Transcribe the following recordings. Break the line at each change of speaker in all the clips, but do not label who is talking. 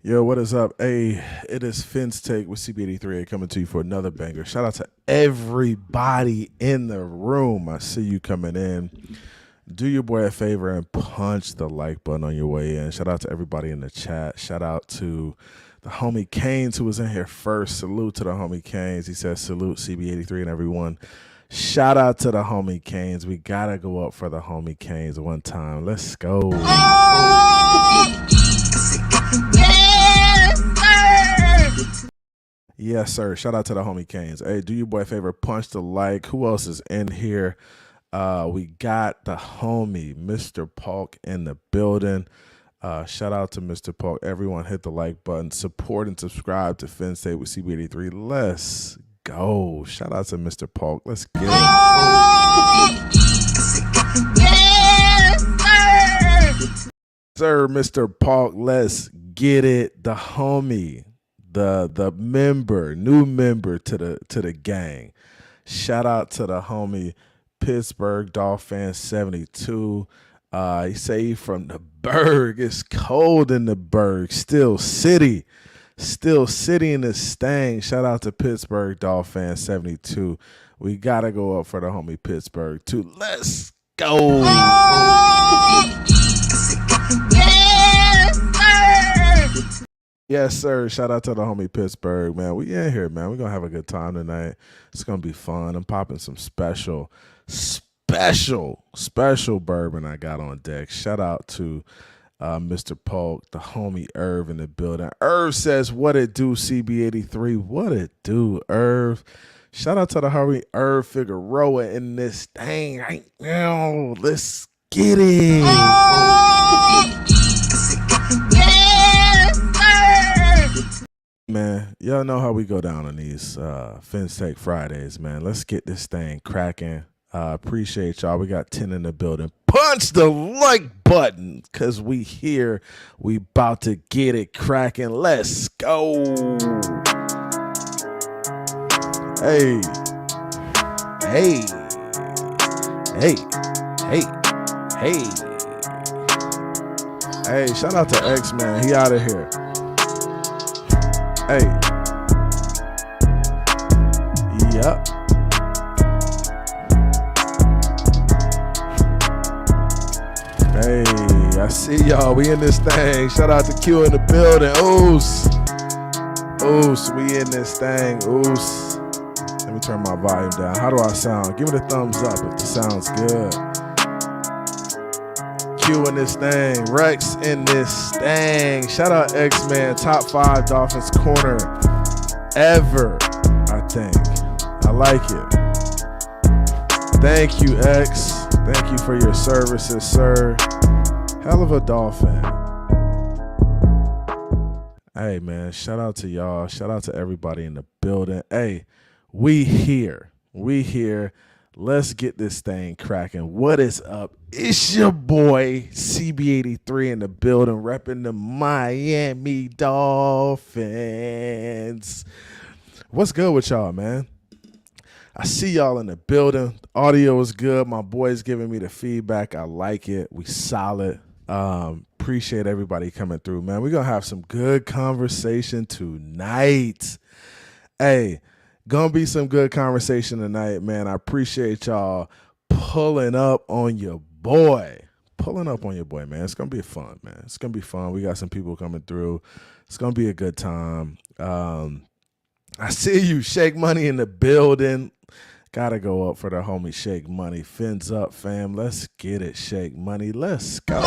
Yo, what is up? Hey, it is Phins Take with CB83 coming to you for another banger. Shout out to everybody in the room. I see you coming in. Do your boy a favor and punch the like button on your way in. Shout out to everybody in the chat. Shout out to the homie Canes who was in here first. Salute to the homie Canes. He says salute CB83 and everyone. Shout out to the homie Canes. We gotta go up for the homie Canes one time. Let's go. Yes, sir. Shout out to the homie Canes. Hey, do your boy a favor, punch the like. Who else is in here? We got the homie Mr. Polk in the building. Shout out to Mr. Polk. Everyone hit the like button. Support and subscribe to Phins Take with CB83. Let's go. Shout out to Mr. Polk. Let's get it. Sir, Mr. Polk, let's get it. The homie, the member, new member to the gang. Shout out to the homie Pittsburgh Dolphins 72. He say he from the Berg. It's cold in the Berg. Still city in the Stang. Shout out to Pittsburgh Dolphins 72. We gotta go up for the homie Pittsburgh too. Let's go. Yes, sir. Shout out to the homie Pittsburgh, man. We in here, man. We're going to have a good time tonight. It's going to be fun. I'm popping some special bourbon I got on deck. Shout out to Mr. Polk, the homie Irv in the building. Irv says, what it do, CB83? What it do, Irv? Shout out to the homie Irv Figueroa in this thing right now. Let's get it. Man, y'all know how we go down on these Phins Take Fridays, man. Let's get this thing cracking. Appreciate y'all. We got 10 in the building. Punch the like button because we here. We about to get it cracking. Let's go. Hey. Hey, shout out to X, man. He out of here. Hey. Yep. Hey, I see y'all. We in this thing. Shout out to Q in the building. Oos, we in this thing. Oos. Let me turn my volume down. How do I sound? Give me the thumbs up if the sound's good. Q in this thing. Rex in this thing. Shout out X-Man. Top 5 Dolphins corner ever, I think. I like it. Thank you, X. Thank you for your services, sir. Hell of a Dolphin. Hey, man. Shout out to y'all. Shout out to everybody in the building. Hey, we here. Let's get this thing cracking. What is up? It's your boy CB83 in the building, repping the Miami Dolphins. What's good with y'all, man? I see y'all in the building. Audio is good. My boy's giving me the feedback. I like it. We solid. Appreciate everybody coming through, man. We're going to have some good conversation tonight. Hey, gonna be some good conversation tonight, man. I appreciate y'all pulling up on your boy. Man. It's gonna be fun, man. It's gonna be fun. We got some people coming through. It's gonna be a good time. I see you, Shake Money in the building. Gotta go up for the homie Shake Money. Fins up, fam. Let's get it, Shake Money. Let's go.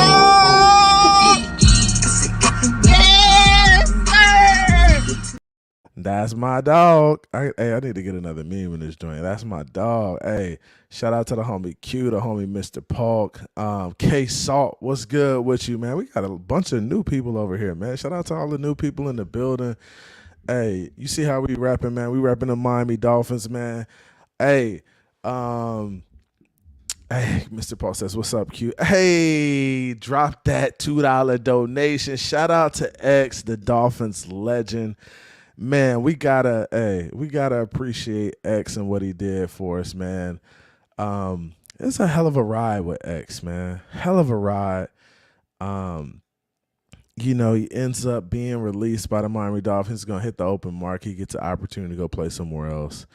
That's my dog. I need to get another meme in this joint. That's my dog. Hey, shout out to the homie Q, the homie Mr. Polk. K Salt, what's good with you, man? We got a bunch of new people over here, man. Shout out to all the new people in the building. Hey, you see how we rapping, man? We rapping the Miami Dolphins, man. Hey, Mr. Paul says, what's up, Q? Hey, drop that $2 donation. Shout out to X, the Dolphins legend. Man, we gotta appreciate X and what he did for us, man. It's a hell of a ride with X, man. Hell of a ride. he ends up being released by the Miami Dolphins. He's gonna hit the open market. He gets an opportunity to go play somewhere else.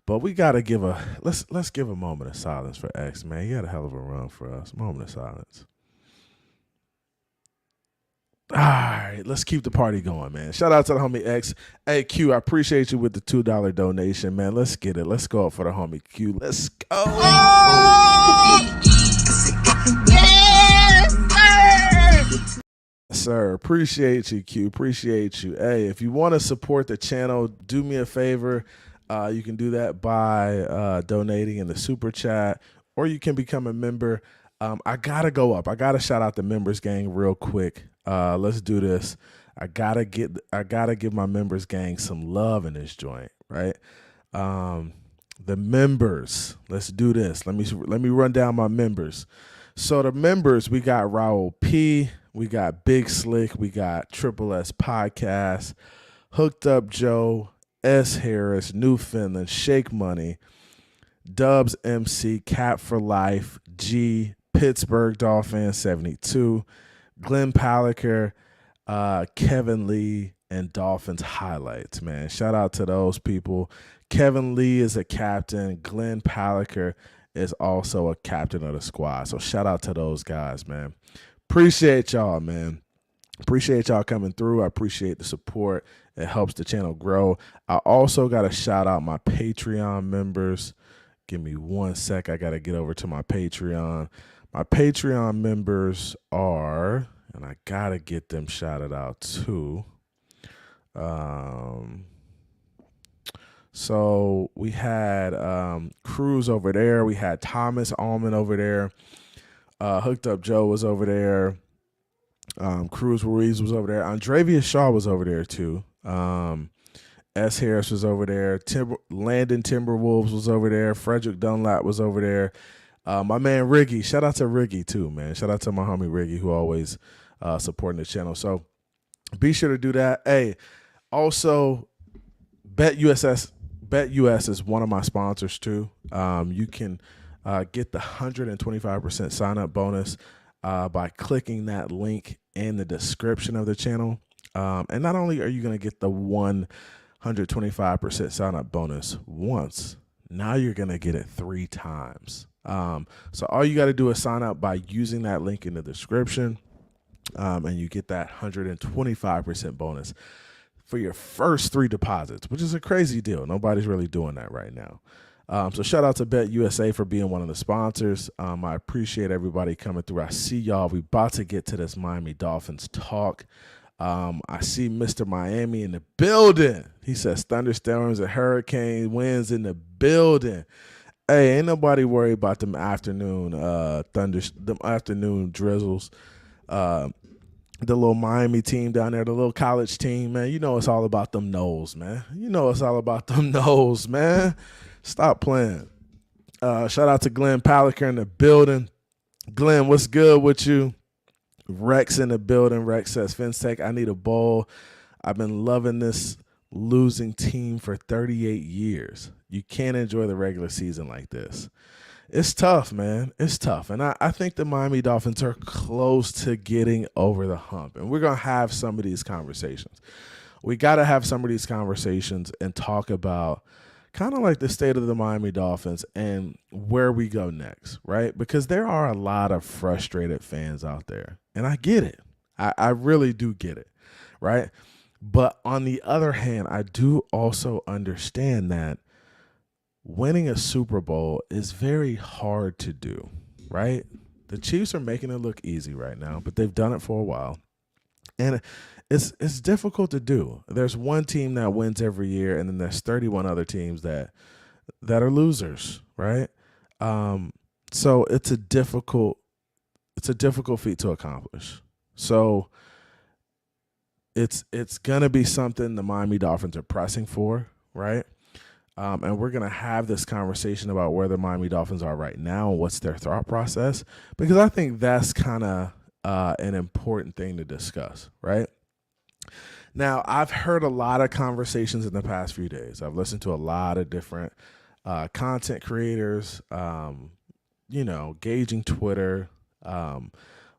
But we gotta give let's give a moment of silence for X, man. He had a hell of a run for us. Moment of silence. All right, let's keep the party going, man. Shout out to the homie X. Hey, Q, I appreciate you with the $2 donation, man. Let's get it. Let's go up for the homie Q. Let's go. Sir, appreciate you, Q. Appreciate you. Hey, if you want to support the channel, do me a favor. You can do that by donating in the super chat, or you can become a member. I gotta go up. I gotta shout out the members gang real quick. Let's do this. I gotta give my members gang some love in this joint, right? The members. Let's do this. Let me run down my members. So the members, we got Raul P, we got Big Slick, we got Triple S Podcast, Hooked Up Joe, S Harris, Newfoundland, Shake Money, Dubs MC, Cap for Life, G, Pittsburgh Dolphins 72, Glenn Paliker, Kevin Lee, and Dolphins Highlights, man. Shout out to those people. Kevin Lee is a captain. Glenn Paliker is also a captain of the squad. So shout out to those guys, man. Appreciate y'all, man. Appreciate y'all coming through. I appreciate the support. It helps the channel grow. I also got to shout out my Patreon members. Give me 1 sec. I got to get over to my Patreon. My Patreon members are, and I got to get them shouted out too. So we had Cruz over there. We had Thomas Allman over there. Hooked Up Joe was over there. Cruz Ruiz was over there. Andrevius Shaw was over there too. S. Harris was over there. Landon Timberwolves was over there. Frederick Dunlap was over there. My man Riggy. Shout out to Riggy too, man. Shout out to my homie Riggy, who always supporting the channel. So be sure to do that. Hey, also BetUS is one of my sponsors too. You can get the 125% sign up bonus by clicking that link in the description of the channel. And not only are you going to get the 125% sign up bonus once, now you're going to get it 3 times. So all you got to do is sign up by using that link in the description, and you get that 125% bonus for your first 3 deposits, which is a crazy deal. Nobody's really doing that right now. So shout out to BetUSA for being one of the sponsors. I appreciate everybody coming through. I see y'all. We about to get to this Miami Dolphins talk. I see Mr. Miami in the building. He says thunderstorms and hurricane winds in the building. Hey, ain't nobody worried about them afternoon drizzles. The little Miami team down there, the little college team, man. You know it's all about them Knowles, man. You know it's all about them Knowles, man. Stop playing. Shout out to Glenn Paliker in the building. Glenn, what's good with you? Rex in the building. Rex says, FinTech, I need a bowl. I've been loving this losing team for 38 years. You can't enjoy the regular season like this. It's tough, man. It's tough. And I think the Miami Dolphins are close to getting over the hump. And we're going to have some of these conversations. We got to have some of these conversations and talk about kind of like the state of the Miami Dolphins and where we go next, right? Because there are a lot of frustrated fans out there. And I get it. I really do get it, right? But on the other hand, I do also understand that winning a Super Bowl is very hard to do, right? The Chiefs are making it look easy right now, but they've done it for a while. And it's difficult to do. There's one team that wins every year, and then there's 31 other teams that are losers, right? So it's a difficult feat to accomplish. So it's gonna be something the Miami Dolphins are pressing for, right? And we're going to have this conversation about where the Miami Dolphins are right now and what's their thought process, because I think that's kind of an important thing to discuss, right? Now, I've heard a lot of conversations in the past few days. I've listened to a lot of different content creators, gauging Twitter,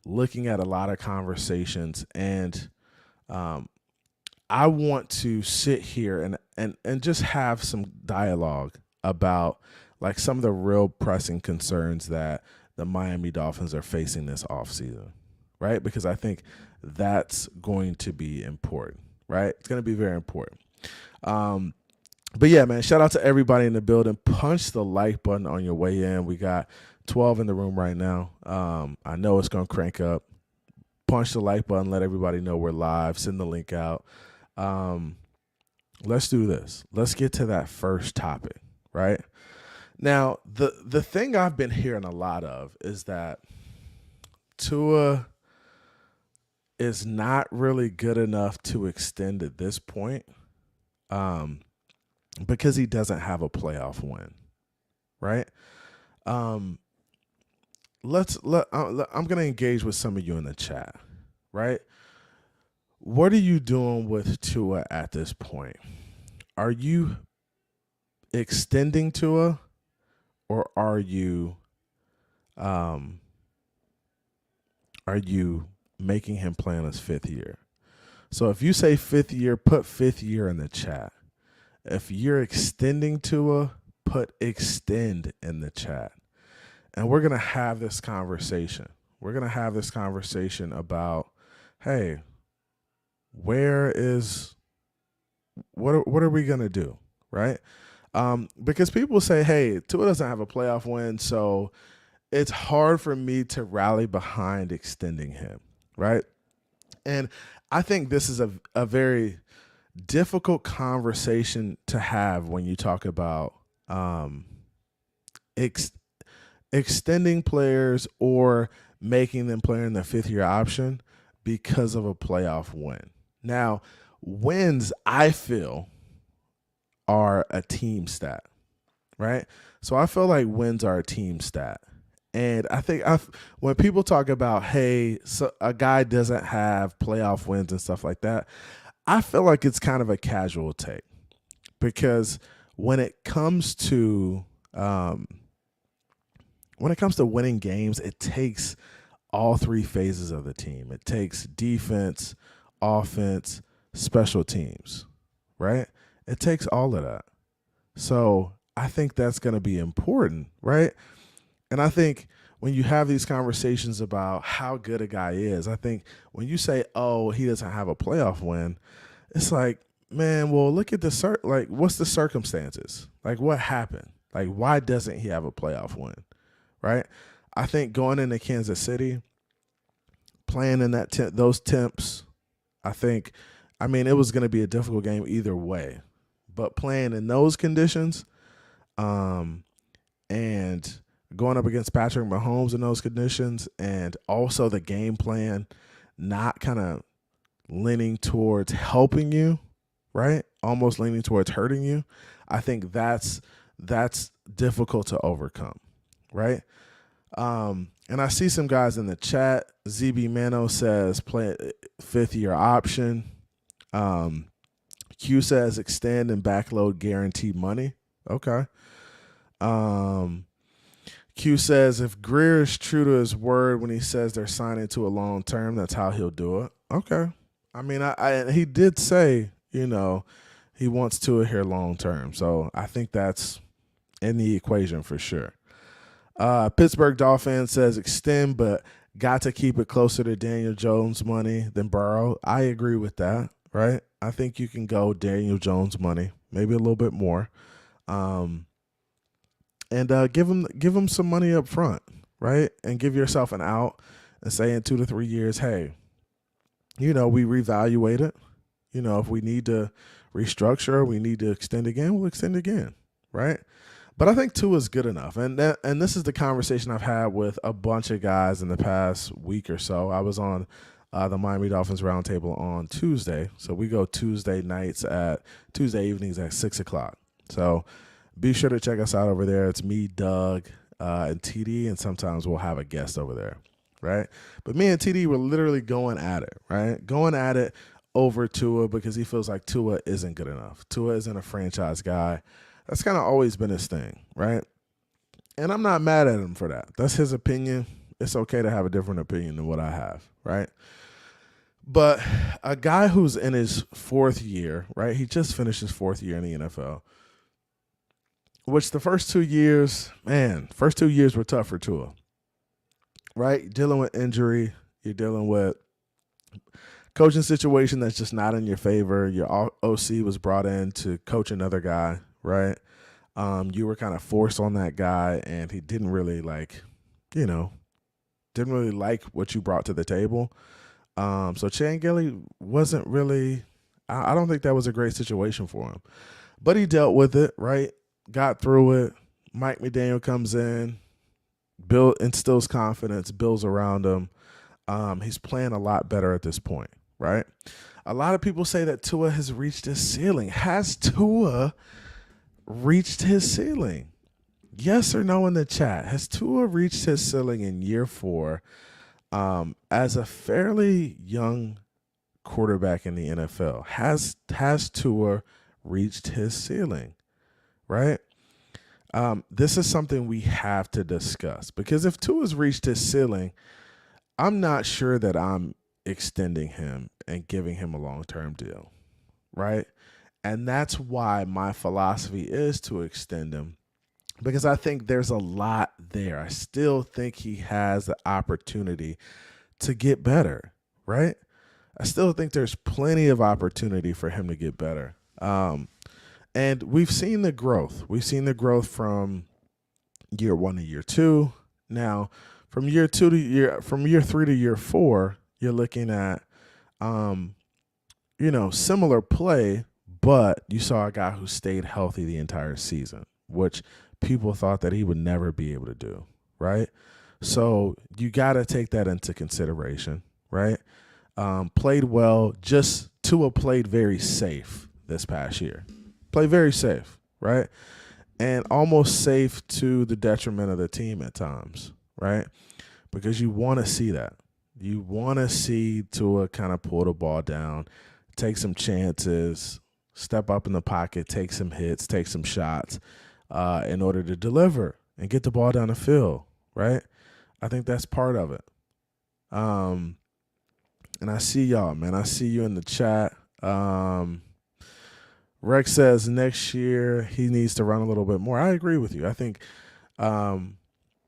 looking at a lot of conversations, and I want to sit here and just have some dialogue about like some of the real pressing concerns that the Miami Dolphins are facing this offseason, right? Because I think that's going to be important, right? It's going to be very important. But yeah, man, shout out to everybody in the building. Punch the like button on your way in. We got 12 in the room right now. I know it's going to crank up. Punch the like button. Let everybody know we're live. Send the link out. Let's do this. Let's get to that first topic, right? Now, the thing I've been hearing a lot of is that Tua is not really good enough to extend at this point, because he doesn't have a playoff win, right? I'm gonna engage with some of you in the chat, right? What are you doing with Tua at this point? Are you extending Tua, or are you making him play on his fifth year? So if you say fifth year, put fifth year in the chat. If you're extending Tua, put extend in the chat. And we're going to have this conversation. We're going to have this conversation about, hey, what are we going to do, right? Because people say, hey, Tua doesn't have a playoff win, so it's hard for me to rally behind extending him, right? And I think this is a very difficult conversation to have when you talk about extending players or making them play in the fifth-year option because of a playoff win. Now, wins, I feel, are a team stat, right? So I feel like wins are a team stat. And I think when people talk about, hey, so a guy doesn't have playoff wins and stuff like that, I feel like it's kind of a casual take, because when it comes to winning games, it takes all three phases of the team. It takes defense, offense, special teams, right? It takes all of that. So I think that's going to be important, right? And I think when you have these conversations about how good a guy is, I think when you say, oh, he doesn't have a playoff win, it's like, man, well, look at what's the circumstances? Like, what happened? Like, why doesn't he have a playoff win, right? I think going into Kansas City, playing in those temps, it was going to be a difficult game either way. But playing in those conditions, and going up against Patrick Mahomes in those conditions, and also the game plan not kind of leaning towards helping you, right? Almost leaning towards hurting you. I think that's difficult to overcome, right? And I see some guys in the chat. ZB Mano says play fifth-year option. Q says extend and backload guarantee money. Okay. Q says if Greer is true to his word when he says they're signing to a long term, that's how he'll do it. Okay. I mean, he did say, he wants to here long term. So I think that's in the equation for sure. Pittsburgh Dolphins says extend, but got to keep it closer to Daniel Jones money than Burrow. I agree with that, right? I think you can go Daniel Jones money, maybe a little bit more. And give him some money up front, right? And give yourself an out and say in 2 to 3 years, hey, we reevaluate it. If we need to restructure, we need to extend again, we'll extend again, right? But I think 2 is good enough. And this is the conversation I've had with a bunch of guys in the past week or so. I was on the Miami Dolphins Roundtable on Tuesday. So we go Tuesday evenings at 6 o'clock. So be sure to check us out over there. It's me, Doug, and TD, and sometimes we'll have a guest over there, right? But me and TD were literally going at it, right? Going at it over Tua because he feels like Tua isn't good enough. Tua isn't a franchise guy. That's kind of always been his thing, right? And I'm not mad at him for that. That's his opinion. It's okay to have a different opinion than what I have, right? But a guy who's in his fourth year, right? He just finished his fourth year in the NFL, which the first 2 years, first 2 years were tough for Tua, right? Dealing with injury, you're dealing with coaching situation that's just not in your favor. Your OC was brought in to coach another guy, right? You were kind of forced on that guy, and he didn't really didn't really like what you brought to the table. So Chan Gilly wasn't really, I don't think that was a great situation for him. But he dealt with it, right? Got through it. Mike McDaniel comes in, instills confidence, builds around him. He's playing a lot better at this point, right? A lot of people say that Tua has reached his ceiling. Has Tua reached his ceiling? Yes or no in the chat. Has Tua reached his ceiling in year 4 as a fairly young quarterback in the NFL? Has Tua reached his ceiling, right? This is something we have to discuss, because if Tua's reached his ceiling, I'm not sure that I'm extending him and giving him a long-term deal, right? And that's why my philosophy is to extend him, because I think there's a lot there. I still think he has the opportunity to get better, right? I still think there's plenty of opportunity for him to get better. And we've seen the growth. We've seen the growth from year 1 to year 2. Now, from year 3 to year 4, you're looking at, similar play, but you saw a guy who stayed healthy the entire season, which people thought that he would never be able to do, right? So you got to take that into consideration, right? Played well. Just Tua played very safe this past year. Played very safe, right? And almost safe to the detriment of the team at times, right? Because you want to see that. You want to see Tua kind of pull the ball down, take some chances, step up in the pocket, take some hits, take some shots in order to deliver and get the ball down the field, right? I think that's part of it. And I see y'all, man. I see you in the chat. Rex says next year he needs to run a little bit more. I agree with you. I think and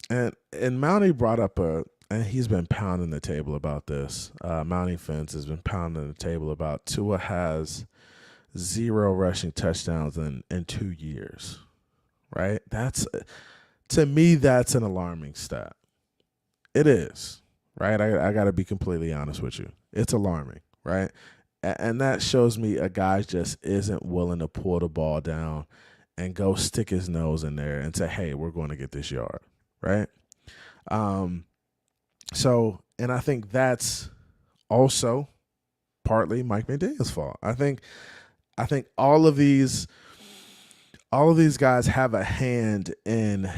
Mountie brought up and he's been pounding the table about this. Mountie Phins has been pounding the table about Tua has 0 rushing touchdowns in 2 years, right? To me, that's an alarming stat. It is, right? I got to be completely honest with you. It's alarming, right? And that shows me a guy just isn't willing to pull the ball down and go stick his nose in there and say, hey, we're going to get this yard, right? And I think that's also partly Mike McDaniel's fault. I think all of these guys have a hand in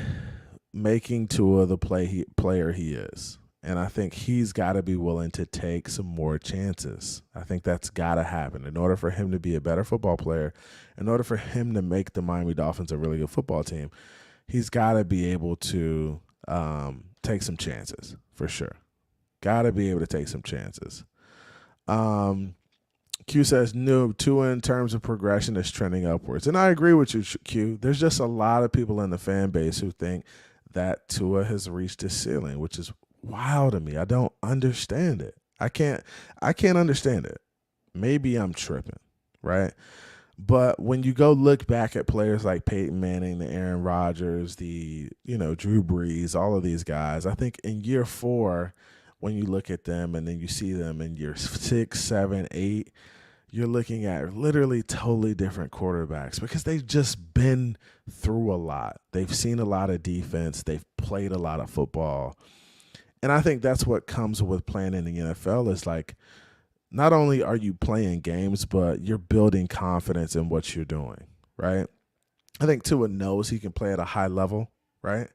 making Tua the player he is. And I think he's got to be willing to take some more chances. I think that's got to happen in order for him to be a better football player, in order for him to make the Miami Dolphins a really good football team. He's got to be able to take some chances for sure. Got to be able to take some chances. Q says, no, Tua in terms of progression is trending upwards. And I agree with you, Q. There's just a lot of people in the fan base who think that Tua has reached his ceiling, which is wild to me. I don't understand it. I can't understand it. Maybe I'm tripping, right? But when you go look back at players like Peyton Manning, the Aaron Rodgers, the Drew Brees, all of these guys, I think in year 4, when you look at them and then you see them in year 6, 7, 8, you're looking at literally totally different quarterbacks because they've just been through a lot. They've seen a lot of defense. They've played a lot of football. And I think that's what comes with playing in the NFL is like, not only are you playing games, but you're building confidence in what you're doing, right? I think Tua knows he can play at a high level, right?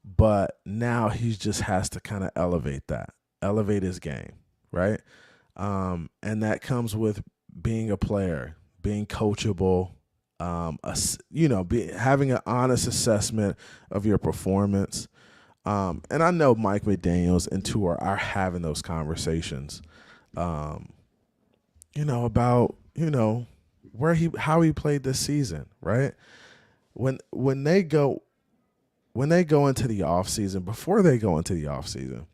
But now he just has to kind of elevate his game, right? And that comes with being a player, being coachable, having an honest assessment of your performance, And I know Mike McDaniels and Tua are having those conversations, about, how he played this season, right? When they go into the offseason, before they go into the offseason,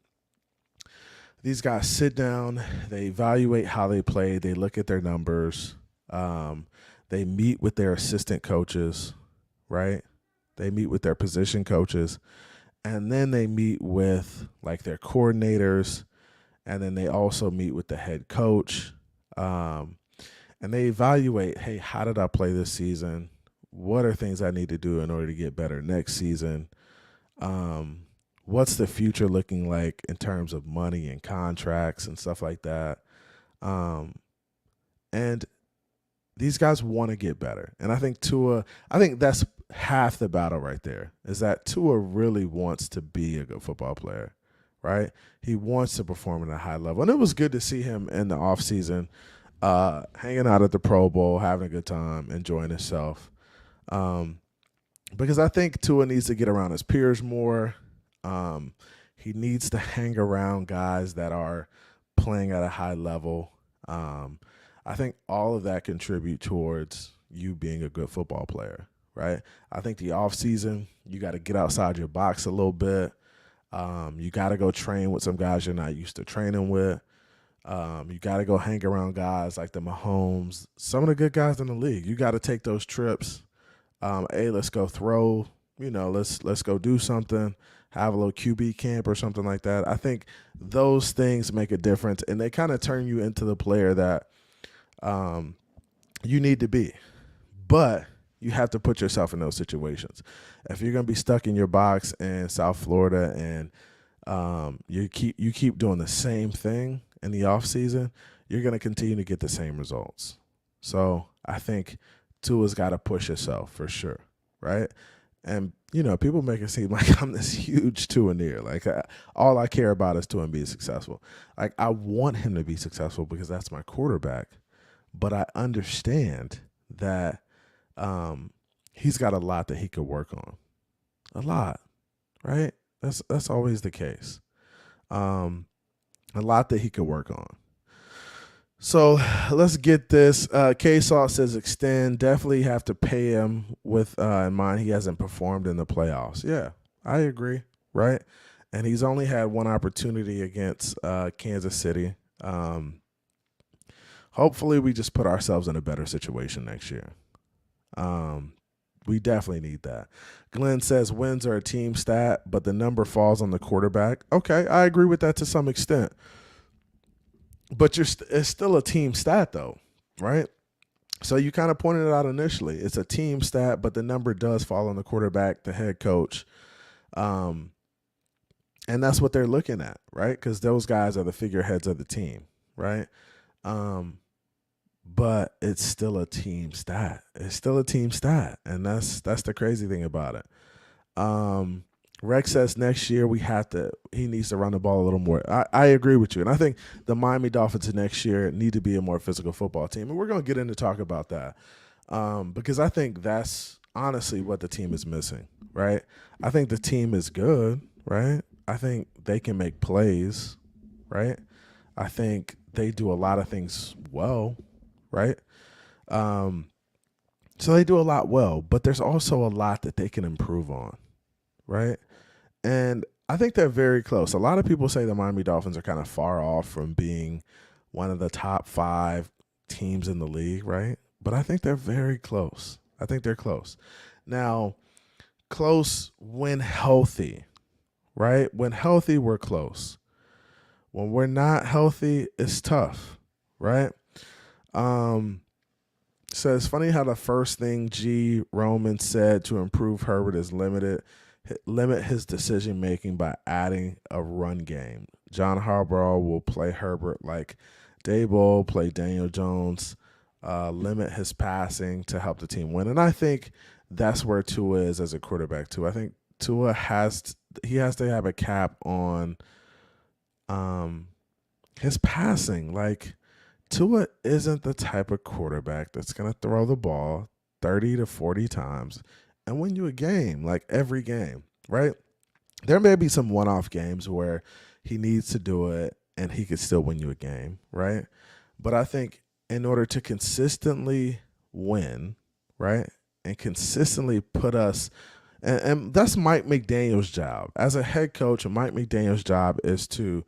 these guys sit down, they evaluate how they played, they look at their numbers, they meet with their assistant coaches, right? They meet with their position coaches, and then they meet with like their coordinators, and then they also meet with the head coach, and they evaluate, hey, how did I play this season? What are things I need to do in order to get better next season? What's the future looking like in terms of money and contracts and stuff like that? And these guys want to get better. And I think that's half the battle right there, is that Tua really wants to be a good football player, right? He wants to perform at a high level. And it was good to see him in the offseason hanging out at the Pro Bowl, having a good time, enjoying himself. Because I think Tua needs to get around his peers more. He needs to hang around guys that are playing at a high level. I think all of that contribute towards you being a good football player, right? I think the offseason, you got to get outside your box a little bit. You got to go train with some guys you're not used to training with. You got to go hang around guys like the Mahomes, some of the good guys in the league. You got to take those trips. Hey, let's go throw, let's go do something, have a little QB camp or something like that. I think those things make a difference, and they kind of turn you into the player that you need to be. But you have to put yourself in those situations. If you're going to be stuck in your box in South Florida and you keep doing the same thing in the off season, you're going to continue to get the same results. So I think Tua's got to push himself for sure, right? And, people make it seem like I'm this huge Tua-neer. Like, all I care about is Tua being successful. Like, I want him to be successful because that's my quarterback. But I understand that he's got a lot that he could work on. A lot, right? That's always the case. A lot that he could work on. So let's get this. K-Salt says extend. Definitely have to pay him with in mind he hasn't performed in the playoffs. Yeah, I agree, right? And he's only had one opportunity against Kansas City. Hopefully we just put ourselves in a better situation next year. We definitely need that. Glenn says wins are a team stat, but the number falls on the quarterback. Okay, I agree with that to some extent. But it's still a team stat, though, right? So you kind of pointed it out initially. It's a team stat, but the number does fall on the quarterback, the head coach. And that's what they're looking at, right? Because those guys are the figureheads of the team, right? But it's still a team stat. It's still a team stat, and that's the crazy thing about it. Rex says next year he needs to run the ball a little more. I agree with you. And I think the Miami Dolphins next year need to be a more physical football team. And we're going to get into talk about that because I think that's honestly what the team is missing, right? I think the team is good, right? I think they can make plays, right? I think they do a lot of things well, right? So they do a lot well, but there's also a lot that they can improve on, right? And I think they're very close. A lot of people say the Miami Dolphins are kind of far off from being one of the top 5 teams in the league, right? But I think they're very close. I think they're close. Now, close when healthy, right? When healthy, we're close. When we're not healthy, it's tough, right? So it's funny how the first thing G. Roman said to improve Herbert is limit his decision making by adding a run game. John Harbaugh will play Herbert like Daboll, play Daniel Jones, limit his passing to help the team win. And I think that's where Tua is as a quarterback too. I think Tua has to have a cap on his passing. Like, Tua isn't the type of quarterback that's going to throw the ball 30 to 40 times and win you a game, like every game, right? There may be some one-off games where he needs to do it and he could still win you a game, right? But I think in order to consistently win, right, and consistently put us, and that's Mike McDaniel's job as a head coach. Mike McDaniel's job is to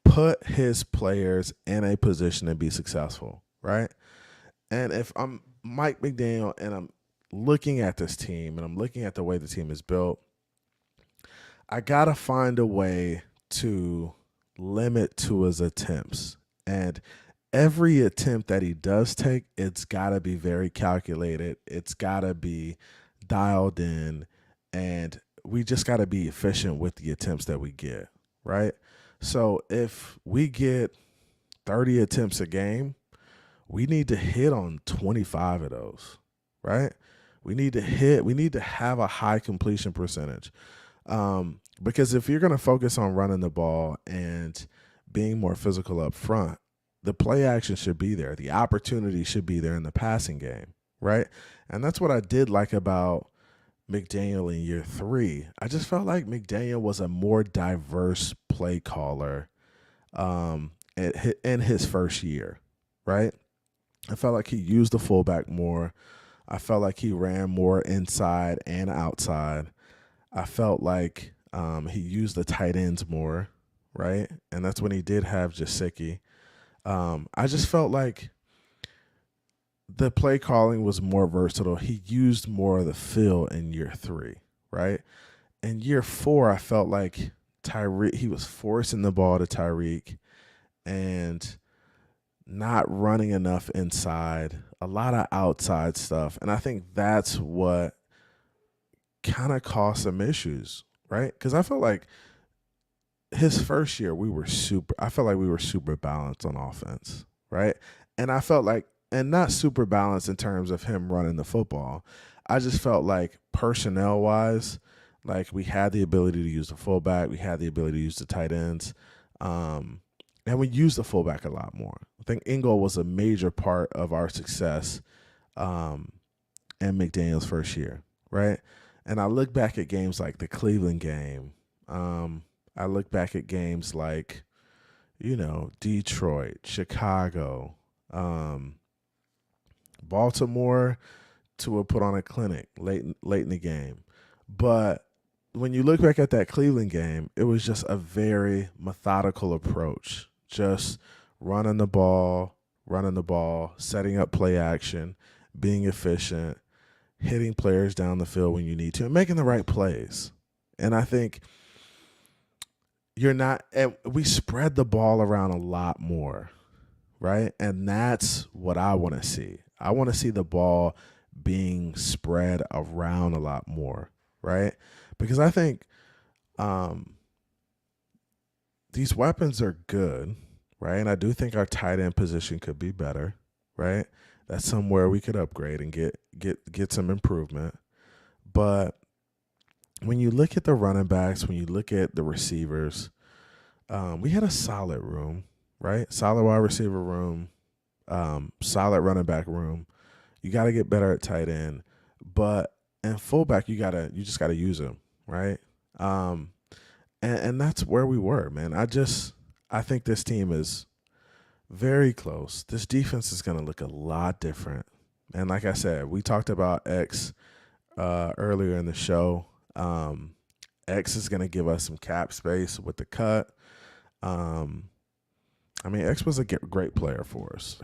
put his players in a position to be successful, right? And if I'm Mike McDaniel and I'm looking at this team and I'm looking at the way the team is built, I gotta find a way to limit Tua's attempts. And every attempt that he does take, it's gotta be very calculated. It's gotta be dialed in, and we just gotta be efficient with the attempts that we get, right? So if we get 30 attempts a game, we need to hit on 25 of those, right? We need to have a high completion percentage. Because if you're going to focus on running the ball and being more physical up front, the play action should be there. The opportunity should be there in the passing game, right? And that's what I did like about McDaniel in year 3. I just felt like McDaniel was a more diverse play caller in his first year, right? I felt like he used the fullback more. I felt like he ran more inside and outside. I felt like he used the tight ends more, right? And that's when he did have Jasicki. I just felt like the play calling was more versatile. He used more of the field in year 3, right? In year 4, I felt like he was forcing the ball to Tyreek and not running enough inside, a lot of outside stuff. And I think that's what kind of caused some issues, right? Because I felt like his first year I felt like we were super balanced on offense, right? And I felt like, and not super balanced in terms of him running the football. I just felt like personnel wise, like we had the ability to use the fullback, we had the ability to use the tight ends, and we used the fullback a lot more. I think Ingle was a major part of our success in McDaniel's first year, right? And I look back at games like the Cleveland game. I look back at games like, Detroit, Chicago, Baltimore. Tua put on a clinic late in the game. But when you look back at that Cleveland game, it was just a very methodical approach. Just running the ball, setting up play action, being efficient, hitting players down the field when you need to, and making the right plays. And I think and we spread the ball around a lot more, right? And that's what I want to see. I want to see the ball being spread around a lot more, right? Because I think these weapons are good, right? And I do think our tight end position could be better, right? That's somewhere we could upgrade and get some improvement. But when you look at the running backs, when you look at the receivers, we had a solid room, right? Solid wide receiver room, solid running back room. You got to get better at tight end, but and fullback you just gotta use them, right? And that's where we were, man. I think this team is very close. This defense is gonna look a lot different, and like I said, we talked about X earlier in the show. X is gonna give us some cap space with the cut. X was a great player for us.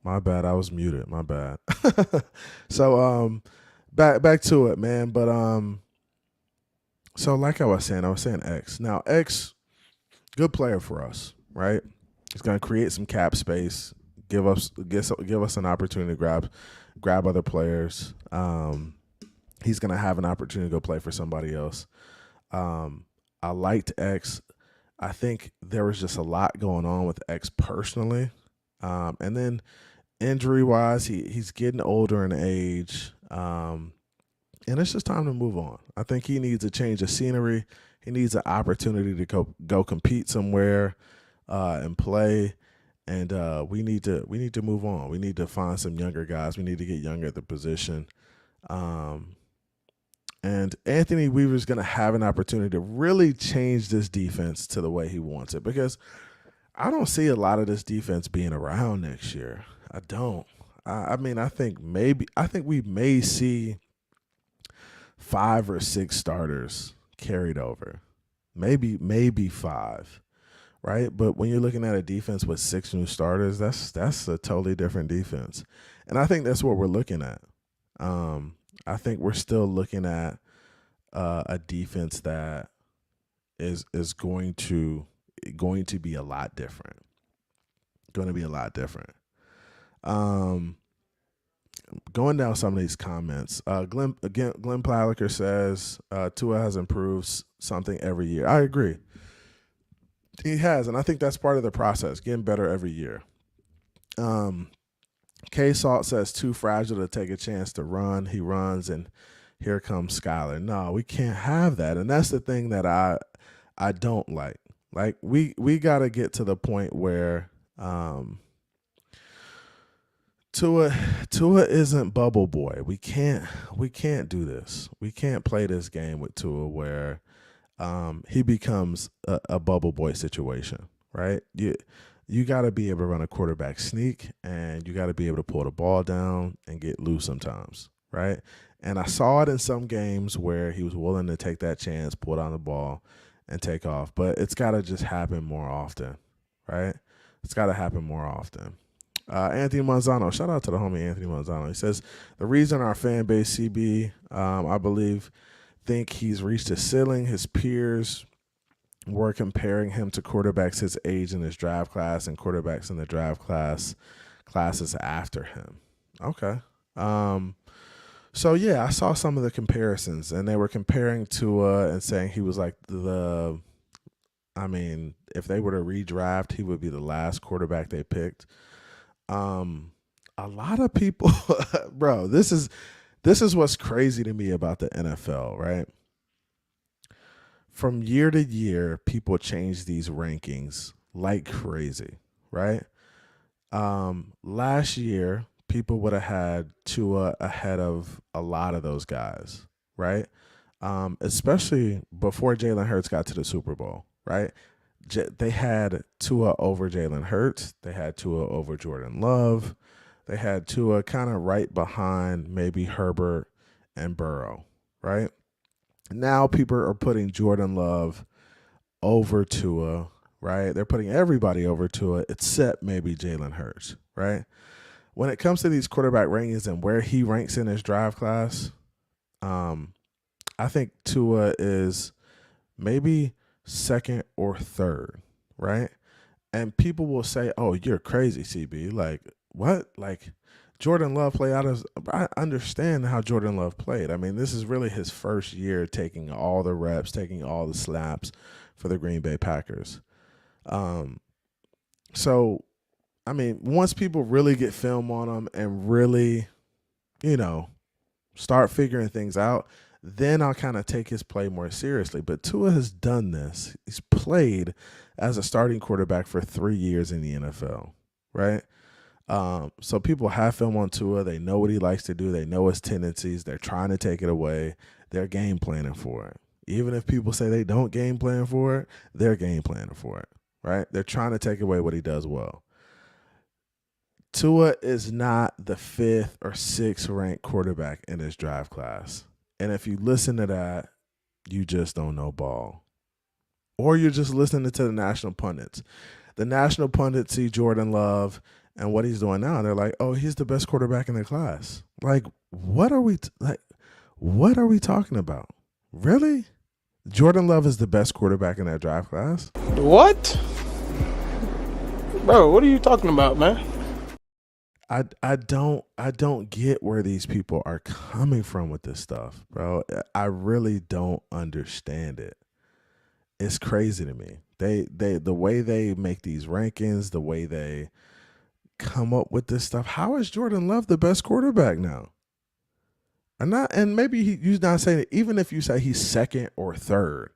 My bad. I was muted. My bad. So back to it, man. But so like I was saying X. Now X, good player for us, right? He's gonna create some cap space, give us an opportunity to grab other players. He's gonna have an opportunity to go play for somebody else. Um, I liked X. I think there was just a lot going on with X personally. And then injury wise, he's getting older in age. And it's just time to move on. I think he needs a change of scenery. He needs an opportunity to go compete somewhere and play. And we need to move on. We need to find some younger guys. We need to get younger at the position. And Anthony Weaver's going to have an opportunity to really change this defense to the way he wants it, because I don't see a lot of this defense being around next year. I don't. I mean, I think we may see 5 or 6 starters carried over, maybe 5, right? But when you're looking at a defense with 6 new starters, that's a totally different defense, and I think that's what we're looking at. I think we're still looking at a defense that is going to be a lot different. Going to be a lot different. Going down some of these comments, Glenn Plaliker says Tua has improved something every year. I agree. He has, and I think that's part of the process, getting better every year. K Salt says too fragile to take a chance to run. He runs, and here comes Skyler. No, we can't have that, and that's the thing that I don't like. Like we got to get to the point where Tua isn't Bubble Boy. We can't do this. We can't play this game with Tua where he becomes a Bubble Boy situation, right? You got to be able to run a quarterback sneak, and you got to be able to pull the ball down and get loose sometimes, right? And I saw it in some games where he was willing to take that chance, pull down the ball, and take off. But it's got to just happen more often, right? It's got to happen more often. Anthony Manzano, shout out to the homie Anthony Manzano. He says, the reason our fan base, CB, I believe, think he's reached his ceiling, his peers were comparing him to quarterbacks his age in his draft class and quarterbacks in the draft classes after him. Okay. So yeah, I saw some of the comparisons, and they were comparing Tua and saying he was like if they were to redraft, he would be the last quarterback they picked. A lot of people, bro, this is what's crazy to me about the NFL, right? From year to year, people change these rankings like crazy, right? Last year, people would have had Tua ahead of a lot of those guys, right? Especially before Jalen Hurts got to the Super Bowl, right? They had Tua over Jalen Hurts. They had Tua over Jordan Love. They had Tua kind of right behind maybe Herbert and Burrow, right? Now people are putting Jordan Love over Tua, right? They're putting everybody over Tua except maybe Jalen Hurts, right? When it comes to these quarterback rankings and where he ranks in his draft class, I think Tua is maybe second or third, right? And people will say, "Oh, you're crazy, CB. Like, what? Like, Jordan Love played out of." I understand how Jordan Love played. I mean, this is really his first year taking all the reps, taking all the snaps for the Green Bay Packers. So, I mean, once people really get film on him and really, start figuring things out, then I'll kind of take his play more seriously. But Tua has done this. He's played as a starting quarterback for 3 years in the NFL, right? So people have film on Tua. They know what he likes to do. They know his tendencies. They're trying to take it away. They're game planning for it. Even if people say they don't game plan for it, they're game planning for it, right? They're trying to take away what he does well. Tua is not the 5th or 6th ranked quarterback in his draft class. And if you listen to that, you just don't know ball. Or you're just listening to the national pundits. The national pundits see Jordan Love and what he's doing now. And they're like, oh, he's the best quarterback in the class. Like, what are we what are we talking about? Really? Jordan Love is the best quarterback in that draft class?
What? Bro, what are you talking about, man?
I don't get where these people are coming from with this stuff, bro. I really don't understand it. It's crazy to me. The way they make these rankings, the way they come up with this stuff. How is Jordan Love the best quarterback now? And maybe you're not saying it, even if you say he's second or third.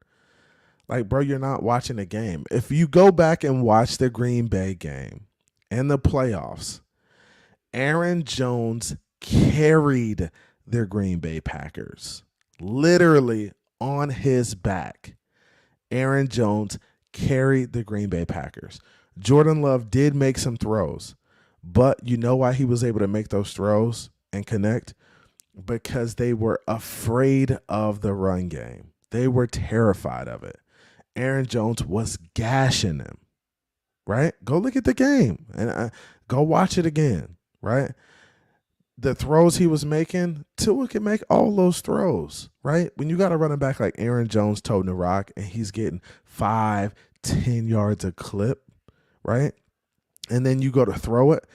Like, bro, you're not watching the game. If you go back and watch the Green Bay game and the playoffs, Aaron Jones carried their Green Bay Packers literally on his back. Aaron Jones carried the Green Bay Packers. Jordan Love did make some throws, but you know why he was able to make those throws and connect? Because they were afraid of the run game. They were terrified of it. Aaron Jones was gashing them, right? Go look at the game and go watch it again, right? The throws he was making, Tua can make all those throws, right? When you got a running back like Aaron Jones toting the rock and he's getting 5-10 yards a clip, right? And then you go to throw it,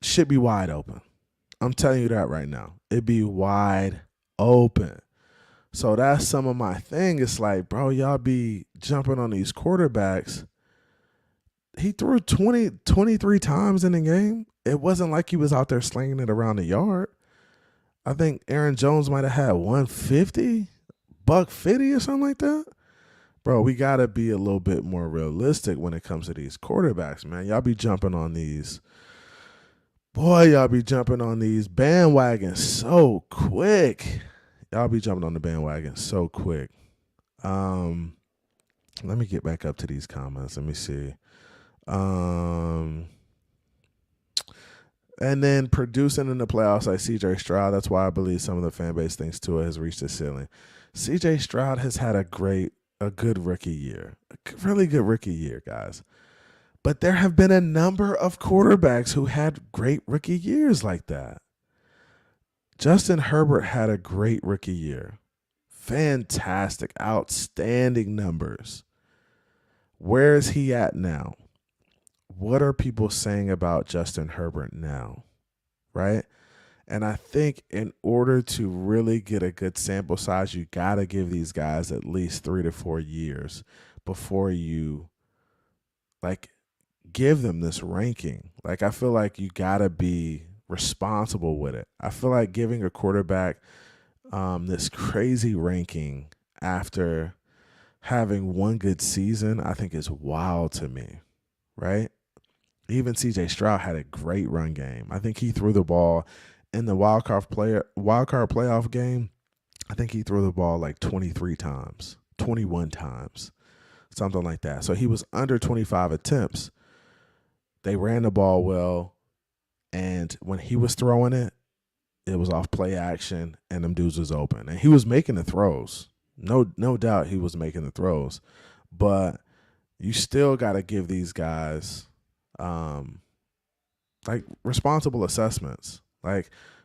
should be wide open. I'm telling you that right now. It'd be wide open. So that's some of my thing. It's like, bro, y'all be jumping on these quarterbacks. He threw 23 times in the game. It wasn't like he was out there slinging it around the yard. I think Aaron Jones might have had 150, $150 or something like that. Bro, we got to be a little bit more realistic when it comes to these quarterbacks, man. Y'all be jumping on these. Boy, y'all be jumping on these bandwagons so quick. Y'all be jumping on the bandwagon so quick. Let me get back up to these comments. Let me see. And then producing in the playoffs like CJ Stroud. That's why I believe some of the fan base thinks Tua has reached the ceiling. CJ Stroud has had a good rookie year. A really good rookie year, guys. But there have been a number of quarterbacks who had great rookie years like that. Justin Herbert had a great rookie year. Fantastic, outstanding numbers. Where is he at now? What are people saying about Justin Herbert now? Right? And I think in order to really get a good sample size, you got to give these guys at least 3 to 4 years before you give them this ranking. I feel like you got to be responsible with it. I feel like giving a quarterback this crazy ranking after having one good season, I think is wild to me, right? Even CJ Stroud had a great run game. I think he threw the ball in the wild card playoff game. I think he threw the ball like 23 times, 21 times, something like that. So he was under 25 attempts. They ran the ball well, and when he was throwing it, it was off play action, and them dudes was open. And he was making the throws. No doubt he was making the throws. But you still got to give these guys responsible assessments.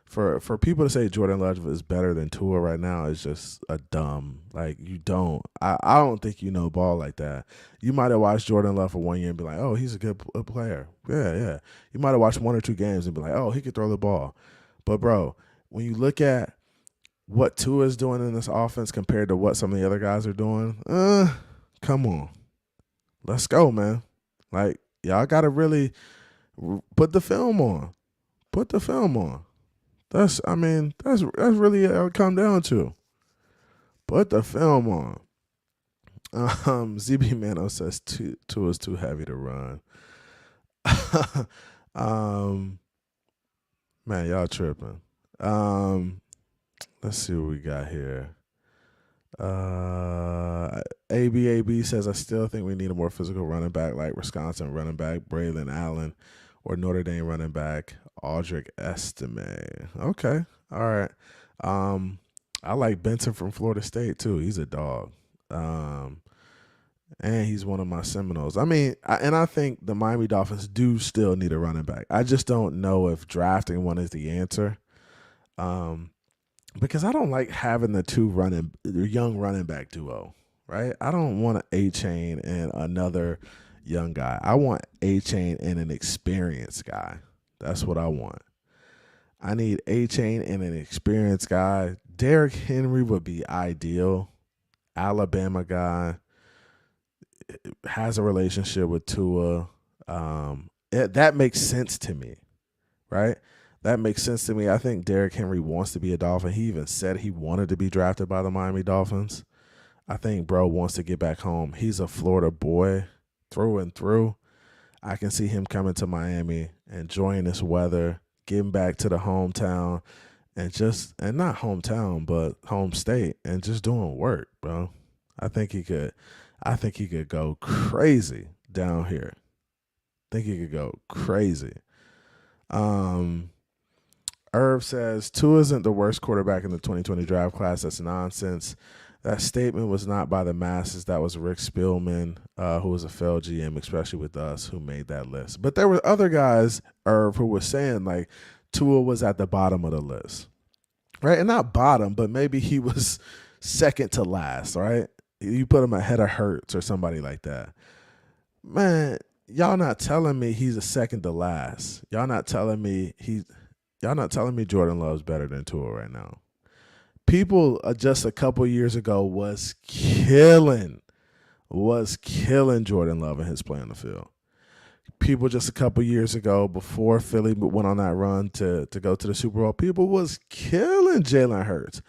For people to say Jordan Love is better than Tua right now is just a dumb. You don't. I don't think you know ball like that. You might have watched Jordan Love for 1 year and be like, oh, he's a good player. Yeah. You might have watched 1 or 2 games and be like, oh, he could throw the ball. But, bro, when you look at what Tua is doing in this offense compared to what some of the other guys are doing, come on. Let's go, man. Y'all got to really put the film on. Put the film on. That's really what it come down to. Put the film on. ZB Mano says Tua is too heavy to run. Man, y'all tripping. Let's see what we got here. ABAB says, I still think we need a more physical running back like Wisconsin running back Braylon Allen or Notre Dame running back Audric Estime. Okay. All right. I like Benson from Florida State too. He's a dog. and he's one of my Seminoles. I mean, I think the Miami Dolphins do still need a running back. I just don't know if drafting one is the answer, because I don't like having the young running back duo, right? I don't want an A-Chain and another young guy. I want A-Chain and an experienced guy. That's what I want. I need A-Chain and an experienced guy. Derrick Henry would be ideal. Alabama guy, has a relationship with Tua. That makes sense to me, right? That makes sense to me. I think Derrick Henry wants to be a Dolphin. He even said he wanted to be drafted by the Miami Dolphins. I think bro wants to get back home. He's a Florida boy through and through. I can see him coming to Miami, enjoying this weather, getting back to the hometown, and not hometown, but home state, and just doing work, bro. I think he could go crazy down here. I think he could go crazy. Irv says Tua isn't the worst quarterback in the 2020 draft class. That's nonsense. That statement was not by the masses. That was Rick Spielman, who was a failed GM, especially with us, who made that list. But there were other guys, Irv, who were saying like Tua was at the bottom of the list, right? And not bottom, but maybe he was second to last, right? You put him ahead of Hurts or somebody like that. Man, y'all not telling me he's a second to last. Y'all not telling me Jordan Love's better than Tua right now. People just a couple years ago was killing Jordan Love and his play on the field. People just a couple years ago, before Philly went on that run to go to the Super Bowl, people was killing Jalen Hurts.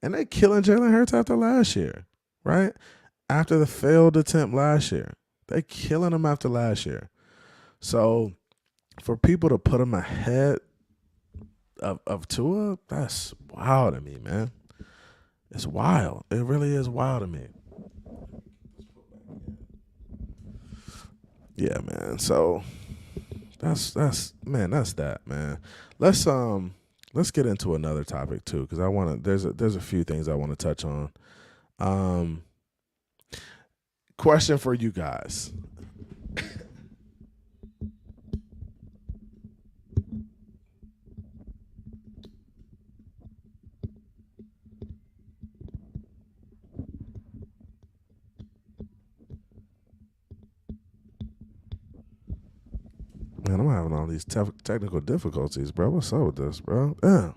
And they killing Jalen Hurts after last year, right? After the failed attempt last year. They killing him after last year. So for people to put him ahead of Tua, that's wild to me, man. It's wild. It really is wild to me. Yeah, man. So that's that, man. Let's get into another topic too, because there's a few things I want to touch on. Question for you guys. Man, I'm having all these technical difficulties, bro. What's up with this, bro? Damn.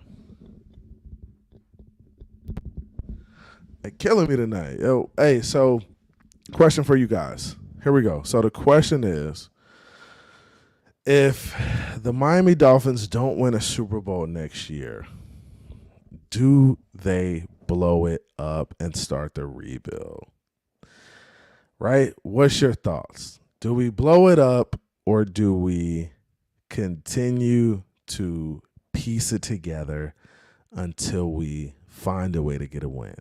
They're killing me tonight. Yo, hey, so question for you guys. Here we go. So the question is, if the Miami Dolphins don't win a Super Bowl next year, do they blow it up and start the rebuild? Right? What's your thoughts? Do we blow it up, or do we continue to piece it together until we find a way to get a win?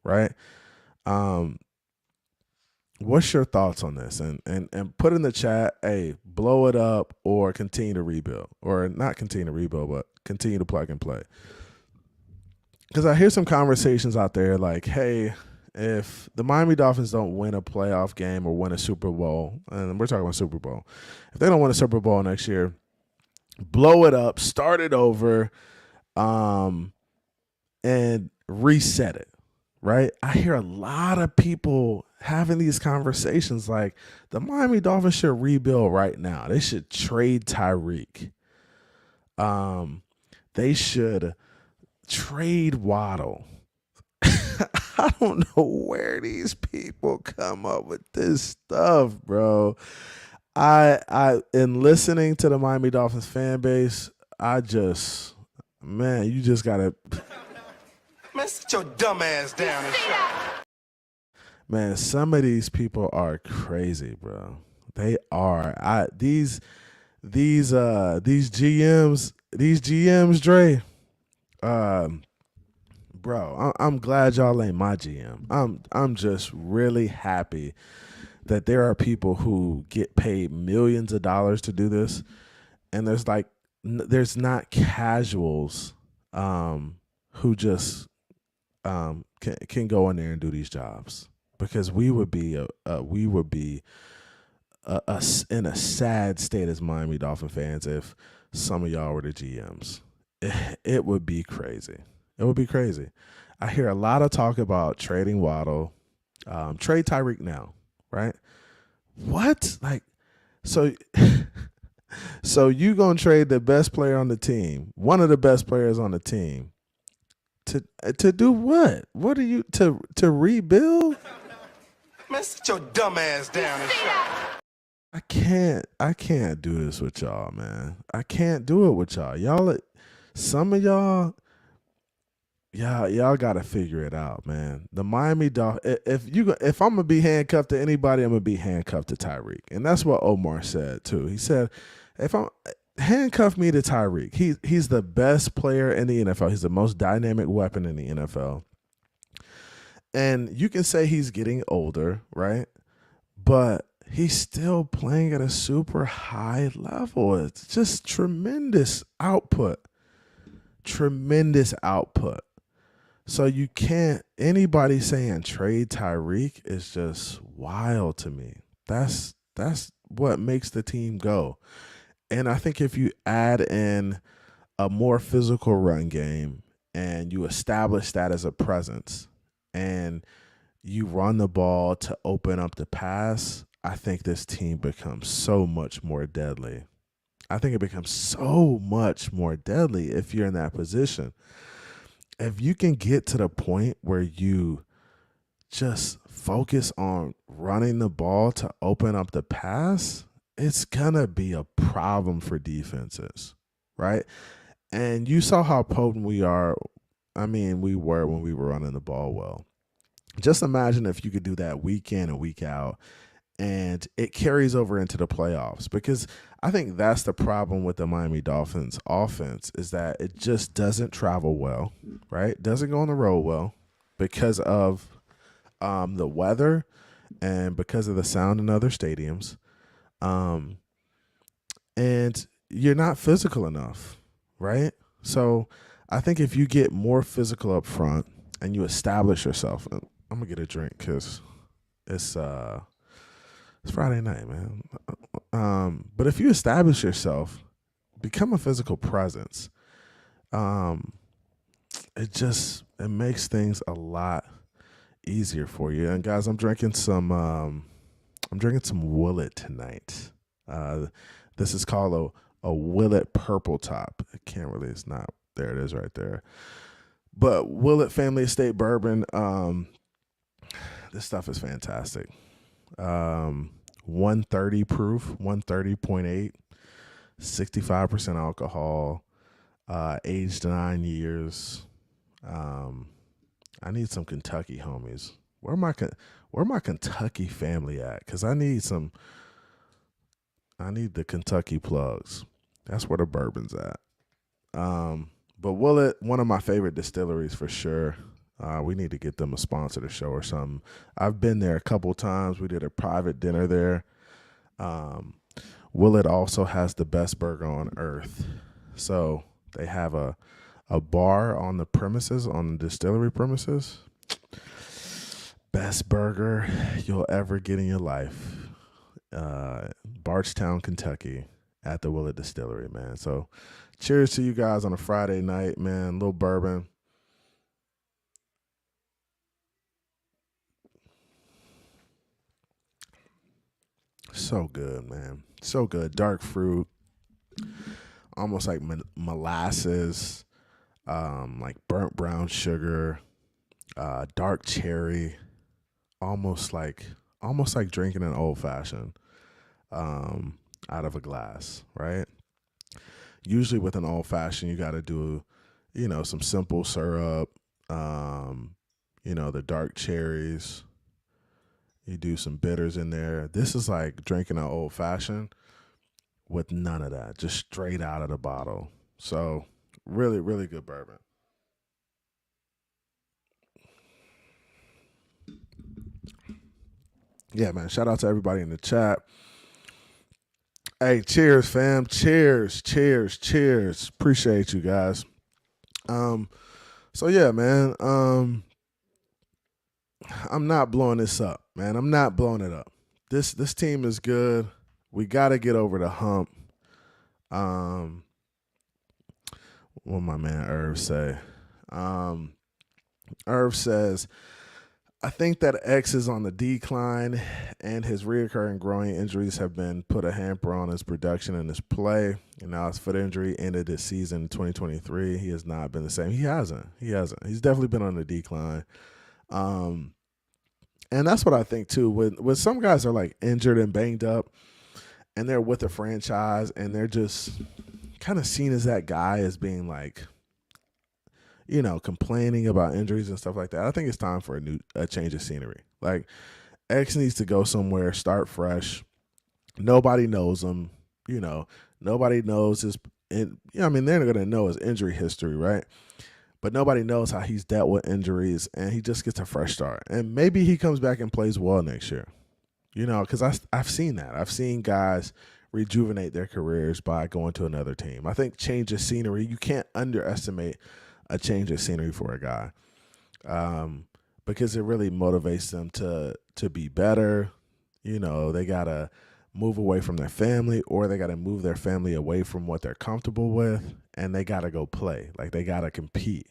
Right? What's your thoughts on this? And put in the chat, hey, blow it up or continue to rebuild. Or not continue to rebuild, but continue to plug and play. Because I hear some conversations out there like, hey, if the Miami Dolphins don't win a playoff game or win a Super Bowl, and we're talking about Super Bowl, if they don't win a Super Bowl next year, blow it up, start it over, and reset it, right? I hear a lot of people having these conversations like the Miami Dolphins should rebuild right now. They should trade Tyreek. They should trade Waddle. I don't know where these people come up with this stuff, bro. In listening to the Miami Dolphins fan base, you just gotta,
man, sit your dumb ass down and shut.
Man, some of these people are crazy, bro. They are. These GMs, Dre. Bro, I'm glad y'all ain't my GM. I'm just really happy that there are people who get paid millions of dollars to do this, and there's not casuals who just can go in there and do these jobs, because we would be in a sad state as Miami Dolphin fans if some of y'all were the GMs. It would be crazy. It would be crazy. I hear a lot of talk about trading Waddle, trade Tyreek now, right? What? Like, so, so you gonna trade the best player on the team, one of the best players on the team, to do what? What are you to rebuild?
Man, sit your dumb ass down and shut up.
I can't do this with y'all, man. I can't do it with y'all. Some of y'all gotta figure it out, man. The Miami Dolphins. If I'm gonna be handcuffed to anybody, I'm gonna be handcuffed to Tyreek, and that's what Omar said too. He said, "If I'm handcuff me to Tyreek, he's the best player in the NFL. He's the most dynamic weapon in the NFL, and you can say he's getting older, right? But he's still playing at a super high level. It's just tremendous output." So you can't, anybody saying trade Tyreek is just wild to me. That's what makes the team go. And I think if you add in a more physical run game and you establish that as a presence and you run the ball to open up the pass, I think this team becomes so much more deadly. I think it becomes so much more deadly if you're in that position. If you can get to the point where you just focus on running the ball to open up the pass, it's going to be a problem for defenses, right? And you saw how potent we are. I mean, we were when we were running the ball well. Just imagine if you could do that week in and week out, and it carries over into the playoffs, because I think that's the problem with the Miami Dolphins offense is that it just doesn't travel well, right? Doesn't go on the road well because of the weather and because of the sound in other stadiums. And you're not physical enough, right? So I think if you get more physical up front and you establish yourself, I'm going to get a drink because it's Friday night, man. But if you establish yourself, become a physical presence, it makes things a lot easier for you. And guys, I'm drinking some Willet tonight. This is called a Willet Purple Top. It's not, there it is right there. But Willet Family Estate Bourbon, this stuff is fantastic. 130 proof, 130.8, 65% alcohol, aged 9 years. I need some Kentucky homies. Where my Kentucky family at? Because I need the Kentucky plugs. That's where the bourbon's at. But Willet, one of my favorite distilleries for sure. We need to get them a sponsor to show or something. I've been there a couple times. We did a private dinner there. Willet also has the best burger on earth. So they have a bar on the premises, on the distillery premises. Best burger you'll ever get in your life. Bardstown, Kentucky, at the Willet Distillery, man. So cheers to you guys on a Friday night, man. A little bourbon. So good, man. So good. Dark fruit, almost like molasses, like burnt brown sugar, dark cherry, almost like drinking an old fashioned out of a glass, right? Usually with an old fashioned, you got to do, some simple syrup, the dark cherries. You do some bitters in there. This is like drinking an old fashioned with none of that, just straight out of the bottle. So really, really good bourbon. Yeah, man. Shout out to everybody in the chat. Hey, cheers, fam. Cheers, cheers, cheers. Appreciate you guys. So yeah, man. I'm not blowing this up, man. I'm not blowing it up. This team is good. We got to get over the hump. What my man Irv say? Irv says, I think that X is on the decline, and his reoccurring growing injuries have been put a hamper on his production and his play. And now his foot injury ended this season in 2023. He has not been the same. He hasn't. He's definitely been on the decline. And that's what I think too. When some guys are like injured and banged up, and they're with a franchise, and they're just kind of seen as that guy as being like, complaining about injuries and stuff like that. I think it's time for a change of scenery. Like X needs to go somewhere, start fresh. Nobody knows him. Nobody knows his. They're going to know his injury history, right? But nobody knows how he's dealt with injuries, and he just gets a fresh start. And maybe he comes back and plays well next year. Because I've seen that. I've seen guys rejuvenate their careers by going to another team. I think change of scenery, you can't underestimate a change of scenery for a guy, because it really motivates them to be better. They got to move away from their family, or they got to move their family away from what they're comfortable with, and they got to go play. Like, they got to compete.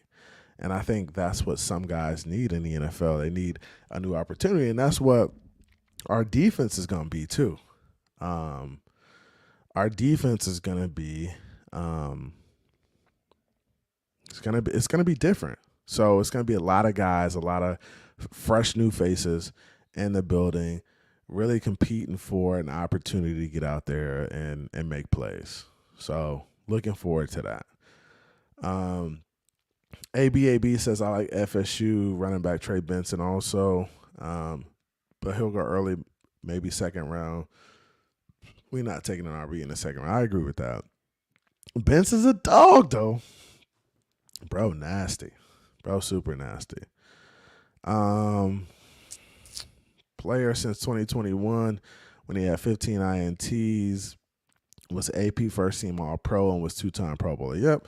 And I think that's what some guys need in the NFL. They need a new opportunity, and that's what our defense is going to be too. Our defense is going to be it's gonna be different. So it's gonna be a lot of guys, a lot of fresh new faces in the building, really competing for an opportunity to get out there and make plays. So looking forward to that. ABAB says, I like FSU running back Trey Benson also, but he'll go early, maybe second round. We're not taking an RB in the second round. I agree with that. Benson's a dog though. Bro, nasty. Bro, super nasty. Player since 2021 when he had 15 INTs, was AP first team All-Pro, and was two-time Pro Bowler. Yep.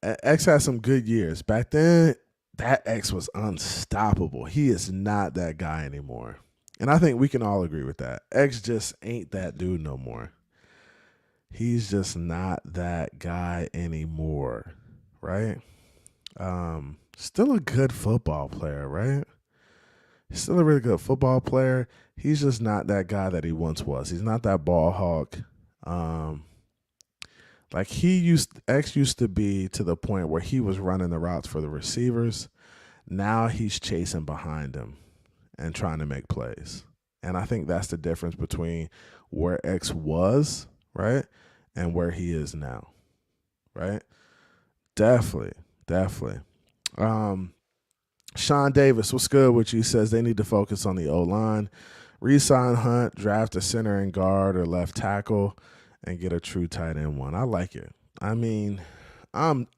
X had some good years. Back then, that X was unstoppable. He is not that guy anymore. And I think we can all agree with that. X just ain't that dude no more. He's just not that guy anymore, right? Still a good football player, right? He's still a really good football player. He's just not that guy that he once was. He's not that ball hawk. Like X used to be to the point where he was running the routes for the receivers. Now he's chasing behind them and trying to make plays. And I think that's the difference between where X was, right, and where he is now, right? Definitely. Sean Davis, what's good with you? Says they need to focus on the O-line, re-sign Hunt, draft a center and guard or left tackle, and get a true tight end one. I like it. I mean, I'm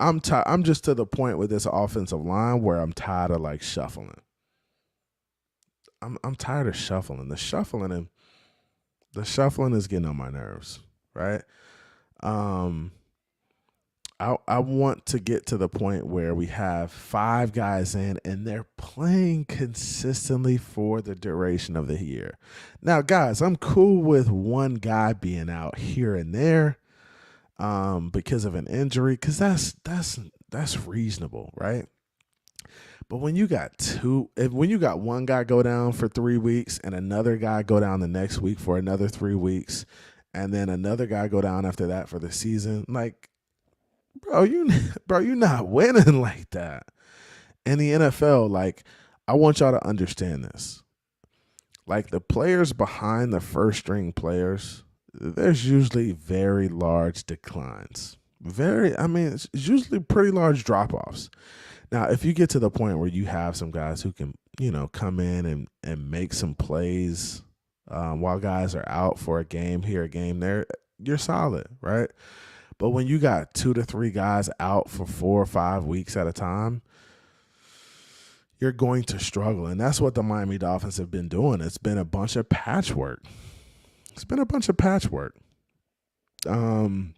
just to the point with this offensive line where I'm tired of like shuffling. I'm tired of shuffling. The shuffling is getting on my nerves, right? I want to get to the point where we have 5 guys in and they're playing consistently for the duration of the year. Now, guys, I'm cool with one guy being out here and there because of an injury, because that's reasonable, right? But when you got one guy go down for 3 weeks and another guy go down the next week for another 3 weeks, and then another guy go down after that for the season, like, Bro, you're not winning like that. In the NFL, like, I want y'all to understand this. Like, the players behind the first string players, there's usually very large declines. It's usually pretty large drop-offs. Now, if you get to the point where you have some guys who can, come in and make some plays while guys are out for a game here, a game there, you're solid, right? But when you got 2 to 3 guys out for 4 or 5 weeks at a time, you're going to struggle. And that's what the Miami Dolphins have been doing. It's been a bunch of patchwork. And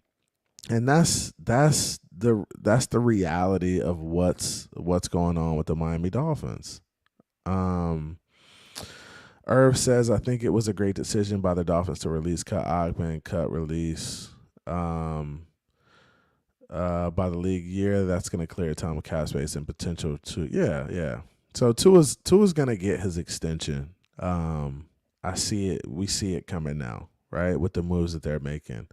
that's the reality of what's going on with the Miami Dolphins. Irv says, I think it was a great decision by the Dolphins to release cut Ogman, cut release by the league year. That's going to clear time of cap space and potential to, yeah. So Tua's going to get his extension. I see it. We see it coming now, right, with the moves that they're making.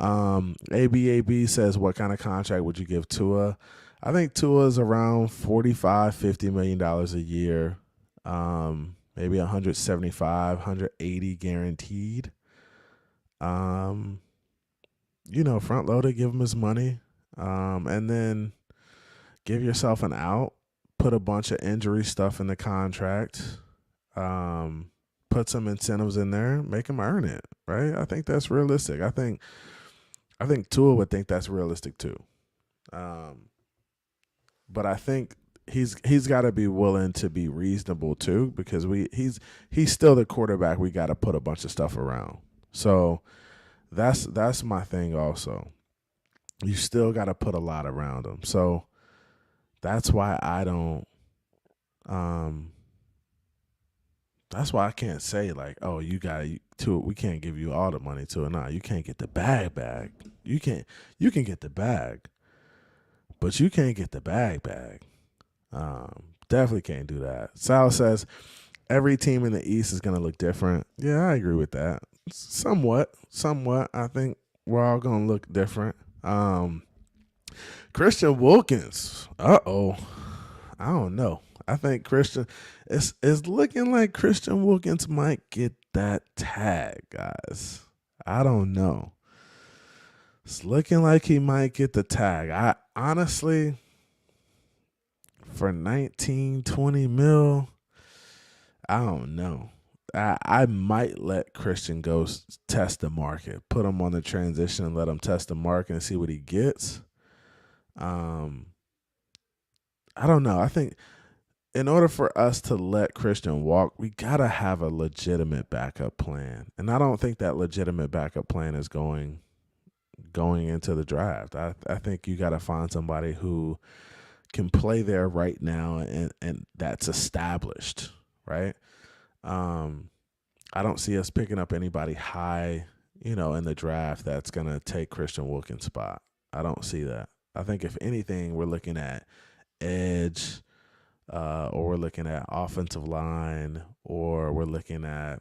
ABAB says, what kind of contract would you give Tua? I think Tua's around $45-50 million a year. Maybe 175, 180 guaranteed. Front loader, give him his money. And then give yourself an out. Put a bunch of injury stuff in the contract. Put some incentives in there. Make him earn it, right? I think that's realistic. I think Tua would think that's realistic too. But I think he's got to be willing to be reasonable too, because he's still the quarterback. We got to put a bunch of stuff around. So that's my thing also. You still got to put a lot around him. So that's why I don't. That's why I can't say like, oh, you got to. We can't give you all the money to it. Nah, you can't get the bag. You can get the bag, but you can't get the bag. Definitely can't do that. Sal says every team in the East is going to look different. Yeah, I agree with that. Somewhat. I think we're all going to look different. Christian Wilkins. I don't know. I think it's looking like Christian Wilkins might get that tag, guys. I don't know. It's looking like he might get the tag. I honestly, for 19-20 mil, I don't know. I might let Christian go test the market. Put him on the transition and let him test the market and see what he gets. I don't know. I think in order for us to let Christian walk, we got to have a legitimate backup plan. And I don't think that legitimate backup plan is going into the draft. I think you got to find somebody who can play there right now and that's established, right? I don't see us picking up anybody high, in the draft that's going to take Christian Wilkins' spot. I don't see that. I think if anything, we're looking at edge, or we're looking at offensive line, or we're looking at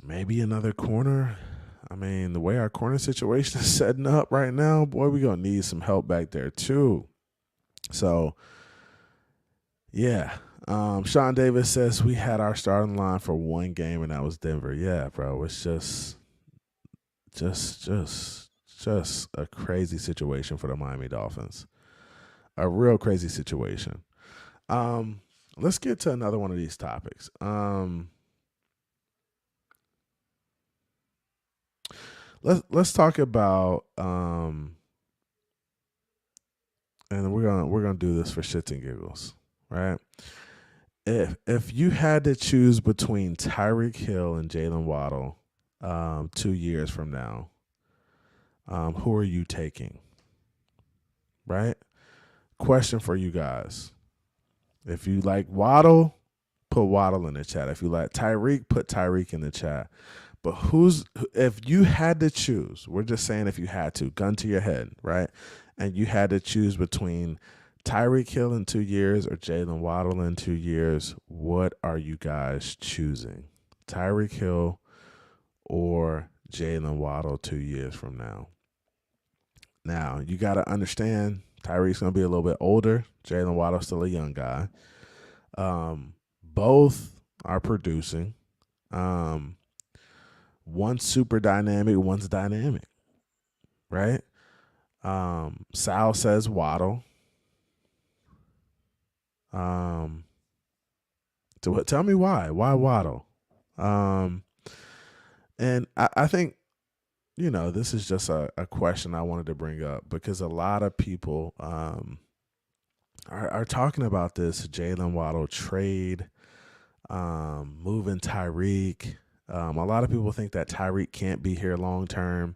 maybe another corner. I mean, the way our corner situation is setting up right now, boy, we're going to need some help back there too. So, yeah. Sean Davis says we had our starting line for one game, and that was Denver. Yeah, bro. It's just a crazy situation for the Miami Dolphins. A real crazy situation. Let's get to another one of these topics. Let's talk about and we're gonna do this for shits and giggles, right? If you had to choose between Tyreek Hill and Jalen Waddle 2 years from now, who are you taking? Right? Question for you guys. If you like Waddle, put Waddle in the chat. If you like Tyreek, put Tyreek in the chat. But if you had to choose, we're just saying if you had to, gun to your head, right? And you had to choose between Tyreek Hill in 2 years or Jalen Waddle in 2 years, what are you guys choosing? Tyreek Hill or Jalen Waddle 2 years from now? Now, you got to understand, Tyreek's going to be a little bit older. Jalen Waddle's still a young guy. Both are producing. One's super dynamic, one's dynamic, right? Sal says Waddle. Tell me why. Why Waddle? And I think, this is just a question I wanted to bring up because a lot of people are talking about this Jalen Waddle trade, moving Tyreek. A lot of people think that Tyreek can't be here long term,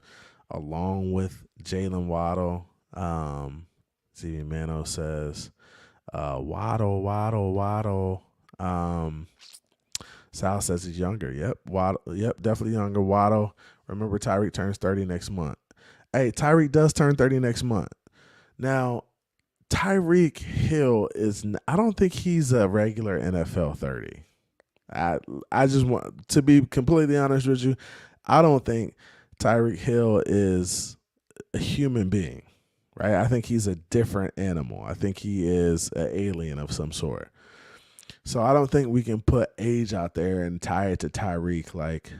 along with Jalen Waddle. ZB Mano says, Waddle. Sal says he's younger. Yep. Waddle. Yep. Definitely younger. Waddle. Remember, Tyreek turns 30 next month. Hey, Tyreek does turn 30 next month. Now, Tyreek Hill I don't think he's a regular NFL 30. I just want to be completely honest with you. I don't think Tyreek Hill is a human being, right? I think he's a different animal. I think he is an alien of some sort. So I don't think we can put age out there and tie it to Tyreek like,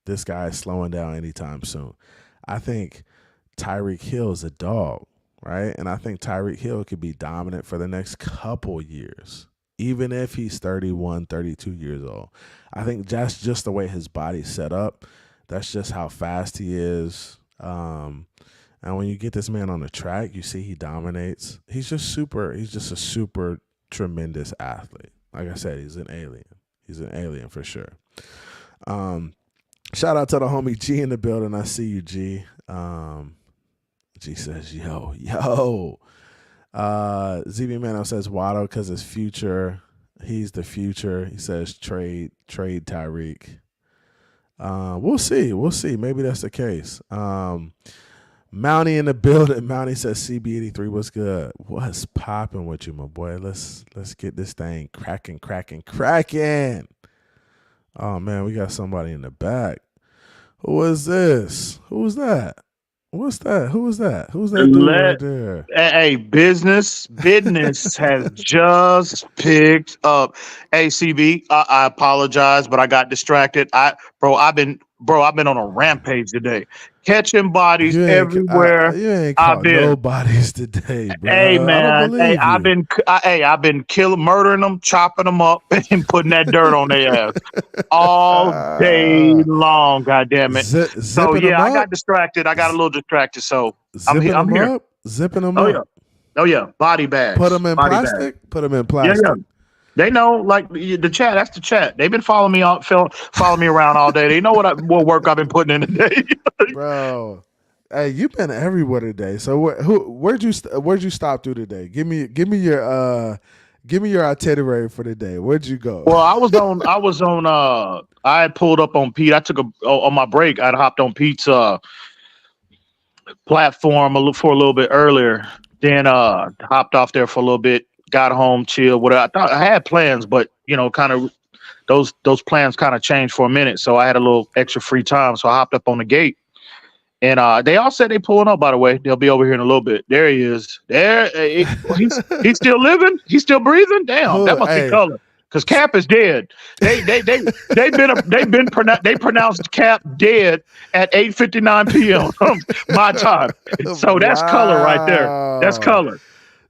this guy is slowing down anytime soon. I think Tyreek Hill is a dog, right? And I think Tyreek Hill could be dominant for the next couple years, even if he's 31, 32 years old. I think that's just the way his body's set up. That's just how fast he is. And when you get this man on the track, you see he dominates. He's just a super tremendous athlete. Like I said, he's an alien. He's an alien for sure. Shout out to the homie G in the building. I see you, G. G says, yo. ZB Mano says Waddle because his future. He's the future. He says trade Tyreek. We'll see. Maybe that's the case. Mountie in the building. Mountie says CB83 was good. What's popping with you, my boy? Let's get this thing cracking. Oh man, we got somebody in the back. Who is this? Who was that? What's that? Who was that? Who's that dude right there?
Hey, business has just picked up. Hey, CB, I apologize, but I got distracted. I've been on a rampage today, catching bodies everywhere.
You ain't caught no bodies today, bro.
Hey man, I've been murdering them, chopping them up, and putting that dirt on their ass all day long. God damn it! So yeah, I got distracted. I got a little distracted. So I'm here.
Zipping them up.
Oh yeah, body bags.
Put them in plastic.
Yeah. They know, like the chat. That's the chat. They've been following me around all day. They know what work I've been putting in today,
bro. Hey, you've been everywhere today. So where'd you stop through today? Give me your itinerary for the day. Where'd you go?
Well, I had pulled up on Pete. I took on my break. I'd hopped on Pete's platform for a little bit earlier. Then hopped off there for a little bit. Got home, chill. Whatever. I thought I had plans, but kind of those plans kind of changed for a minute. So I had a little extra free time. So I hopped up on the gate, and they all said they pulling up. By the way, they'll be over here in a little bit. There he is. There, he's still living. He's still breathing. Damn, that must be color. Because Cap is dead. They pronounced Cap dead at 8:59 p.m. my time. So that's color right there. That's color.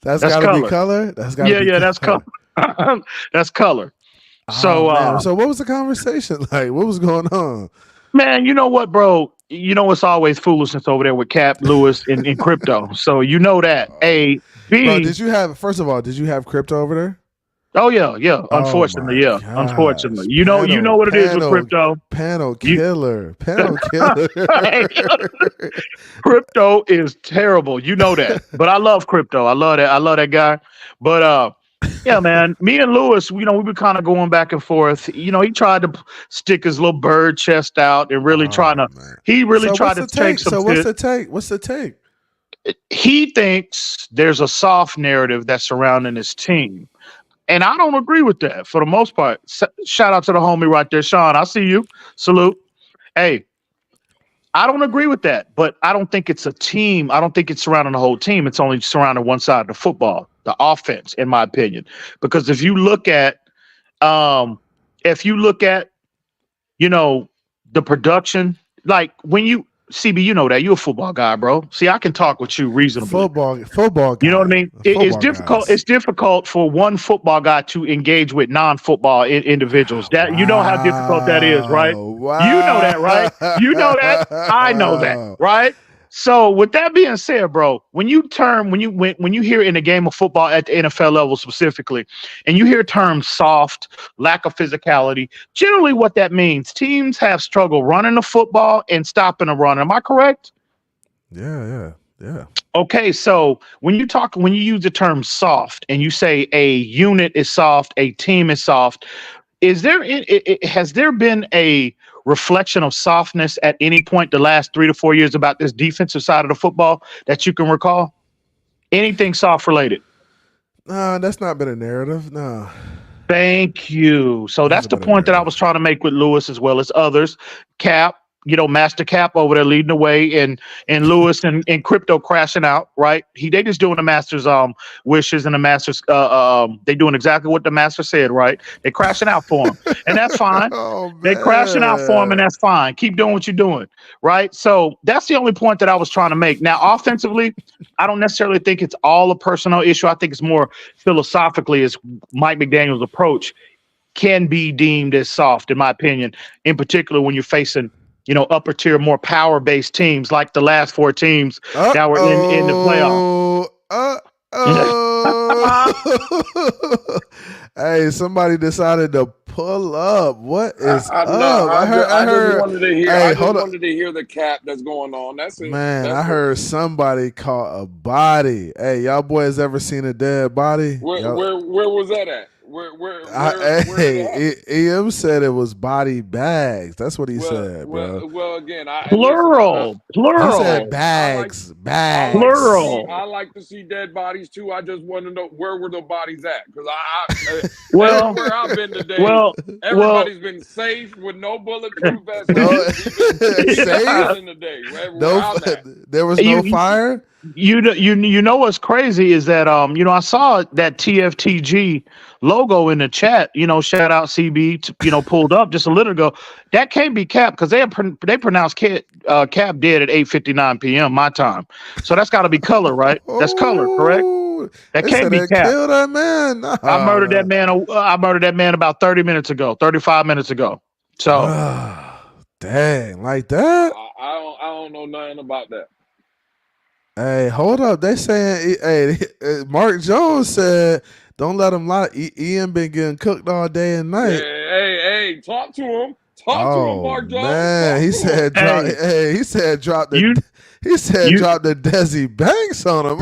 That's gotta be color. That's gotta be
that's color. That's color. So
so what was the conversation like? What was going on?
Man, you know what, bro? It's always foolishness over there with Cap, Lewis, and crypto. So you know that. A, B.
Bro, did you have crypto over there?
Oh yeah. Unfortunately, Unfortunately, you know what it is with crypto.
Panel killer.
Crypto is terrible. You know that. But I love crypto. I love that guy. But yeah, man. Me and Lewis, we were kind of going back and forth. He tried to stick his little bird chest out and really tried to take some.
So what's the take? What's the take?
He thinks there's a soft narrative that's surrounding his team. And I don't agree with that for the most part. Shout out to the homie right there, Sean. I see you. Salute. Hey, I don't agree with that, but I don't think it's a team. I don't think it's surrounding the whole team. It's only surrounding one side of the football, the offense, in my opinion. Because if you look at, the production, like when you, CB, you know that you're a football guy, bro. See, I can talk with you reasonably.
Football guy.
You know what I mean? It's difficult. It's difficult for one football guy to engage with non-football individuals. That you know how difficult that is, right?
Wow.
You know that, right? You know that. I know that, right? So, with that being said, bro, when you hear in a game of football at the NFL level specifically, and you hear terms soft, lack of physicality, generally what that means, teams have struggled running the football and stopping the run. Am I correct?
Yeah. Yeah.
Okay, so when you use the term soft and you say a unit is soft, a team is soft, has there been a reflection of softness at any point the last 3 to 4 years about this defensive side of the football that you can recall? Anything soft related?
Nah, that's not been a narrative. No.
Thank you. So that's
Hasn't
the
been a
point that I
narrative.
was trying to make with Lewis as well as others. Cap, Master Cap over there leading the way, and Lewis and Crypto crashing out, right? They just doing the Master's wishes, and the Master's they doing exactly what the Master said, right? They crashing out for him, and that's fine.
Oh,
They crashing out for him, and
man.
that's fine. Keep doing what you're doing, right? So that's the only point that I was trying to make. Now, offensively, I don't necessarily think it's all a personnel issue. I think it's more philosophically is Mike McDaniel's approach can be deemed as soft, in my opinion, in particular when you're facing, upper tier, more power-based teams like the last 4 teams that were in the playoff.
Hey, somebody decided to pull up. What is
I
up? I heard.
just wanted to hear.
Hey,
I just
hold up.
wanted to hear the cap that's going on. That's it.
Man,
That's
I heard somebody caught a body. Hey, y'all boys ever seen a dead body?
Where was that at? Where did it happen?
EM said it was body bags. That's what he said, bro.
Well, again,
Plural.
He said bags.
Plural.
I like to see dead bodies too. I just want to know where were the bodies at, because
Well,
everywhere I've been today, everybody's been safe with no bulletproof vests.
Safe
in the day.
There was no fire.
You know what's crazy is that I saw that TFTG logo in the chat. Shout out CB. Pulled up just a little ago. That can't be Cap, because they pronounced Cap dead at 8:59 p.m. my time. So that's got to be color, right? That's color, correct? That can't be Cap.
Killed that man. Nah,
I murdered that man. I murdered that man about 35 minutes ago. So
dang, like that.
I don't know nothing about that.
Hey, hold up. They saying, hey, Mark Jones said, don't let him lie. Ian been getting cooked all day and night.
Hey, talk to him. Talk to him, Mark Jones.
Man, he said, drop the Desi Banks on him.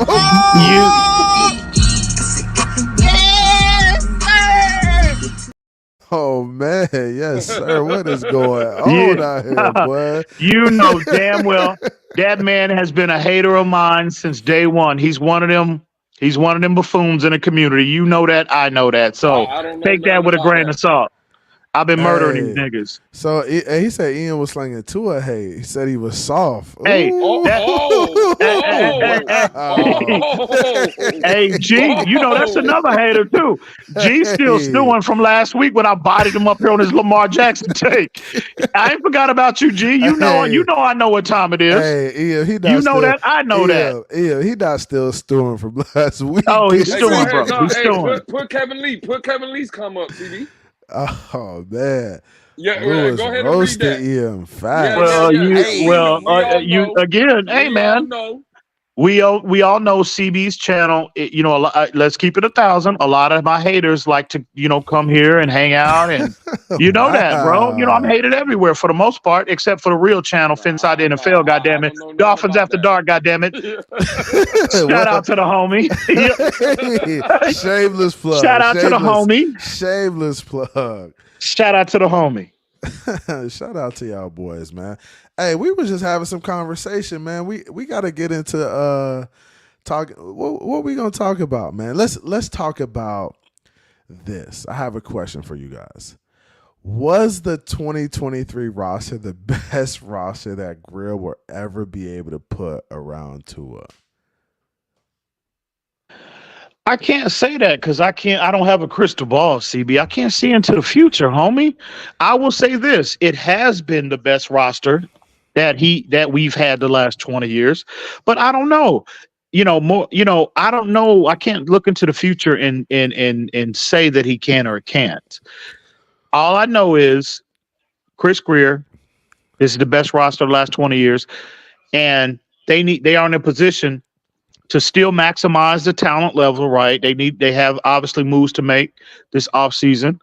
Oh man, yes sir. What is going on out here, boy?
You know damn well that man has been a hater of mine since day one. He's one of them buffoons in the community. You know that, I know that. So take that with a grain of salt. I've been murdering these niggas.
So he said Ian was slinging to a hate. He said he was soft.
Hey, hey, G, that's another hater too. G still stewing from last week when I bodied him up here on his Lamar Jackson take. I ain't forgot about you, G. You know I know what time it is.
Hey, Ian, he not
you know that? I know that.
Ian, he not still stewing from last week.
Oh, he's stewing, bro. He's stewing.
Put Kevin Lee's come up, CD.
Oh man,
yeah,
Lewis
go ahead and
roasted
read that.
Ian fast.
Hey man, we all know CB's channel. Let's keep it 1,000. A lot of my haters like to come here and hang out, and that, bro. I'm hated everywhere for the most part, except for the real channel, Phins the NFL. Goddamn it, Dolphins After Dark. Goddamn it. Shout out to the homie.
Shameless plug.
Shout out to the homie.
Shameless plug.
Shout out to the homie.
Shout out to y'all boys, man. Hey, we was just having some conversation, man. We got to get into talk. What we gonna talk about, man? Let's talk about this. I have a question for you guys. Was the 2023 roster the best roster that Grill will ever be able to put around Tua?
I can't say that because I don't have a crystal ball, CB. I can't see into the future, homie. I will say this. It has been the best roster that we've had the last 20 years, but I don't know. I don't know. I can't look into the future and say that he can or can't. All I know is Chris Grier is the best roster of the last 20 years, and they are in a position to still maximize the talent level, right? They have obviously moves to make this offseason,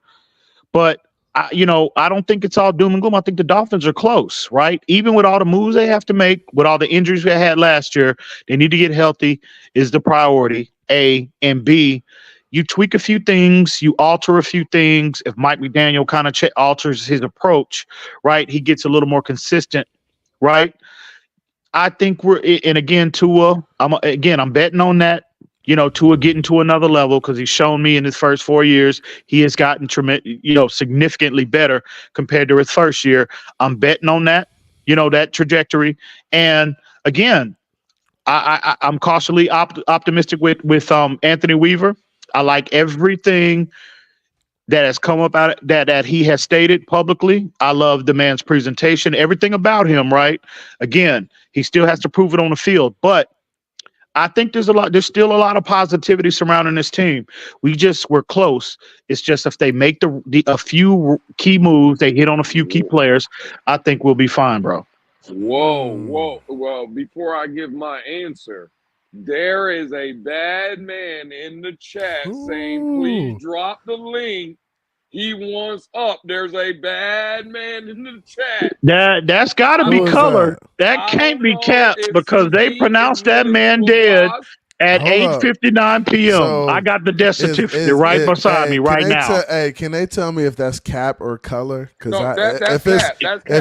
but I don't think it's all doom and gloom. I think the Dolphins are close, right? Even with all the moves they have to make, with all the injuries we had last year, they need to get healthy is the priority, A. And B, you tweak a few things, you alter a few things. If Mike McDaniel kind of alters his approach, right, he gets a little more consistent, right? I think and again, Tua, I'm betting on that. Tua getting to another level because he's shown me in his first 4 years he has gotten significantly better compared to his first year. I'm betting on that, that trajectory. And again, I'm cautiously optimistic with Anthony Weaver. I like everything that has come up out that he has stated publicly. I love the man's presentation, everything about him, right? Again, he still has to prove it on the field, but I think there's still a lot of positivity surrounding this team. We're close. It's just if they make a few key moves, they hit on a few key players, I think we'll be fine, bro.
Whoa. Well, before I give my answer, there is a bad man in the chat saying, please drop the link. He wants up. There's a bad man in the chat.
That's got to be color. That can't be Caps because they pronounced that man dead at 8:59 p.m. So I got the death certificate right beside me right now.
Can they tell me if that's Cap or color? Because
if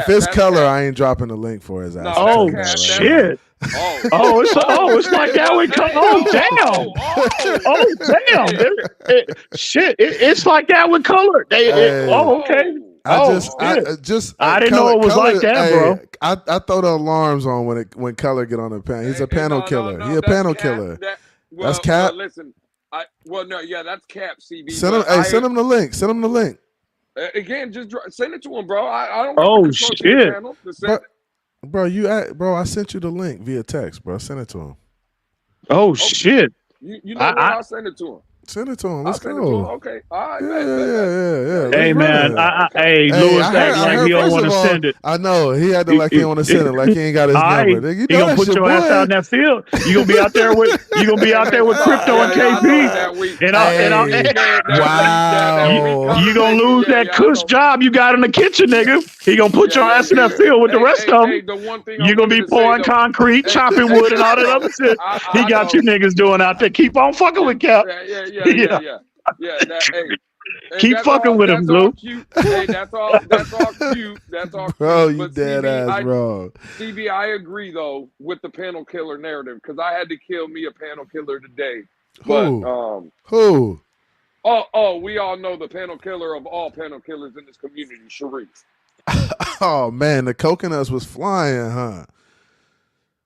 it's color, I ain't dropping the link for his ass.
Oh shit! It's like that with color. It's like that with color. Okay.
I
didn't know it was like that, bro.
I throw the alarms on when color get on the panel. He's a panel killer. He's a panel killer. That's Cap.
Listen, that's Cap. CB.
Send him the link. Send him the link.
Again, just send it to him, bro. I don't.
Oh shit.
Bro, I sent you the link via text, bro. Send it to him.
Oh shit!
You know what? I'll send it to him.
Send it to him. Let's go.
Okay. All right.
Yeah.
Hey, man. Lewis acting like he don't want to send it.
I know. He acting like he don't want to send it, like he ain't got his number.
He gonna put your ass out in that field. You gonna be out there with Crypto and KP.
Wow.
You gonna lose that cush job you got in the kitchen, nigga. He gonna put your ass in that field with the rest of them. You gonna be pouring concrete, chopping wood, and all that other shit. He got you niggas doing out there. Keep on fucking with Cap.
Yeah.
Keep fucking with him, Blue.
Hey, that's all cute. That's all cute.
Bro, you dead ass wrong.
CB, I agree though with the panel killer narrative because I had to kill me a panel killer today.
Who?
Oh, we all know the panel killer of all panel killers in this community, Sharif.
Oh man, the coconuts was flying, huh?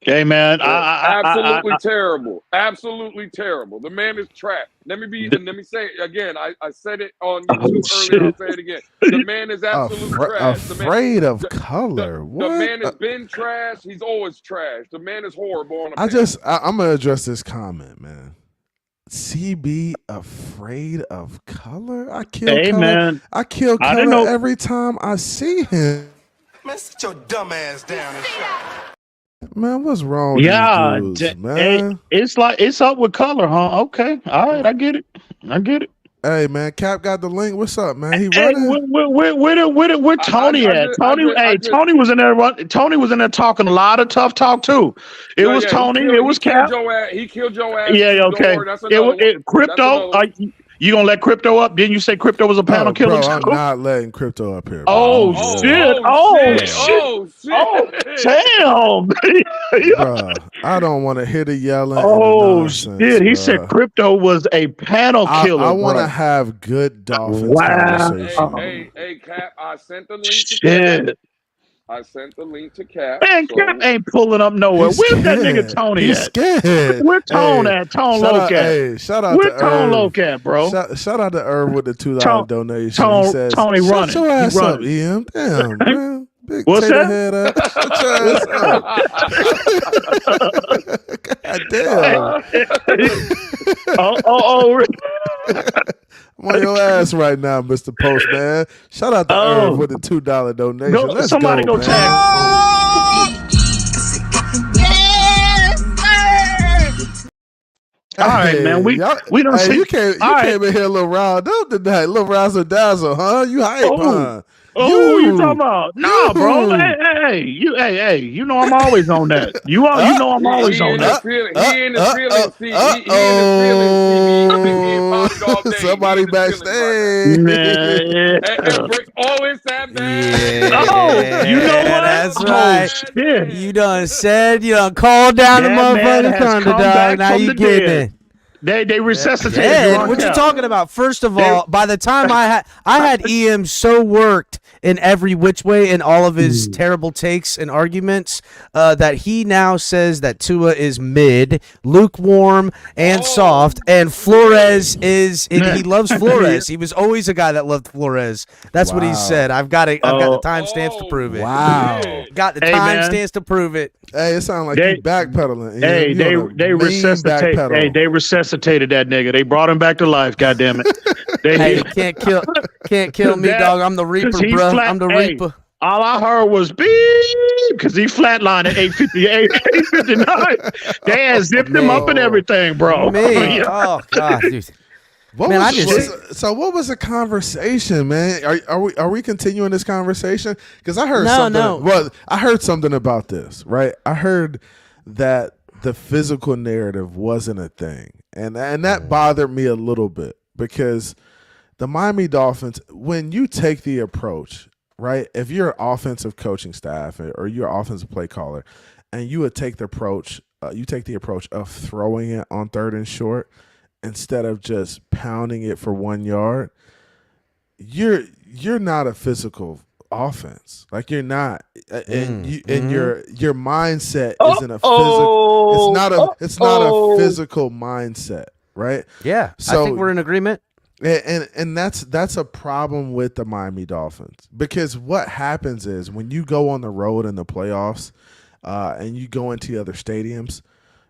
Okay, man.
Absolutely terrible. Absolutely terrible. The man is trapped. Let me say it again. I said it on YouTube earlier. I'll say it again. The man is absolute trash.
Afraid of color. What?
The man has been trash. He's always trash. The man is horrible on
I'm gonna address this comment, man. CB afraid of color? I kill color.
Man.
I kill color every time I see him.
Man, sit your dumb ass down and shut.
Man, what's wrong with these dudes, man?
It's up with color, huh? Okay. All right, I get it.
Hey, man, Cap got the link. What's up, man? He running.
Where Tony at? Tony was in there. Tony was in there talking a lot of tough talk too. It was Tony. It was Cap.
He killed your ass.
Yeah, okay. Crypto. You gonna let Crypto up? Didn't you say Crypto was a panel killer?
I'm not letting Crypto up here.
Oh shit! Damn!
Bro, I don't want to hear the yelling.
Oh shit! He said Crypto was a panel killer.
I want to have good Dolphins conversation.
Hey, Cap! I sent the link to Cap.
Man, Cap ain't pulling up nowhere. Where's that nigga Tony
He's
at?
Scared.
Where Tone at? Tone Locat.
Hey, shout out
Where
to
Tone
Irv.
Locat, bro?
Shout out to Irv with the $2 donation.
He
says,
Tony running.
Shut your ass
He
up,
running.
Ian. Damn, man. Big
What's
tater
that?
head up. Shut your ass up. God damn. I'm on your ass right now, Mr. Postman. Shout out to Irv with the $2 donation.
Somebody go
man.
tag. All right, man. We don't
hey,
see.
you came in here a little riled up tonight, little razzle dazzle, huh? You hype, huh?
Who you talking about? Nah, bro. Hey, you know I'm always on that. You know I'm always on that.
He in his feelings, see. He in his feelings, see. He been getting mounted all day.
Somebody backstage.
Right and always that bad.
Yeah,
oh, you know what?
That's right.
Shit.
You done said, you done called down the motherfucking thunder, dog. Now you getting it.
They resuscitated you.
What you talking about? First of all, by the time I had EM so worked in every which way in all of his terrible takes and arguments that he now says that Tua is mid, lukewarm, and soft, and Flores is he loves Flores. He was always a guy that loved Flores. That's what he said. I've got the timestamps to prove it.
Wow.
Got the timestamps to prove it.
Hey, it sounds like you backpedaling.
Hey, they resuscitated. Hey, they resuscitated that nigga. They brought him back to life. Goddamn it!
Hey, can't kill me, dog. I'm the Reaper, bro. I'm the Reaper.
All I heard was beep because he flatlined at 8:58, 8:59. They had zipped him up and everything, bro.
Man, oh god, dude.
What was the conversation, man? Are we continuing this conversation? Because I heard something.
No.
Well, I heard something about this, right? I heard that the physical narrative wasn't a thing, and that bothered me a little bit because the Miami Dolphins, when you take the approach, right? If you're an offensive coaching staff or you're an offensive play caller, and you would take the approach, of throwing it on 3rd and short instead of just pounding it for 1 yard, you're not a physical offense. Like you're not, and your mindset isn't a physical. It's not a physical mindset, right?
Yeah,
so
I think we're in agreement.
And that's a problem with the Miami Dolphins because what happens is when you go on the road in the playoffs, and you go into other stadiums,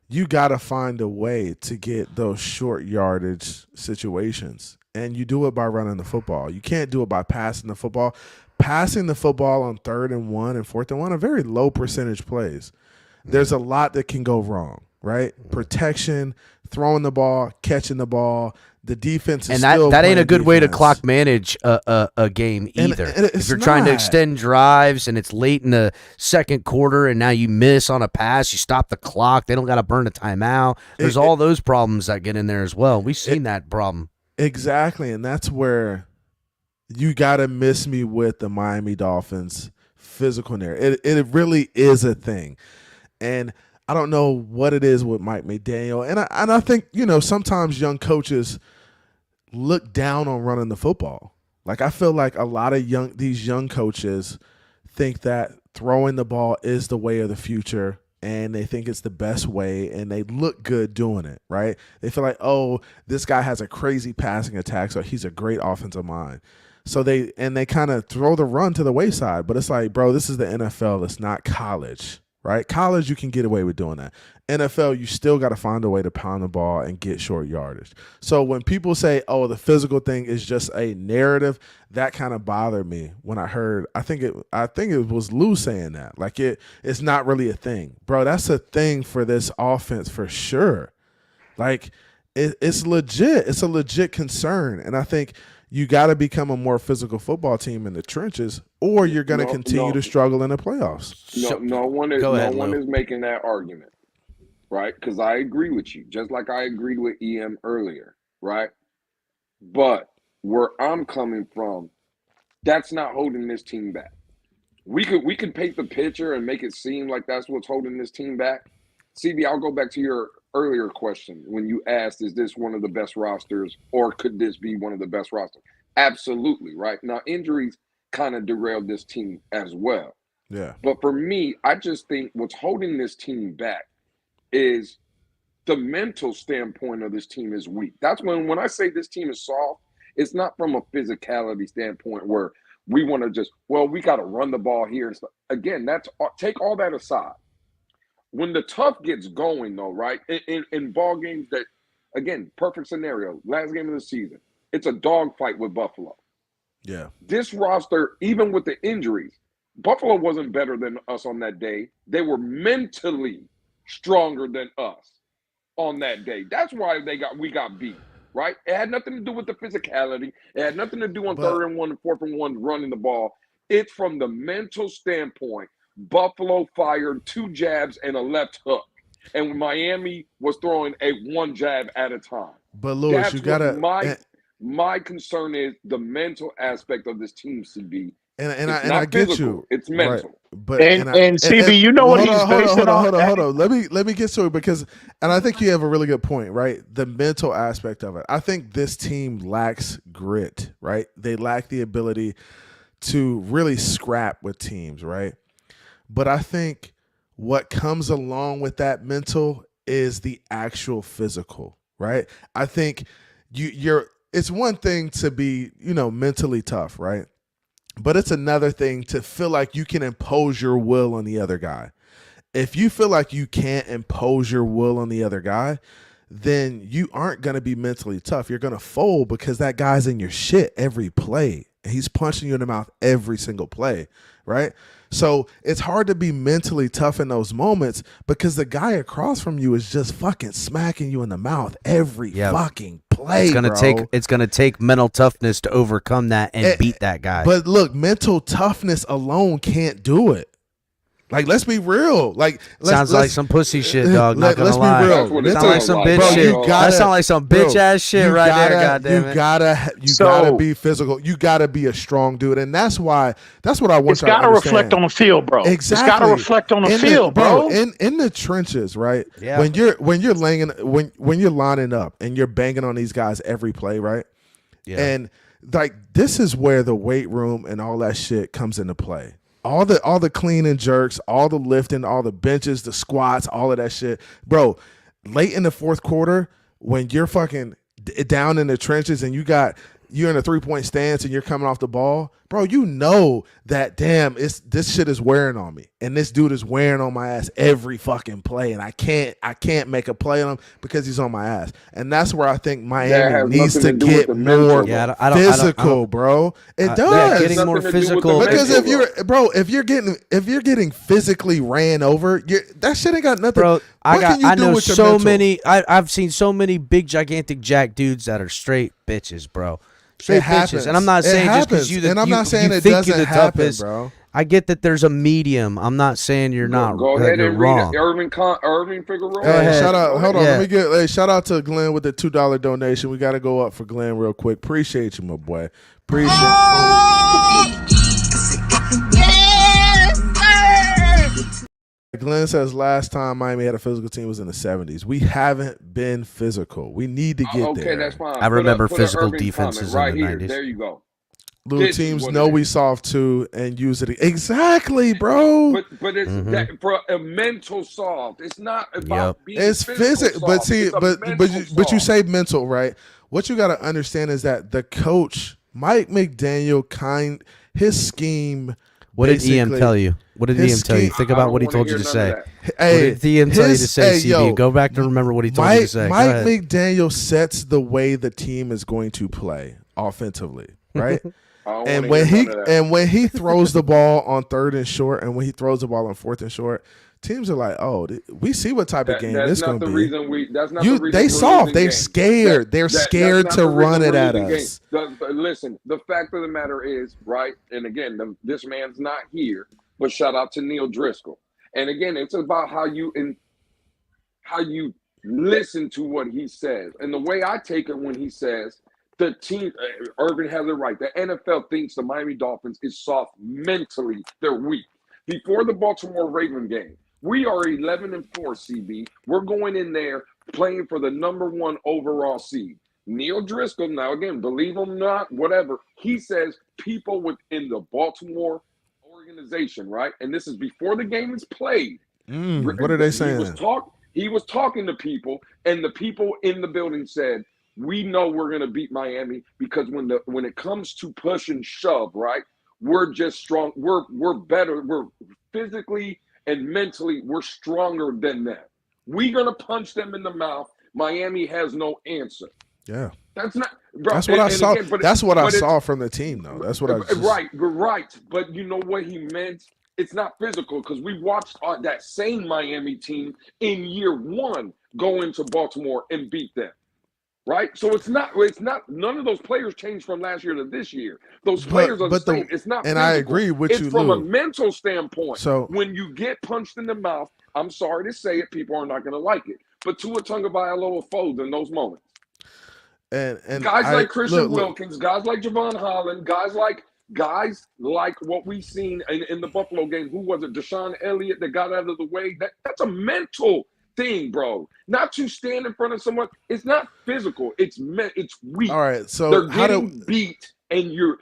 you got to find a way to get those short yardage situations. And you do it by running the football. You can't do it by passing the football. Passing the football on 3rd and 1 and 4th and 1 are very low percentage plays. There's a lot that can go wrong, right? Protection, throwing the ball, catching the ball. The defense is
and that ain't a good way to clock manage a game either. If you're trying to extend drives and it's late in the second quarter and now you miss on a pass, you stop the clock. They don't got to burn a timeout. There's all those problems that get in there as well. We've seen that problem.
Exactly, and that's where you got to miss me with the Miami Dolphins physical narrative. It really is a thing, and I don't know what it is with Mike McDaniel, and I think sometimes young coaches look down on running the football. Like I feel like a lot of these young coaches think that throwing the ball is the way of the future, and they think it's the best way, and they look good doing it, right? They feel like, oh, this guy has a crazy passing attack, so he's a great offensive mind. So they kind of throw the run to the wayside, but it's like, bro, this is the NFL. It's not college, right? College, you can get away with doing that. NFL, you still got to find a way to pound the ball and get short yardage. So when people say, oh, the physical thing is just a narrative, that kind of bothered me when I heard, I think it was Lou saying that. Like it's not really a thing. Bro, that's a thing for this offense for sure. Like it's legit. It's a legit concern. And I think you got to become a more physical football team in the trenches, or you're going to continue to struggle in the playoffs.
No one is making that argument, right? Because I agree with you, just like I agreed with EM earlier, right? But where I'm coming from, that's not holding this team back. We could paint the picture and make it seem like that's what's holding this team back. CB, I'll go back to your earlier question when you asked, is this one of the best rosters or could this be one of the best rosters? Absolutely, right? Now, injuries kind of derailed this team as well.
Yeah.
But for me, I just think what's holding this team back is the mental standpoint of this team is weak. That's when I say this team is soft, it's not from a physicality standpoint where we want to just, we got to run the ball here and stuff. Again, take all that aside. When the tough gets going, though, right, in ball games that, again, perfect scenario, last game of the season, it's a dogfight with Buffalo.
Yeah.
This roster, even with the injuries, Buffalo wasn't better than us on that day. They were mentally stronger than us on that day. That's why we got beat, right? It had nothing to do with the physicality. It had nothing to do on 3rd and 1 and 4th and 1 running the ball. It's from the mental standpoint. Buffalo fired 2 jabs and a left hook, and Miami was throwing a 1 jab at a time.
But Lewis,
That's
you gotta.
My concern is the mental aspect of this team, CB.
And I get
physical,
you.
it's mental.
Right. But
and CB, you know what he's basing on.
Hold on. Let me get to it because, and I think you have a really good point, right? The mental aspect of it. I think this team lacks grit, right? They lack the ability to really scrap with teams, right? But I think what comes along with that mental is the actual physical, right? I think it's one thing to be, mentally tough, right? But it's another thing to feel like you can impose your will on the other guy. If you feel like you can't impose your will on the other guy, then you aren't going to be mentally tough. You're going to fold because that guy's in your shit every play. He's punching you in the mouth every single play, right? So it's hard to be mentally tough in those moments because the guy across from you is just fucking smacking you in the mouth every fucking play.
It's gonna take mental toughness to overcome that and beat that guy.
But look, mental toughness alone can't do it. Like, let's be real. Like,
sounds like some pussy shit, dog. Not gonna
let's
lie.
Be real.
Sounds like some bitch shit. That sounds like some bitch ass shit right there. Goddamn it.
You gotta be physical. You gotta be a strong dude, and that's what I want.
It's gotta reflect on the field, bro.
Exactly.
It's gotta reflect on the field, bro.
In the trenches, right?
Yeah.
When you're lining up and you're banging on these guys every play, right?
Yeah.
And like this is where the weight room and all that shit comes into play. All the clean and jerks, all the lifting, all the benches, the squats, all of that shit. Bro, late in the 4th quarter, when you're fucking down in the trenches and you're in a 3-point stance and you're coming off the ball, bro, you know that, damn, this shit is wearing on me. And this dude is wearing on my ass every fucking play. And I can't make a play on him because he's on my ass. And that's where I think Miami needs to get more physical, bro. It does.
Getting more physical.
Because if you're getting physically ran over, that shit ain't got nothing.
Bro,
I
I've seen so many big gigantic jack dudes that are straight bitches, bro. Straight bitches. And I'm not saying just because you think you're the toughest,
bro.
I get that there's a medium. I'm not saying you're not.
Go ahead and
wrong.
read Irving Figueroa.
Hey, shout out. Hold on. Let me shout out to Glenn with the $2 donation. We got to go up for Glenn real quick. Appreciate you, my boy. Appreciate Glenn says last time Miami had a physical team was in the 70s. We haven't been physical. We need to get there.
Okay, that's fine.
I remember physical defenses in the 90s.
There you go.
Little teams know we soft too and use it. Exactly, bro.
But it's that, for a mental soft. It's not about being
it's physical. But see, but you say mental, right? What you got to understand is that the coach, Mike McDaniel, his scheme.
What did EM tell you? What did EM tell you? Think about what he told you to say. Hey, what did EM tell you to say, CB? Go back and remember what he told you to say.
Mike McDaniel sets the way the team is going to play offensively, right? And when he throws the ball on 3rd and short, and when he throws the ball on 4th and short, teams are like, "Oh, we see what type of game this is going to be." They soft. They're scared. They're scared to run it at us.
Listen, the fact of the matter is, right? And again, this man's not here, but shout out to Neil Driscoll. And again, it's about how you listen to what he says. And the way I take it when he says the team, Urban has it right. The NFL thinks the Miami Dolphins is soft mentally. They're weak. Before the Baltimore Raven game, we are 11-4, CB. We're going in there playing for the #1 overall seed. Neil Driscoll, now again, believe him or not, whatever, he says people within the Baltimore organization, right? And this is before the game is played.
What are they saying?
He was talking to people, and the people in the building said, we know we're going to beat Miami because when it comes to push and shove, right, we're just strong. We're better. We're physically and mentally, we're stronger than them. We're going to punch them in the mouth. Miami has no answer.
Yeah.
That's not. Bro,
that's what I saw. That's what I saw from the team, though. That's what I just...
Right. But you know what he meant? It's not physical because we watched that same Miami team in year 1 go into Baltimore and beat them. Right, so it's not. None of those players changed from last year to this year. Those players are the same. It's not.
And
physical.
I agree with
it's
you,
from
Lou.
a mental standpoint.
So
when you get punched in the mouth, I'm sorry to say it, people are not going to like it. But Tua Tagovailoa folds in those moments.
And
guys like Christian Wilkins, guys like Javon Holland, guys like what we've seen in the Buffalo game. Who was it? Deshaun Elliott that got out of the way. That's a mental thing, bro. Not to stand in front of someone. It's not physical. It's weak.
All right, so
they're getting beat, and your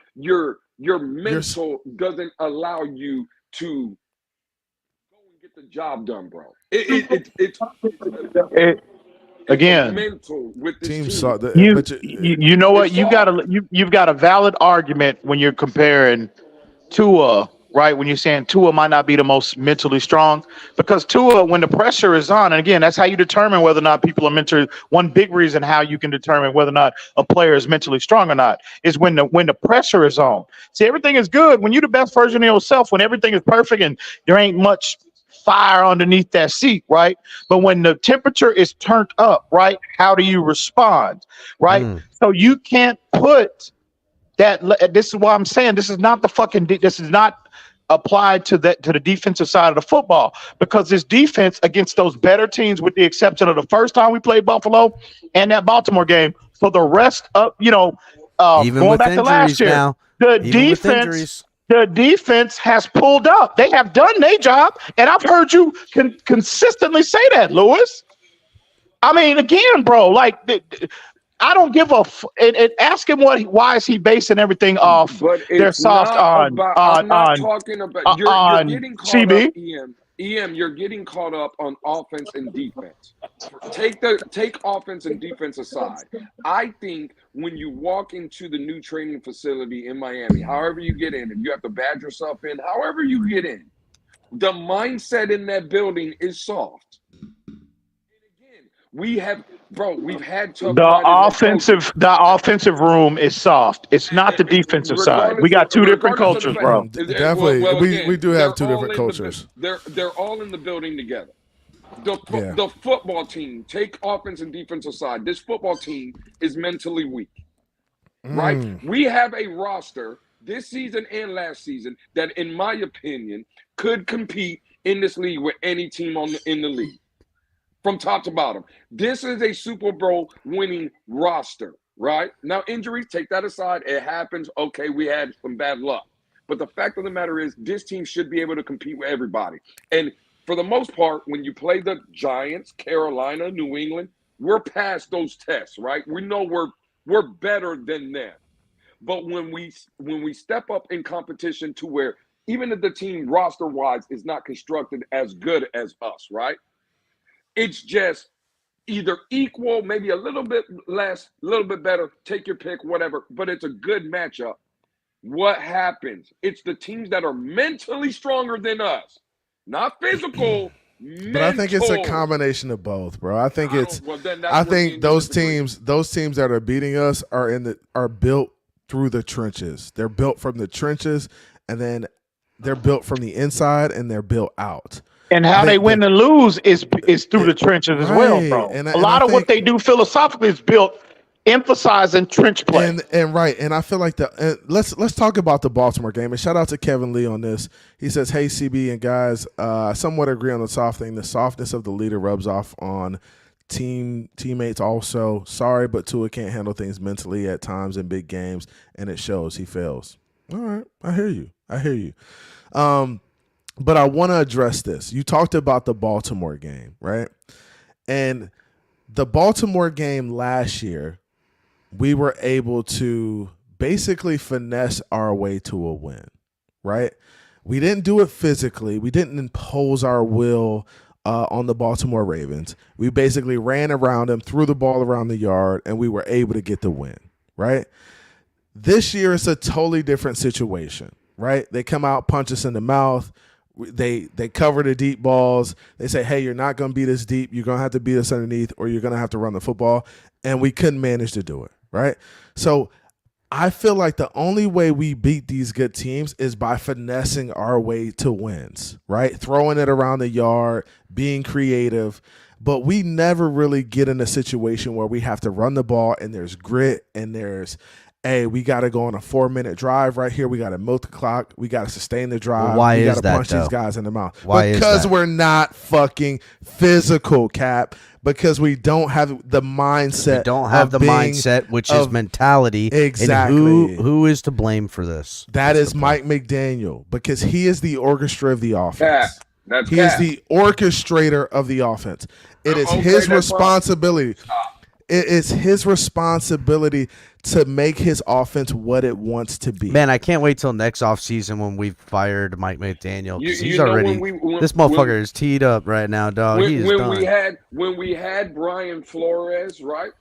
mental doesn't allow you to go and get the job done, bro. It's
again
mental with this
team.
You know what? You've got a valid argument when you're comparing Tua. Right, when you're saying Tua might not be the most mentally strong, because Tua, when the pressure is on, and again, that's how you determine whether or not people are mentally. One big reason how you can determine whether or not a player is mentally strong or not is when the pressure is on. See, everything is good when you're the best version of yourself, when everything is perfect and there ain't much fire underneath that seat, right? But when the temperature is turned up, right, how do you respond, right? So you can't put that. This is why I'm saying this is not this is not applied to the defensive side of the football, because this defense against those better teams, with the exception of the first time we played Buffalo and that Baltimore game, for the rest of
even
going
with
back to last year,
now,
the defense has pulled up. They have done their job, and I've heard you consistently say that, Lewis. I mean, again, bro, like I don't give a and ask him why is he basing everything off their soft
I'm not talking about you're getting caught
CB.
up, EM, you're getting caught up on offense and defense. Take offense and defense aside. I think when you walk into the new training facility in Miami, however you get in, if you have to badge yourself in, however you get in, the mindset in that building is soft. We've had
the offensive room is soft. It's not the defensive side. We got two different cultures, bro.
Definitely, we do have two different cultures.
They're all in the building together. The football team, take offense and defense aside, this football team is mentally weak, right? We have a roster this season and last season that, in my opinion, could compete in this league with any team in the league. From top to bottom. This is a Super Bowl winning roster, right? Now, injuries, take that aside. It happens. Okay, we had some bad luck. But the fact of the matter is, this team should be able to compete with everybody. And for the most part, when you play the Giants, Carolina, New England, we're past those tests, right? We know we're better than them. But when we step up in competition to where even if the team roster-wise is not constructed as good as us, right? It's just either equal, maybe a little bit less, a little bit better, take your pick, whatever, but it's a good matchup. What happens? It's the teams that are mentally stronger than us, not physical.
But I think it's a combination of both, bro. I think those teams that are beating us are built through the trenches. They're built from the trenches, and then they're built from the inside, and they're built out.
And how they win and lose is through the trenches as well, bro. A lot of what they do philosophically is built emphasizing trench play.
And I feel like let's talk about the Baltimore game. And shout out to Kevin Lee on this. He says, "Hey CB and guys, I somewhat agree on the soft thing. The softness of the leader rubs off on teammates also. Sorry, but Tua can't handle things mentally at times in big games, and it shows. He fails." All right, I hear you. But I want to address this. You talked about the Baltimore game, right? And the Baltimore game last year, we were able to basically finesse our way to a win, right? We didn't do it physically. We didn't impose our will on the Baltimore Ravens. We basically ran around them, threw the ball around the yard, and we were able to get the win, right? This year, it's a totally different situation, right? They come out, punch us in the mouth. They cover the deep balls. They say, hey, you're not going to beat us deep. You're going to have to beat us underneath, or you're going to have to run the football. And we couldn't manage to do it, right? So I feel like the only way we beat these good teams is by finessing our way to wins, right? Throwing it around the yard, being creative. But we never really get in a situation where we have to run the ball and there's grit and there's, hey, we got to go on a 4-minute drive right here. We got to milk the clock. We got to sustain the drive.
Well, why
we
is
got to
that,
punch
though?
these guys in the mouth.
Why
because
is that?
we're not fucking physical, Cap. Because we don't have the mindset.
We don't have the mindset, which is mentality.
Exactly.
And who is to blame for this?
That is Mike McDaniel, because he is the orchestrator of the offense.
That's
He is the orchestrator of the offense. It is his responsibility. It is his responsibility to make his offense what it wants to be.
Man, I can't wait till next offseason when we've fired Mike McDaniel. He's
know,
already this motherfucker is teed up right now, dog. He is done.
When we had Brian Flores, right?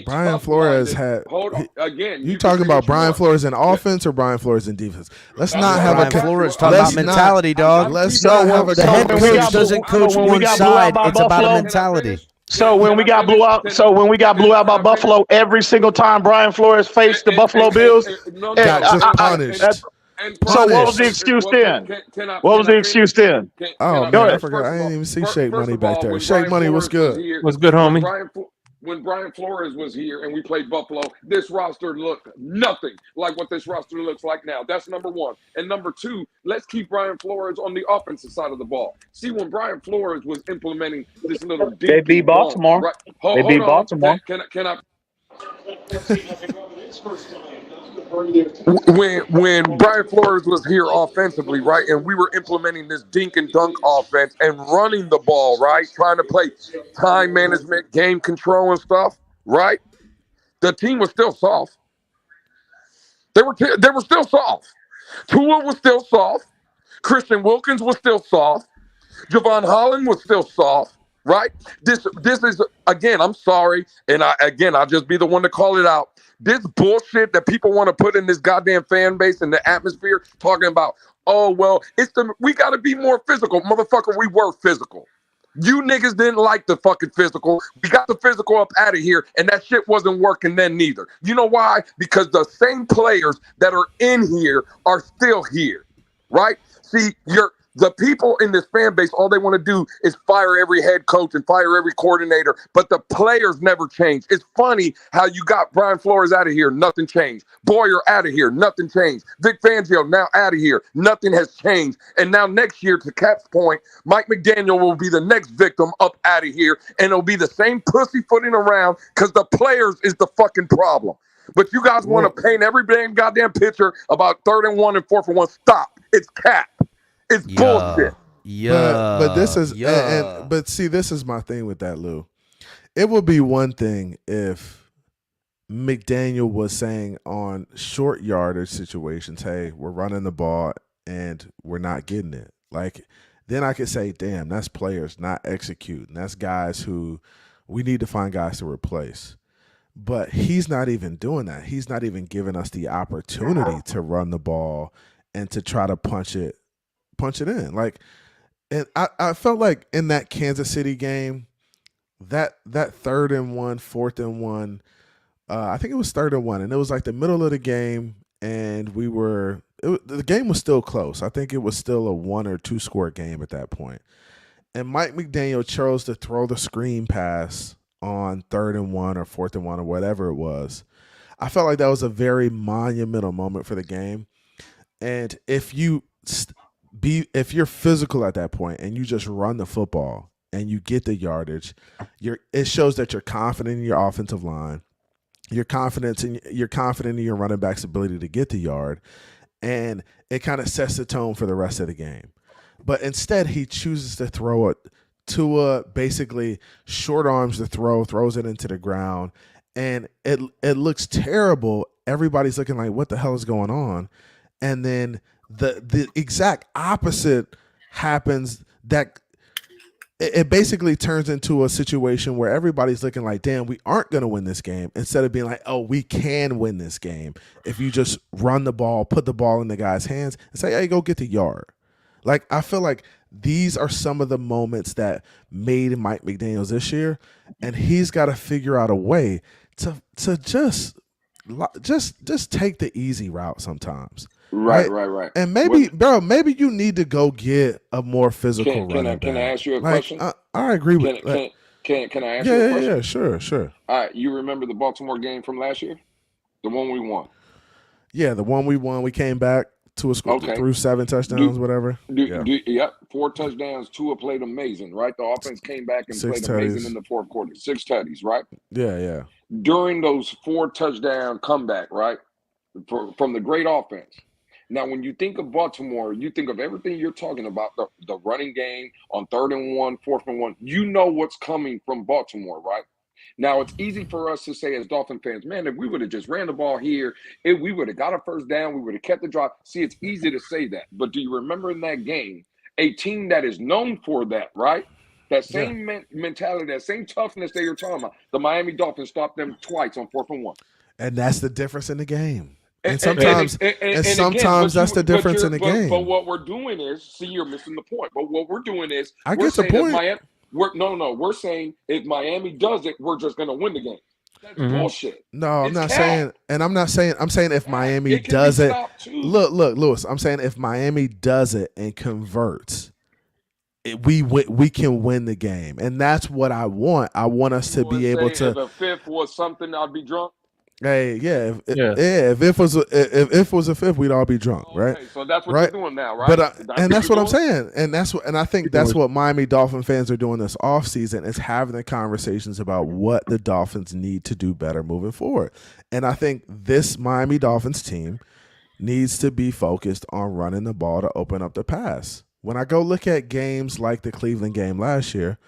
Brian Flores had.
Hold on again.
You talking about Brian Flores in offense or Brian Flores in defense? Let's not have
Brian Flores talking about mentality, dog.
Let's not have a
the head coach doesn't coach one side. It's about a mentality.
So when we got blew out, by Buffalo, every single time Brian Flores faced the Buffalo Bills,
got just punished.
So what was the excuse then? What was the excuse then?
Oh man, I forgot. I didn't even see Shake Money back there. Shake Money, what's good?
What's good, homie?
When Brian Flores was here and we played Buffalo, this roster looked nothing like what this roster looks like now. That's number one. And number two, let's keep Brian Flores on the offensive side of the ball. See, when Brian Flores was implementing this little deep,
they beat Baltimore.
Right,
they beat Baltimore.
Can I? When Brian Flores was here offensively, right, and we were implementing this dink and dunk offense and running the ball, right, trying to play time management, game control and stuff, right, the team was still soft. They were still soft. Tua was still soft. Christian Wilkins was still soft. Javon Holland was still soft. Right? This is, again, I'm sorry, and I'll just be the one to call it out. This bullshit that people want to put in this goddamn fan base and the atmosphere, talking about, oh, well, we got to be more physical. Motherfucker, we were physical. You niggas didn't like the fucking physical. We got the physical up out of here, and that shit wasn't working then neither. You know why? Because the same players that are in here are still here, right? See, the people in this fan base, all they want to do is fire every head coach and fire every coordinator, but the players never change. It's funny how you got Brian Flores out of here, nothing changed. Boyer out of here, nothing changed. Vic Fangio now out of here, nothing has changed. And now next year, to Cap's point, Mike McDaniel will be the next victim up out of here, and it'll be the same pussyfooting around because the players is the fucking problem. But you guys want to paint every damn goddamn picture about 3rd and 1 and 4th and 1. Stop. It's Cap. It's bullshit.
Yeah, but this is, but see, this is my thing with that, Lou. It would be one thing if McDaniel was saying on short yardage situations, hey, we're running the ball and we're not getting it. Like, then I could say, damn, that's players not executing. That's guys who we need to find guys to replace. But he's not even doing that. He's not even giving us the opportunity to run the ball and to try to punch it in. Like, and I felt like in that Kansas City game, that 3rd and 1, 4th and 1, I think it was 3rd and 1, and it was like the middle of the game, and the game was still close. I think it was still a 1 or 2 score game at that point. And Mike McDaniel chose to throw the screen pass on 3rd and 1 or 4th and 1 or whatever it was. I felt like that was a very monumental moment for the game. And if you're physical at that point and you just run the football and you get the yardage, it shows that you're confident in your offensive line. You're confident in your running back's ability to get the yard, and it kind of sets the tone for the rest of the game. But instead, he chooses to throw it. Tua basically short arms the throw, throws it into the ground, and it looks terrible. Everybody's looking like, what the hell is going on? And then the exact opposite happens, that it basically turns into a situation where everybody's looking like, damn, we aren't going to win this game, instead of being like, oh, we can win this game if you just run the ball, put the ball in the guy's hands and say, hey, go get the yard. Like, I feel like these are some of the moments that made Mike McDaniels this year, and he's got to figure out a way to just just take the easy route sometimes.
Right.
And maybe, bro, maybe you need to go get a more physical running back.
Can I ask you a
like,
question?
I agree with.
Can I ask you a question?
Yeah, sure.
All right, you remember the Baltimore game from last year, the one we won?
Yeah, the one we won. We came back to a score, threw 7 touchdowns, whatever.
Yep, 4 touchdowns. Tua played amazing, right? The offense came back and played amazing in the fourth quarter. 6 tutties, right?
Yeah.
During those 4 touchdown comeback, right, from the great offense. Now, when you think of Baltimore, you think of everything you're talking about, the running game on 3rd and 1, 4th and 1. You know what's coming from Baltimore, right? Now, it's easy for us to say as Dolphin fans, man, if we would have just ran the ball here, if we would have got a first down, we would have kept the drive. See, it's easy to say that. But do you remember in that game, a team that is known for that, right? That same mentality, that same toughness that you're talking about, the Miami Dolphins stopped them twice on 4th and 1.
And that's the difference in the game. And sometimes that's the difference in the game.
But what we're doing is, see, you're missing the point. But what we're doing is,
we're
saying if Miami does it, we're just going to win the game. That's bullshit.
No, I'm not saying if Miami does it. Look, Lewis, I'm saying if Miami does it and converts, we can win the game. And that's what I want. I want us to be able to.
If a fifth was something, I'd be drunk.
Hey, if it was a fifth, we'd all be drunk, right?
So that's what you're doing now, right?
But that's what I'm saying, and I think that's what Miami Dolphin fans are doing this offseason is having the conversations about what the Dolphins need to do better moving forward. And I think this Miami Dolphins team needs to be focused on running the ball to open up the pass. When I go look at games like the Cleveland game last year,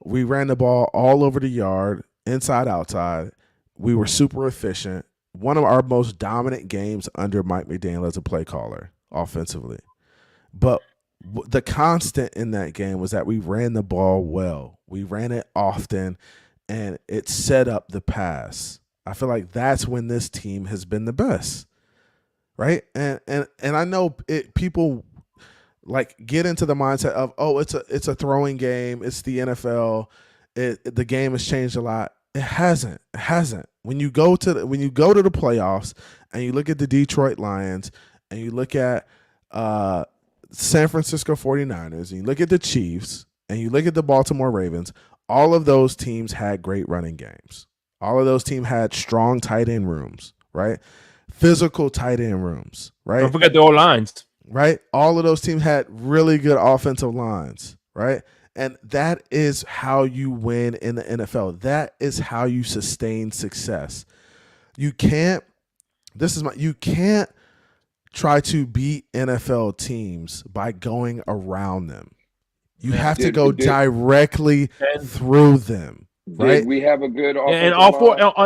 we ran the ball all over the yard, inside, outside. We were super efficient. One of our most dominant games under Mike McDaniel as a play caller offensively. But the constant in that game was that we ran the ball well. We ran it often, and it set up the pass. I feel like that's when this team has been the best, right? And I know people like get into the mindset of, oh, it's a throwing game. It's the NFL. The game has changed a lot. It hasn't. When you go to the playoffs and you look at the Detroit Lions and you look at San Francisco 49ers and you look at the Chiefs and you look at the Baltimore Ravens, all of those teams had great running games. All of those teams had strong tight end rooms, right? Physical tight end rooms, right?
Don't forget the old lines.
Right? All of those teams had really good offensive lines, right? And that is how you win in the NFL. That is how you sustain success. You can't try to beat NFL teams by going around them. You have to go directly through them. Right?
We have a good offensive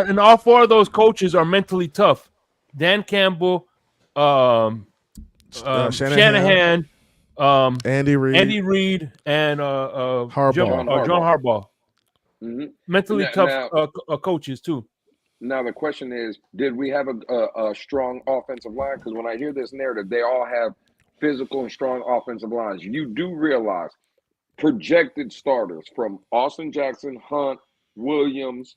and all four of those coaches are mentally tough. Dan Campbell, Shanahan,
Andy Reid,
and
John
Harbaugh.
Mm-hmm.
Mentally tough coaches too.
Now the question is, did we have a strong offensive line? Because when I hear this narrative, they all have physical and strong offensive lines. You do realize projected starters from Austin Jackson, Hunt, Williams,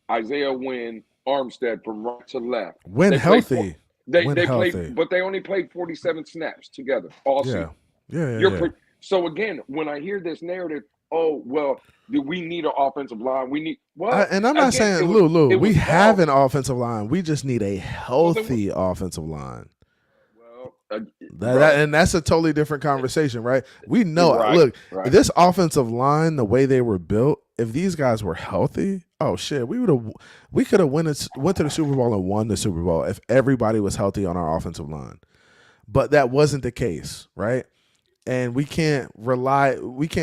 Isaiah Wynn, Armstead from right to left.
When healthy.
They played, but they only played 47 snaps together all season.
Yeah.
So again, when I hear this narrative, oh well, we need an offensive line. We need
and I'm not saying Lou. We have an offensive line. We just need a healthy offensive line. And that's a totally different conversation, right? We know. This offensive line, the way they were built, if these guys were healthy, oh shit, we could have went to the Super Bowl and won the Super Bowl if everybody was healthy on our offensive line. But that wasn't the case, right? And we can't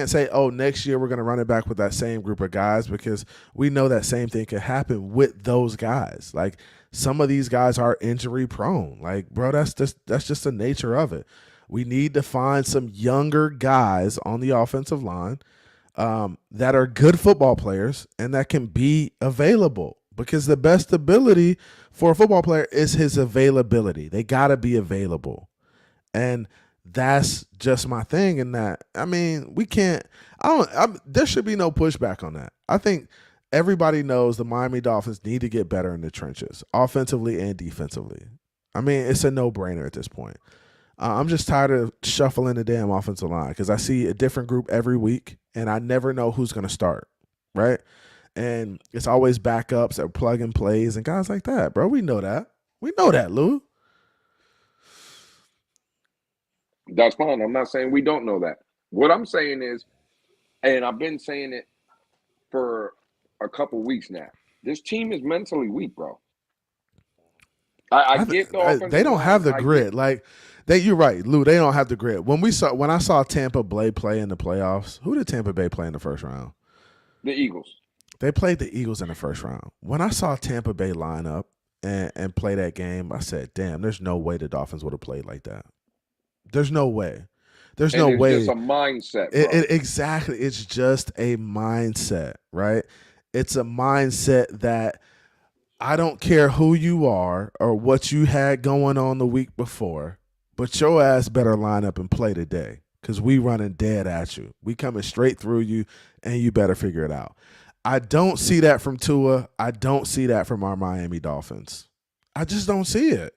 say, oh, next year we're going to run it back with that same group of guys, because we know that same thing can happen with those guys. Like, some of these guys are injury prone. Like, bro, that's just the nature of it. We need to find some younger guys on the offensive line that are good football players and that can be available, because the best ability for a football player is his availability. They got to be available. And that's just my thing. In that, I mean, there should be no pushback on that. I think everybody knows the Miami Dolphins need to get better in the trenches, offensively and defensively. I mean, it's a no-brainer at this point. I'm just tired of shuffling the damn offensive line because I see a different group every week, and I never know who's going to start, right? And it's always backups or plug-and plays and guys like that, bro. We know that. We know that, Lou.
That's fine. I'm not saying we don't know that. What I'm saying is, and I've been saying it for a couple weeks now, this team is mentally weak, bro. I get the offensive
they don't
line.
have the grit. You're right, Lou. They don't have the grit. When I saw Tampa Bay play in the playoffs, who did Tampa Bay play in the first round?
The Eagles.
They played the Eagles in the first round. When I saw Tampa Bay line up and play that game, I said, damn, there's no way the Dolphins would have played like that. There's no way. There's no way.
It's just a mindset, bro.
Exactly. It's just a mindset, right? It's a mindset that I don't care who you are or what you had going on the week before, but your ass better line up and play today because we running dead at you. We coming straight through you, and you better figure it out. I don't see that from Tua. I don't see that from our Miami Dolphins. I just don't see it,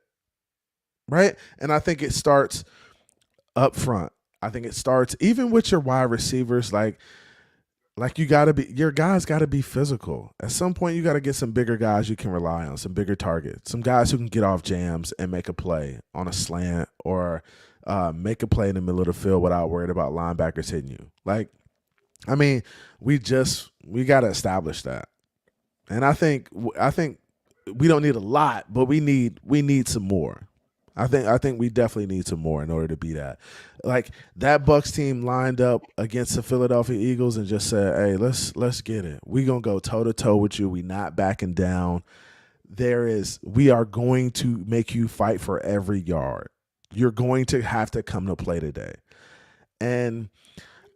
right? And I think it starts up front. I think it starts even with your wide receivers, like your guys got to be physical. At some point, you got to get some bigger guys you can rely on, some bigger targets, some guys who can get off jams and make a play on a slant or make a play in the middle of the field without worried about linebackers hitting you. We got to establish that. And I think we don't need a lot, but we need some more. I think we definitely need some more in order to be that. Like that Bucs team lined up against the Philadelphia Eagles and just said, "Hey, let's get it. We gonna go toe to toe with you. We not backing down. We are going to make you fight for every yard. You're going to have to come to play today." And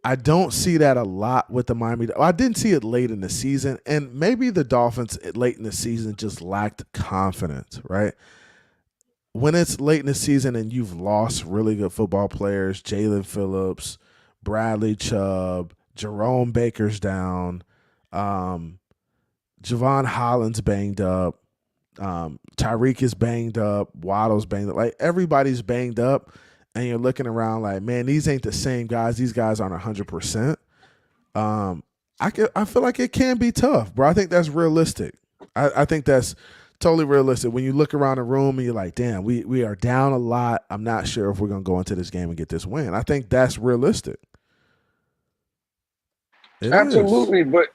I don't see that a lot with the Miami. I didn't see it late in the season, and maybe the Dolphins late in the season just lacked confidence, right? When it's late in the season and you've lost really good football players, Jalen Phillips, Bradley Chubb, Jerome Baker's down, Javon Holland's banged up, Tyreek is banged up, Waddle's banged up. Like everybody's banged up, and you're looking around like, man, these ain't the same guys. These guys aren't 100%. I feel like it can be tough, bro. I think that's realistic. I think that's totally realistic. When you look around the room and you're like, damn, we are down a lot. I'm not sure if we're going to go into this game and get this win. I think that's realistic.
Absolutely. But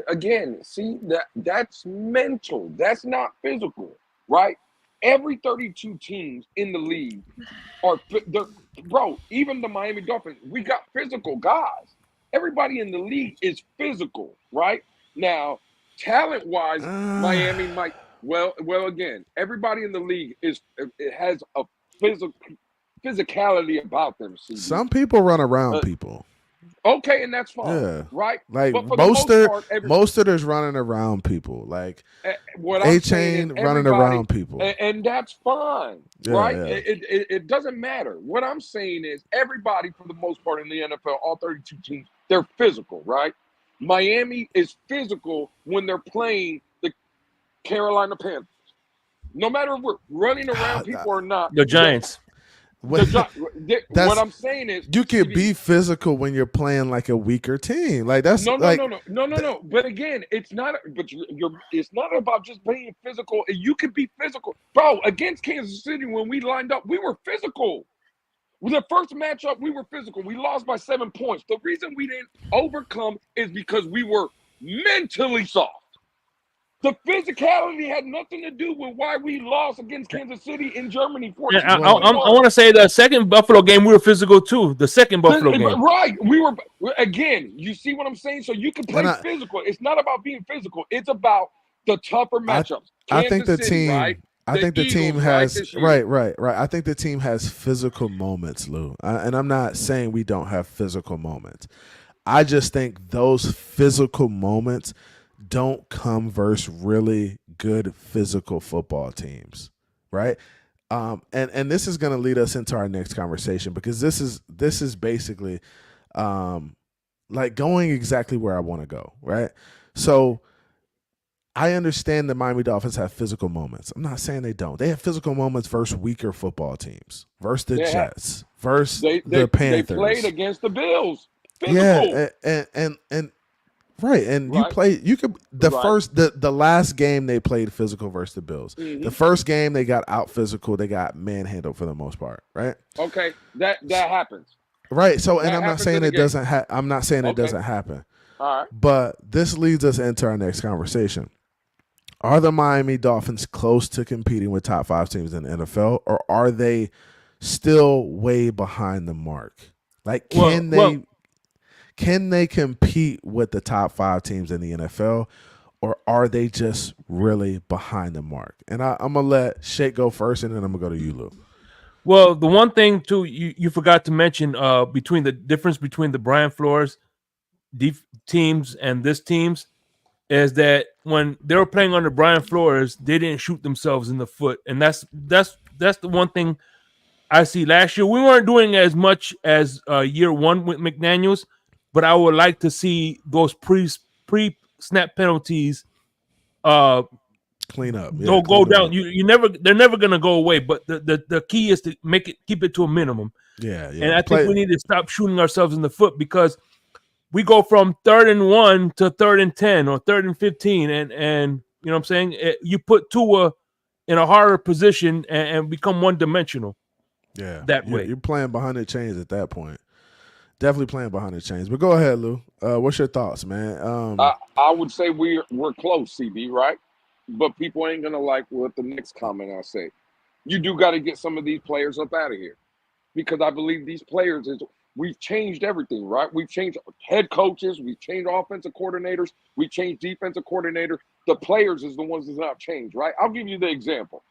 again, see, that's mental. That's not physical, right? Every 32 teams in the league bro, even the Miami Dolphins, we got physical guys. Everybody in the league is physical, right? Now, talent-wise, Miami might again, everybody in the league has a physicality about them. CB.
Some people run around people.
Okay, and that's fine, right?
Like Mostert's running around people. Like A-Chain running around people,
and that's fine, right? Yeah. It doesn't matter. What I'm saying is everybody, for the most part, in the NFL, all 32 teams, they're physical, right? Miami is physical when they're playing the Carolina Panthers. No matter if we're running around people or not.
The Giants.
What I'm saying is
you can be physical when you're playing like a weaker team. Like that's
no. But again, it's not. But it's not about just being physical. You can be physical, bro. Against Kansas City, when we lined up, we were physical. The first matchup, we were physical. We lost by 7 points. The reason we didn't overcome is because we were mentally soft. The physicality had nothing to do with why we lost against Kansas City in Germany.
I want to say the second Buffalo game, we were physical too. The second Buffalo game.
Right. We were, again, you see what I'm saying? So you can play physical. It's not about being physical. It's about the tougher matchups.
I think the
City,
team,
right?
I think the team has, right. I think the team has physical moments, Lou. And I'm not saying we don't have physical moments. I just think those physical moments don't come versus really good physical football teams, right? And this is going to lead us into our next conversation because this is basically like going exactly where I want to go, right? So I understand the Miami Dolphins have physical moments. I'm not saying they don't. They have physical moments versus weaker football teams, versus the Jets, versus the Panthers.
They played against the Bills.
Physical. Yeah, and right, and you could the last game they played physical versus the Bills. Mm-hmm. The first game they got out physical, they got manhandled for the most part, right?
Okay, that happens.
Right. So, and I'm not saying it doesn't it doesn't happen.
All right.
But this leads us into our next conversation. Are the Miami Dolphins close to competing with top 5 teams in the NFL, or are they still way behind the mark? Like, can they compete with the top 5 teams in the NFL, or are they just really behind the mark? And I'm going to let Shake go first, and then I'm going to go to you, Lou.
Well, the one thing, too, you forgot to mention between the difference between the Brian Flores teams and this teams is that when they were playing under Brian Flores, they didn't shoot themselves in the foot. And that's the one thing I see last year. We weren't doing as much as year one with McDaniels, but I would like to see those pre-snap penalties
clean up.
Go down. They're never gonna go away. But the key is to keep it to a minimum.
Yeah.
And I think we need to stop shooting ourselves in the foot, because we go from 3rd and 1 to 3rd and 10 or 3rd and 15, and you know what I'm saying? You put Tua in a harder position and become one-dimensional.
Yeah,
that way.
You're playing behind the chains at that point. Definitely playing behind the chains. But go ahead, Lou. What's your thoughts, man?
I would say we're close, CB, right? But people ain't gonna like what the next comment I say. You do got to get some of these players up out of here, because I believe these players we've changed everything, right? We've changed head coaches, we've changed offensive coordinators, we changed defensive coordinator. The players is the ones that's not changed, right? I'll give you the example.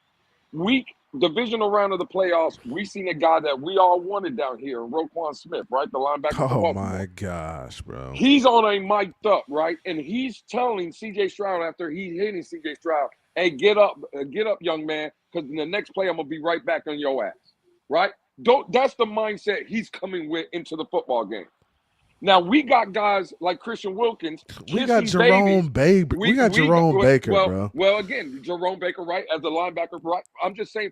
Divisional round of the playoffs, we seen a guy that we all wanted down here, Roquan Smith, right? The linebacker.
Oh my gosh, bro.
He's on a mic'd up, right? And he's telling CJ Stroud after he's hitting CJ Stroud, hey, get up, young man, because in the next play, I'm gonna be right back on your ass, right? That's the mindset he's coming with into the football game. Now we got guys like Christian Wilkins.
We got Jerome Baker. We got Jerome Baker, bro.
Well, again, Jerome Baker, right, as a linebacker, right? I'm just saying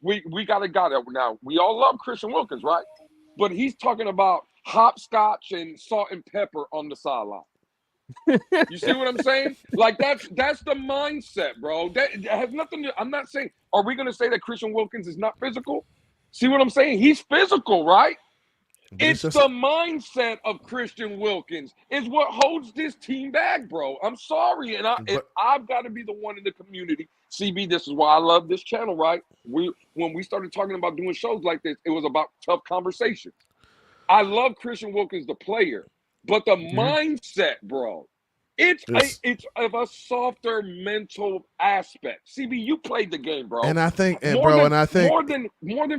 we got a guy that now we all love Christian Wilkins, right? But he's talking about hopscotch and salt and pepper on the sideline. You see what I'm saying? Like that's the mindset, bro. That has nothing to. I'm not saying. Are we going to say that Christian Wilkins is not physical? See what I'm saying? He's physical, right? It's the mindset of Christian Wilkins is what holds this team back, bro. I'm sorry, and I've got to be the one in the community. CB, this is why I love this channel, right? When we started talking about doing shows like this, it was about tough conversations. I love Christian Wilkins, the player, but the mindset, bro. It's of a softer mental aspect. CB, you played the game, bro.
And I think,
more than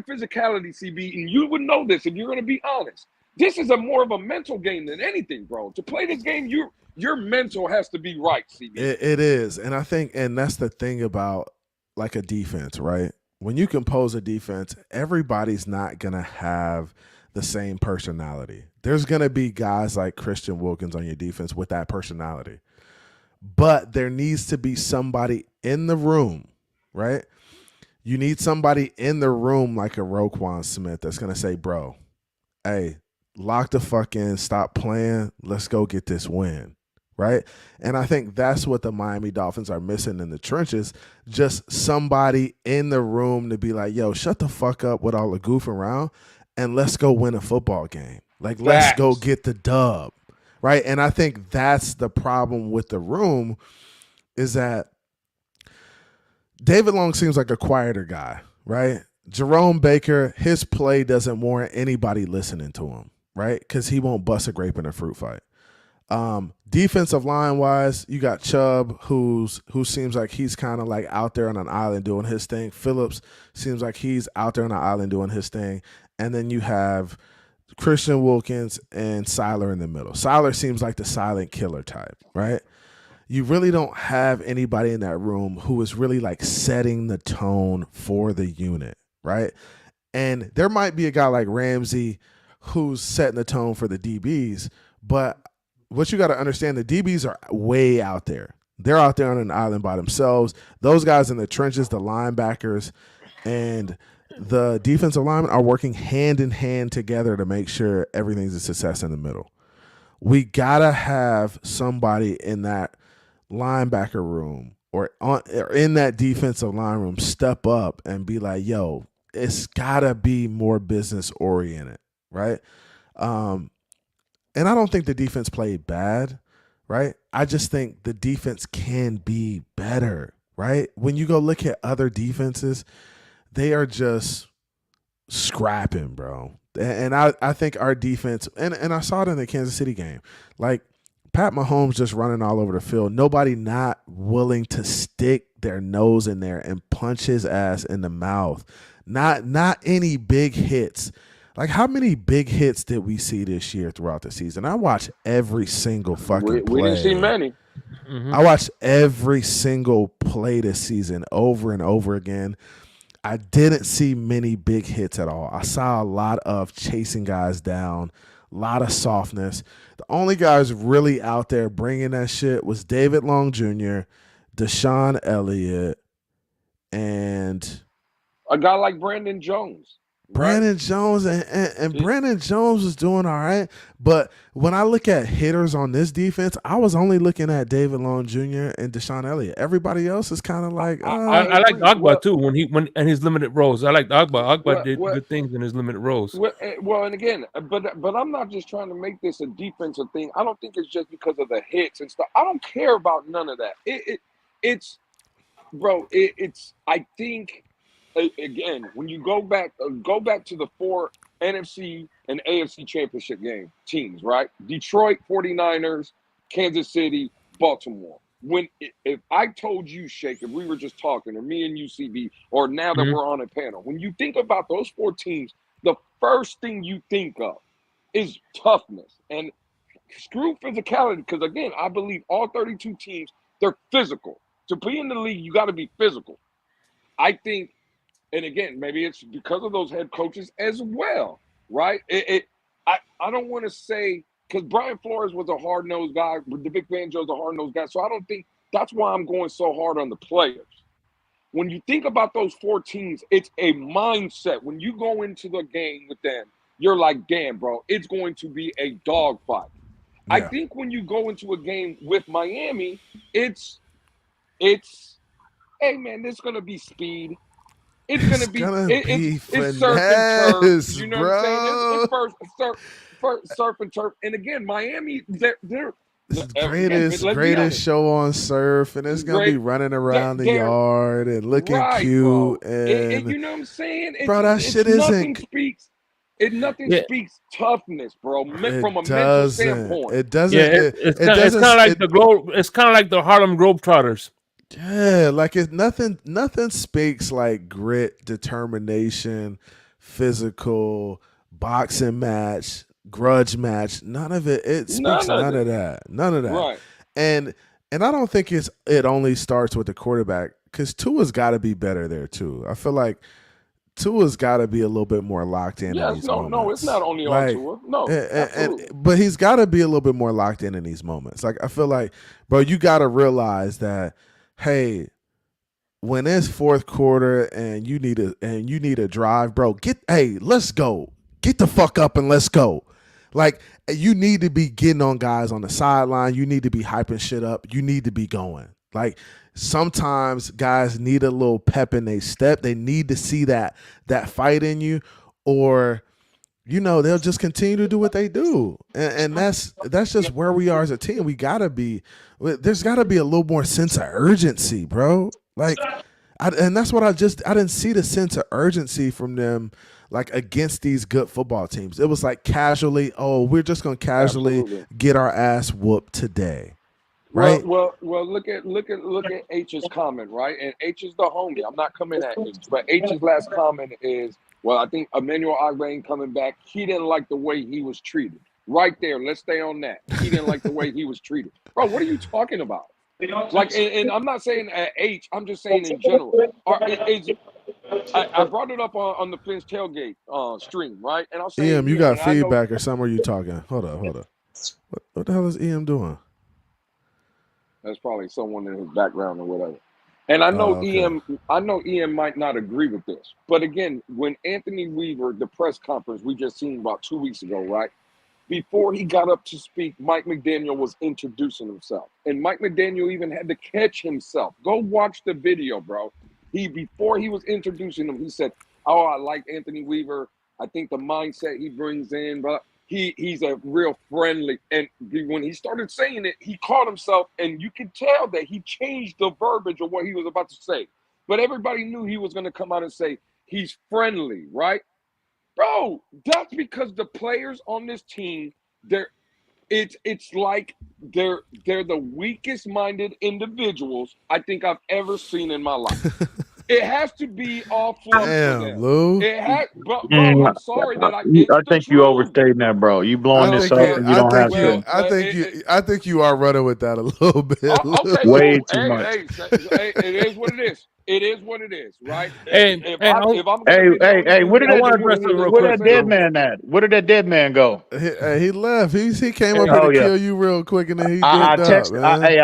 physicality, CB, and you would know this if you're going to be honest. This is more of a mental game than anything, bro. To play this game, your mental has to be right, CB.
It is, and I think, and that's the thing about like a defense, right? When you compose a defense, everybody's not going to have the same personality. There's going to be guys like Christian Wilkins on your defense with that personality. But there needs to be somebody in the room, right? You need somebody in the room like a Roquan Smith that's going to say, bro, hey, lock the fuck in, stop playing, let's go get this win, right? And I think that's what the Miami Dolphins are missing in the trenches, just somebody in the room to be like, yo, shut the fuck up with all the goof around and let's go win a football game. Like, let's go get the dub, right? And I think that's the problem with the room is that David Long seems like a quieter guy, right? Jerome Baker, his play doesn't warrant anybody listening to him, right? Because he won't bust a grape in a fruit fight. Defensive line-wise, you got Chubb, who seems like he's kind of like out there on an island doing his thing. Phillips seems like he's out there on an island doing his thing. And then you have Christian Wilkins and Siler in the middle. Siler seems like the silent killer type, right? You really don't have anybody in that room who is really like setting the tone for the unit, right? And there might be a guy like Ramsey who's setting the tone for the DBs, but what you got to understand, the DBs are way out there. They're out there on an island by themselves. Those guys in the trenches, the linebackers, and the defensive linemen are working hand in hand together to make sure everything's a success in the middle. We gotta have somebody in that linebacker room or in that defensive line room step up and be like, yo, it's gotta be more business oriented, right? And I don't think the defense played bad, right? I just think the defense can be better, right? When you go look at other defenses, they are just scrapping, bro. And I think our defense, and I saw it in the Kansas City game, like Pat Mahomes just running all over the field. Nobody not willing to stick their nose in there and punch his ass in the mouth. Not any big hits. Like, how many big hits did we see this year throughout the season? I watched every single fucking play.
We didn't see many.
Mm-hmm.
I watched every single play this season over and over again. I didn't see many big hits at all. I saw a lot of chasing guys down, a lot of softness. The only guys really out there bringing that shit was David Long Jr., Deshaun Elliott, and
a guy like Brandon Jones.
Brandon Jones and Brandon Jones was doing all right, but when I look at hitters on this defense, I was only looking at David Long Jr. and Deshaun Elliott. Everybody else is kind of like
I like Agba too when in his limited roles. I like Agba. Agba did good things in his limited roles.
Well, and again, but I'm not just trying to make this a defensive thing. I don't think it's just because of the hits and stuff. I don't care about none of that. It's I think. Again, when you go back to the 4 NFC and AFC championship game teams, right? Detroit, 49ers, Kansas City, Baltimore. If I told you, Shake, if we were just talking, or me and UCB, or now that we're on a panel, when you think about those 4 teams, the first thing you think of is toughness and screw physicality. Because again, I believe all 32 teams, they're physical. To be in the league, you got to be physical. I think. And again, maybe it's because of those head coaches as well, right? I don't want to say, because Brian Flores was a hard-nosed guy, the Big Banjo's a hard-nosed guy, so I don't think that's why I'm going so hard on the players. When you think about those 4 teams, it's a mindset. When you go into the game with them, you're like, damn, bro, it's going to be a dogfight. Yeah. I think when you go into a game with Miami, it's hey, man, there's going to be speed. It's gonna be
finesse,
surf and turf. You know
bro.
what I'm saying? It's surf and turf. And again, Miami, they're
greatest show on surf, and it's gonna be running around the yard and looking cute. And
you know what I'm saying?
Bro, that shit isn't.
Nothing speaks toughness, bro. From a mental standpoint,
it doesn't.
Yeah, it's kind of like the globe. It's kind of like the Harlem Globetrotters.
Yeah, like it's nothing speaks like grit, determination, physical, boxing match, grudge match. None of it. It speaks none of that. None of that.
Right.
And I don't think it only starts with the quarterback, because Tua's got to be better there too. I feel like Tua's got to be a little bit more locked in.
Yes,
these moments.
No, it's not only on Tua. No,
but he's got to be a little bit more locked in these moments. Like, I feel like, bro, you got to realize that. Hey, when it's fourth quarter and you need a drive, bro, let's go. Get the fuck up and let's go. Like, you need to be getting on guys on the sideline. You need to be hyping shit up. You need to be going. Like, sometimes guys need a little pep in their step. They need to see that fight in you, or they'll just continue to do what they do. And that's just where we are as a team. There's got to be a little more sense of urgency, bro. Like, and that's what I didn't see the sense of urgency from them, like, against these good football teams. It was like casually, we're just going to casually get our ass whooped today. Right.
Well, look at H's comment, right? And H is the homie. I'm not coming at him, but H's last comment is, well, I think Emmanuel Ogbane coming back, he didn't like the way he was treated. Right there, let's stay on that. He didn't like the way he was treated. Bro, what are you talking about? Like, and I'm not saying at H, I'm just saying in general. I brought it up on the Phins tailgate stream, right? And I'll say,
you got feedback or something? Are you talking? Hold up. What the hell is EM doing?
That's probably someone in his background or whatever. And I know
okay.
EM might not agree with this. But again, when Anthony Weaver, the press conference we just seen about 2 weeks ago, right? Before he got up to speak, Mike McDaniel was introducing himself. And Mike McDaniel even had to catch himself. Go watch the video, bro. Before he was introducing him, he said, "Oh, I like Anthony Weaver. I think the mindset he brings in, but he's a real friendly." And when he started saying it, he caught himself, and you could tell that he changed the verbiage of what he was about to say. But everybody knew he was going to come out and say he's friendly, right? Bro, that's because the players on this team, it's like they're the weakest minded individuals I think I've ever seen in my life. It has to be all fluff for
Damn,
them.
Lou.
It has, bro. I'm sorry that it's
I
the
think you
truth.
overstating that, bro. You blowing this up, and you don't have to.
I think you are running with that a little bit.
Okay,
Way
cool.
too much.
Hey, it is what it is. It is what it is, right?
And
If
and
I'm gonna be the only
Hey,
dude
where did
I
that
want to
can
address
do
something real
anything,
where
quick.
that
say
dead
it.
man at? Where did that dead man go?
He left. He came up here
Oh
to
yeah.
kill you real quick, and then he
I
dipped
text,
out, man.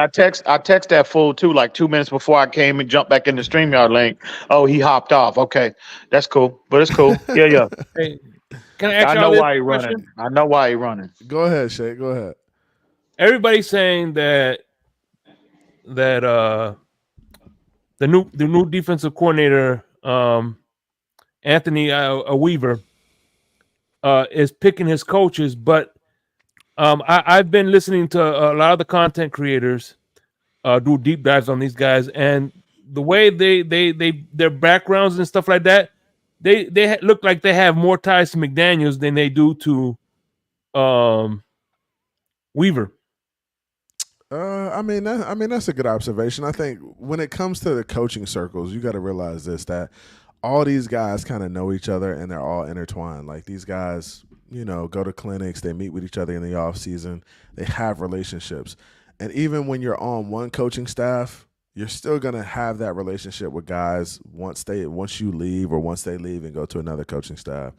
I text that fool too, like 2 minutes before I came and jumped back in the StreamYard link. Oh, he hopped off. Okay, that's cool, but it's cool. Yeah.
Hey, can I ask
I
y'all
know
this
why he
question?
running. I know why he running.
Go ahead, Shay. Go ahead.
Everybody's saying that the new defensive coordinator, Anthony Weaver, is picking his coaches, but I've been listening to a lot of the content creators do deep dives on these guys, and the way they their backgrounds and stuff like that, they look like they have more ties to McDaniels than they do to Weaver.
I mean that's a good observation. I think when it comes to the coaching circles, you got to realize this, that all these guys kind of know each other and they're all intertwined. Like these guys, go to clinics, they meet with each other in the off season, they have relationships, and even when you're on one coaching staff, you're still gonna have that relationship with guys once you leave or once they leave and go to another coaching staff.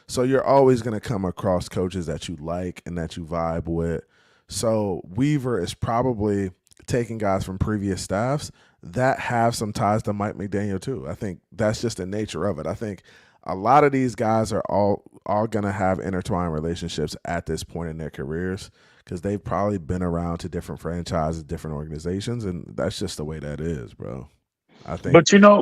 So you're always gonna come across coaches that you like and that you vibe with. So Weaver is probably taking guys from previous staffs that have some ties to Mike McDaniel too. I think that's just the nature of it. I think a lot of these guys are all gonna have intertwined relationships at this point in their careers because they've probably been around to different franchises, different organizations, and that's just the way that is, bro. I think.
But you know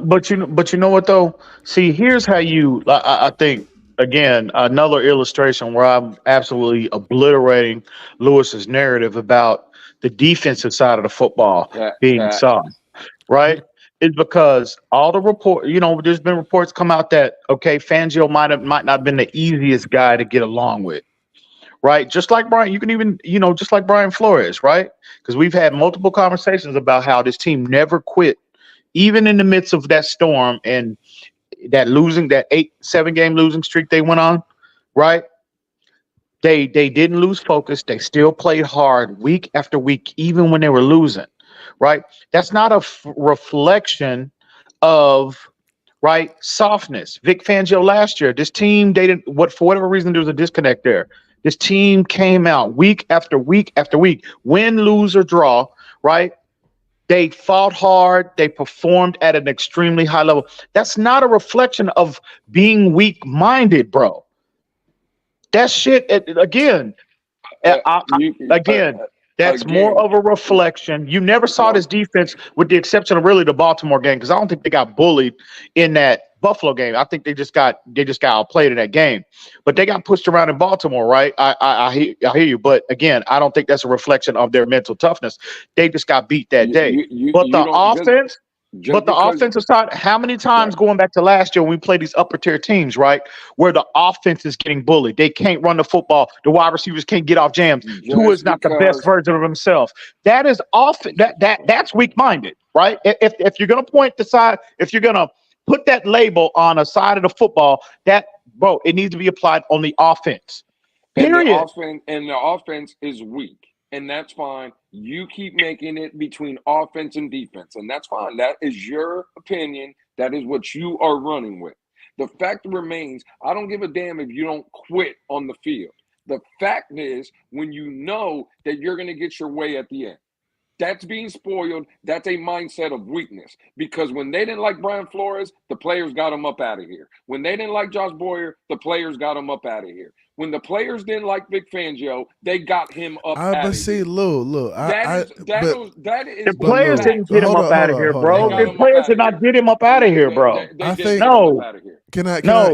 what though? See, here's how I think again another illustration where I'm absolutely obliterating Lewis's narrative about the defensive side of the football being
Cat.
soft, right? It's because all the there's been reports come out that Fangio might not have been the easiest guy to get along with, right? Just like Brian, you can even just like Brian Flores, right? Because we've had multiple conversations about how this team never quit even in the midst of that storm and that 7-game losing streak they went on, right? They didn't lose focus. They still played hard week after week, even when they were losing, right? That's not a reflection of softness. Vic Fangio last year, this team, for whatever reason, there was a disconnect there. This team came out week after week after week, win, lose, or draw, right? They fought hard. They performed at an extremely high level. That's not a reflection of being weak-minded, bro. That shit, again, that's more of a reflection. You never saw this defense, with the exception of really the Baltimore game, because I don't think they got bullied in that Buffalo game. I think they just got outplayed in that game. But they got pushed around in Baltimore, right? I hear you. But again, I don't think that's a reflection of their mental toughness. They just got beat that day. But the offense. But the offensive side, how many times going back to last year when we played these upper tier teams, right, where the offense is getting bullied, they can't run the football, the wide receivers can't get off jams, Tua is not the best version of himself. That is that's weak minded, right? If you're gonna if you're gonna put that label on a side of the football, it needs to be applied on the offense. Period.
And the offense is weak. And that's fine. You keep making it between offense and defense, and that's fine. That is your opinion. That is what you are running with. The fact remains, I don't give a damn if you don't quit on the field. The fact is, when you know that you're going to get your way at the end, that's being spoiled. That's a mindset of weakness. Because when they didn't like Brian Flores, the players got him up out of here. When they didn't like Josh Boyer, the players got him up out of here. When the players didn't like Vic Fangio, they got him up out of here.
But see, Lou,
that is
the players didn't get him up out of here, bro. The
him
players
up
did
outta
not get him up out of here, bro.
I
They
think-
did get him
No.
up out of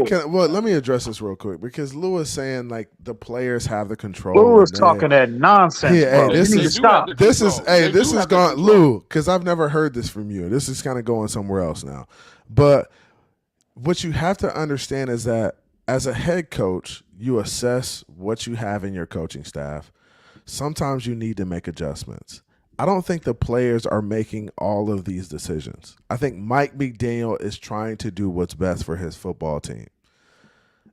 here.
Well, let me address this real quick because Lou is saying like the players have the control.
Lou was
and they-
talking that nonsense,
Yeah,
bro.
hey, this
You need to
is-
stop.
This is
They
this
do
is
have the
gone,
control.
Lou, because I've never heard this from you. This is kind of going somewhere else now. But what you have to understand is that as a head coach, you assess what you have in your coaching staff. Sometimes you need to make adjustments. I don't think the players are making all of these decisions. I think Mike McDaniel is trying to do what's best for his football team.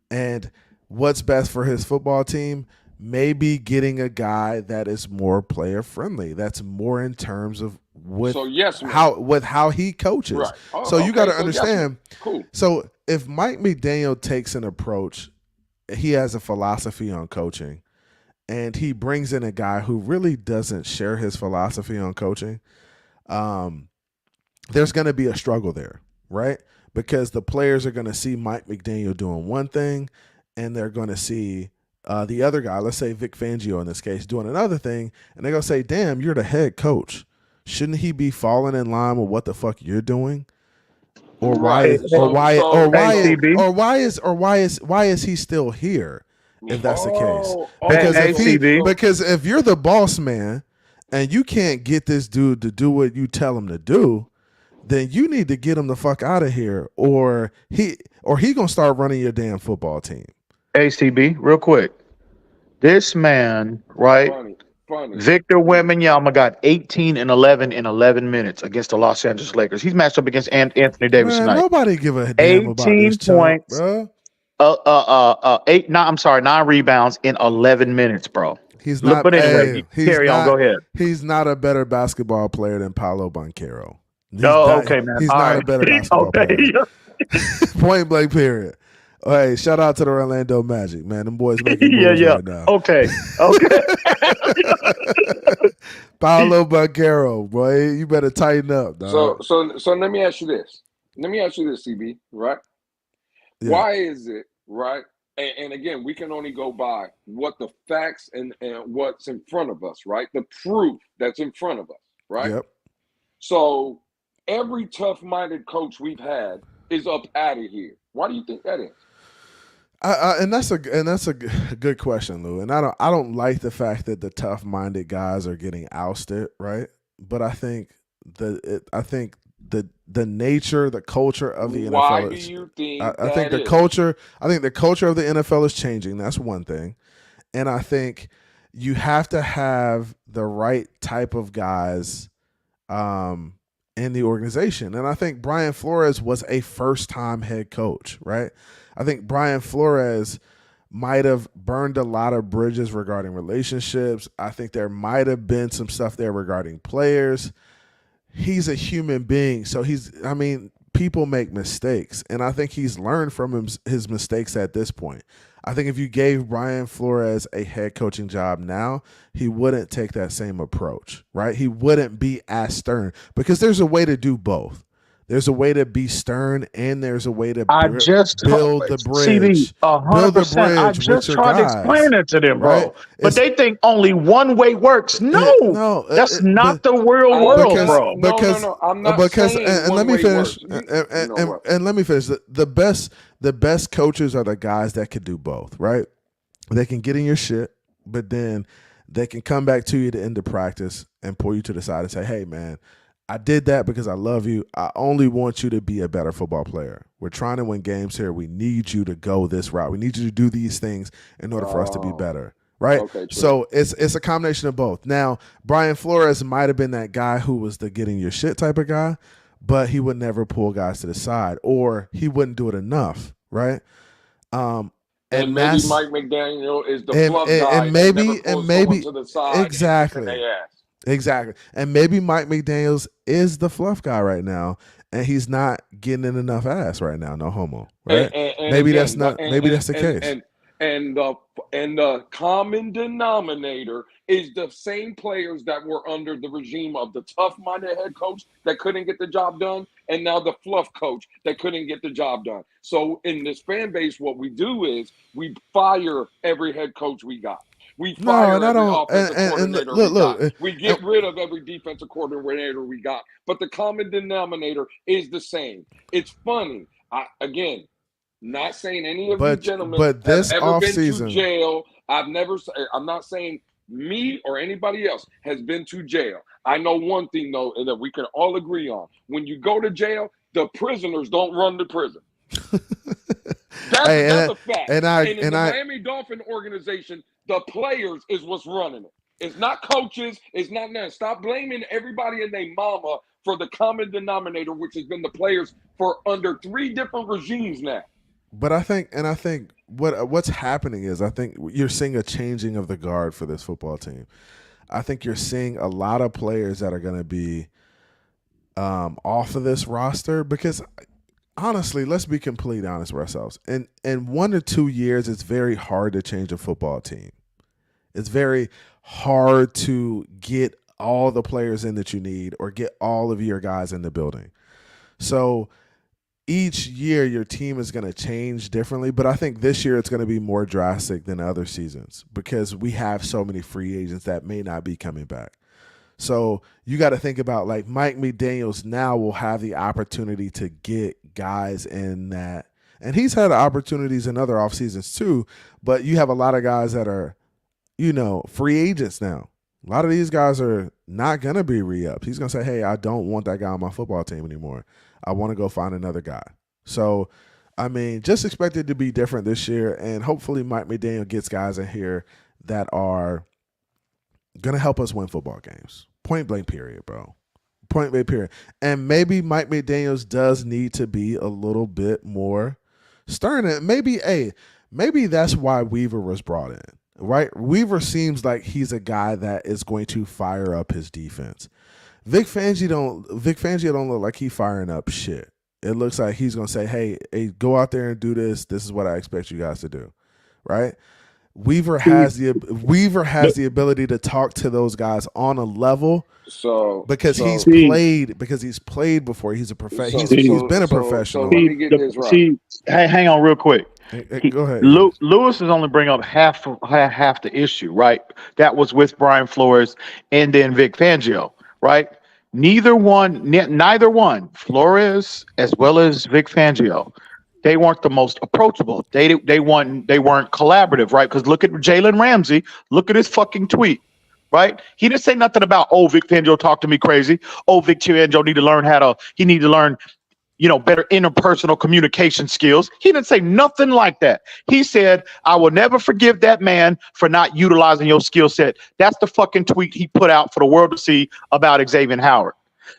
And what's best for his football team? Maybe getting a guy that is more player friendly. That's more in terms of with
So, yes, man.
how he coaches.
Right. Oh,
So you got to
okay, so yes,
understand.
Cool.
So if Mike McDaniel takes an approach, he has a philosophy on coaching, and he brings in a guy who really doesn't share his philosophy on coaching, there's going to be a struggle there, right? Because the players are going to see Mike McDaniel doing one thing, and they're going to see the other guy, let's say Vic Fangio in this case, doing another thing, and they're going to say, damn, you're the head coach. Shouldn't he be falling in line with what the fuck you're doing? Or why is he still here if that's the case? Because if you're the boss man and you can't get this dude to do what you tell him to do, then you need to get him the fuck out of here, or he gonna start running your damn football team.
ACB, real quick. This man, right?
Funny.
Victor Wembanyama got 18 and 11 in 11 minutes against the Los Angeles Lakers. He's matched up against Anthony Davis
Man,
tonight.
nobody give a damn about this
18 points,
bro.
9 rebounds in 11 minutes, bro.
He's
Look,
not.
but anyway, carry on. Go ahead.
He's not a better basketball player than Paolo Banchero.
Okay, man.
He's
All
not
right.
a better basketball player. Point blank. Period. Hey, shout out to the Orlando Magic, man. Them boys making moves right now.
Okay.
Paolo Banchero, boy, you better tighten up, dog.
So let me ask you this. CB, right?
Yeah.
Why is it, right? And again, we can only go by what the facts and what's in front of us, right? The proof that's in front of us, right?
Yep.
So every tough-minded coach we've had is up out of here. Why do you think that is?
And that's a good question, Lou. And I don't like the fact that the tough-minded guys are getting ousted, right? But I think the nature, the culture of the NFL.
Why do you think
I think the culture of the NFL is changing. That's one thing. And I think you have to have the right type of guys in the organization. And I think Brian Flores was a first-time head coach, right? I think Brian Flores might have burned a lot of bridges regarding relationships. I think there might have been some stuff there regarding players. He's a human being, so people make mistakes, and I think he's learned from his mistakes at this point. I think if you gave Brian Flores a head coaching job now, he wouldn't take that same approach, right? He wouldn't be as stern, because there's a way to do both. There's a way to be stern, and there's a way to build the bridge.
100%. I just tried to explain it to them, bro.
Right?
But they think only one way works. No, that's not the real world, bro.
No, I'm not saying
and let me finish.
Right.
And let me finish. The best coaches are the guys that can do both, right? They can get in your shit, but then they can come back to you at the end of practice and pull you to the side and say, "Hey, man, I did that because I love you. I only want you to be a better football player. We're trying to win games here. We need you to go this route. We need you to do these things in order for us to be better." Right?
Okay,
so it's a combination of both. Now, Brian Flores might have been that guy who was the getting your shit type of guy, but he would never pull guys to the side, or he wouldn't do it enough, right?
And maybe Mike McDaniel is the fluff guy
and maybe
to the side
Exactly. And maybe Mike McDaniels is the fluff guy right now, and he's not getting in enough ass right now. No homo. Right?
And
maybe
again,
that's the case.
And the common denominator is the same players that were under the regime of the tough-minded head coach that couldn't get the job done, and now the fluff coach that couldn't get the job done. So in this fan base, what we do is we fire every head coach we got. We fire
and I
every
don't.
offensive
And
coordinator
look,
we got.
look.
We get rid of every defensive coordinator we got. But the common denominator is the same. It's funny. Again, not saying any of you gentlemen
but this
have ever been
offseason,
to jail. I'm not saying me or anybody else has been to jail. I know one thing though, and that we can all agree on: when you go to jail, the prisoners don't run the prison. That's a fact. And in the Miami Dolphin organization, the players is what's running it. It's not coaches. It's not nothing. Stop blaming everybody and their mama for the common denominator, which has been the players for under 3 different regimes now.
But I think what's happening is I think you're seeing a changing of the guard for this football team. I think you're seeing a lot of players that are going to be off of this roster because honestly, let's be completely honest with ourselves. In 1 to 2 years, it's very hard to change a football team. It's very hard to get all the players in that you need or get all of your guys in the building. So each year your team is going to change differently, but I think this year it's going to be more drastic than other seasons because we have so many free agents that may not be coming back. So you got to think about like Mike McDaniels now will have the opportunity to get guys in that. And he's had opportunities in other off seasons too, but you have a lot of guys that are, free agents now. A lot of these guys are not going to be re-ups. He's going to say, hey, I don't want that guy on my football team anymore. I want to go find another guy. So, I mean, just expect it to be different this year, and hopefully Mike McDaniel gets guys in here that are going to help us win football games. Point blank period, bro. Point blank period. And maybe Mike McDaniels does need to be a little bit more stern. And maybe that's why Weaver was brought in, right? Weaver seems like he's a guy that is going to fire up his defense. Vic Fangio don't look like he's firing up shit. It looks like he's going to say, hey, go out there and do this. This is what I expect you guys to do, right? Weaver has the ability to talk to those guys on a level because he's played before. He's a he's been a professional.
Let me get this right.
Hang on real quick.
Hey, go ahead.
Lewis is only bring up half the issue, right? That was with Brian Flores and then Vic Fangio. Right? Neither one, Flores as well as Vic Fangio, they weren't the most approachable. They weren't collaborative, right? Because look at Jalen Ramsey. Look at his fucking tweet, right? He didn't say nothing about, Vic Fangio talked to me crazy. Vic Fangio need to learn better interpersonal communication skills. He didn't say nothing like that. He said, I will never forgive that man for not utilizing your skill set. That's the fucking tweet he put out for the world to see about Xavier Howard.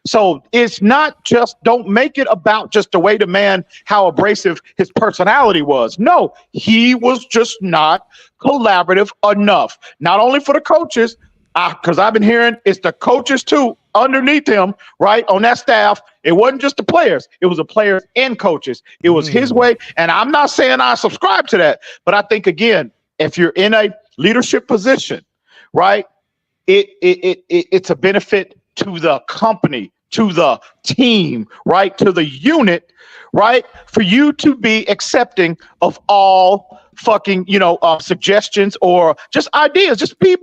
So it's not just, don't make it about just the way the man, how abrasive his personality was. No, he was just not collaborative enough. Not only for the coaches, because I've been hearing it's the coaches too underneath him, right, on that staff. It wasn't just the players. It was the players and coaches. It was his way. And I'm not saying I subscribe to that. But I think, again, if you're in a leadership position, right, it's a benefit to the company, to the team, right, to the unit, right, for you to be accepting of all fucking, suggestions or just ideas. Just be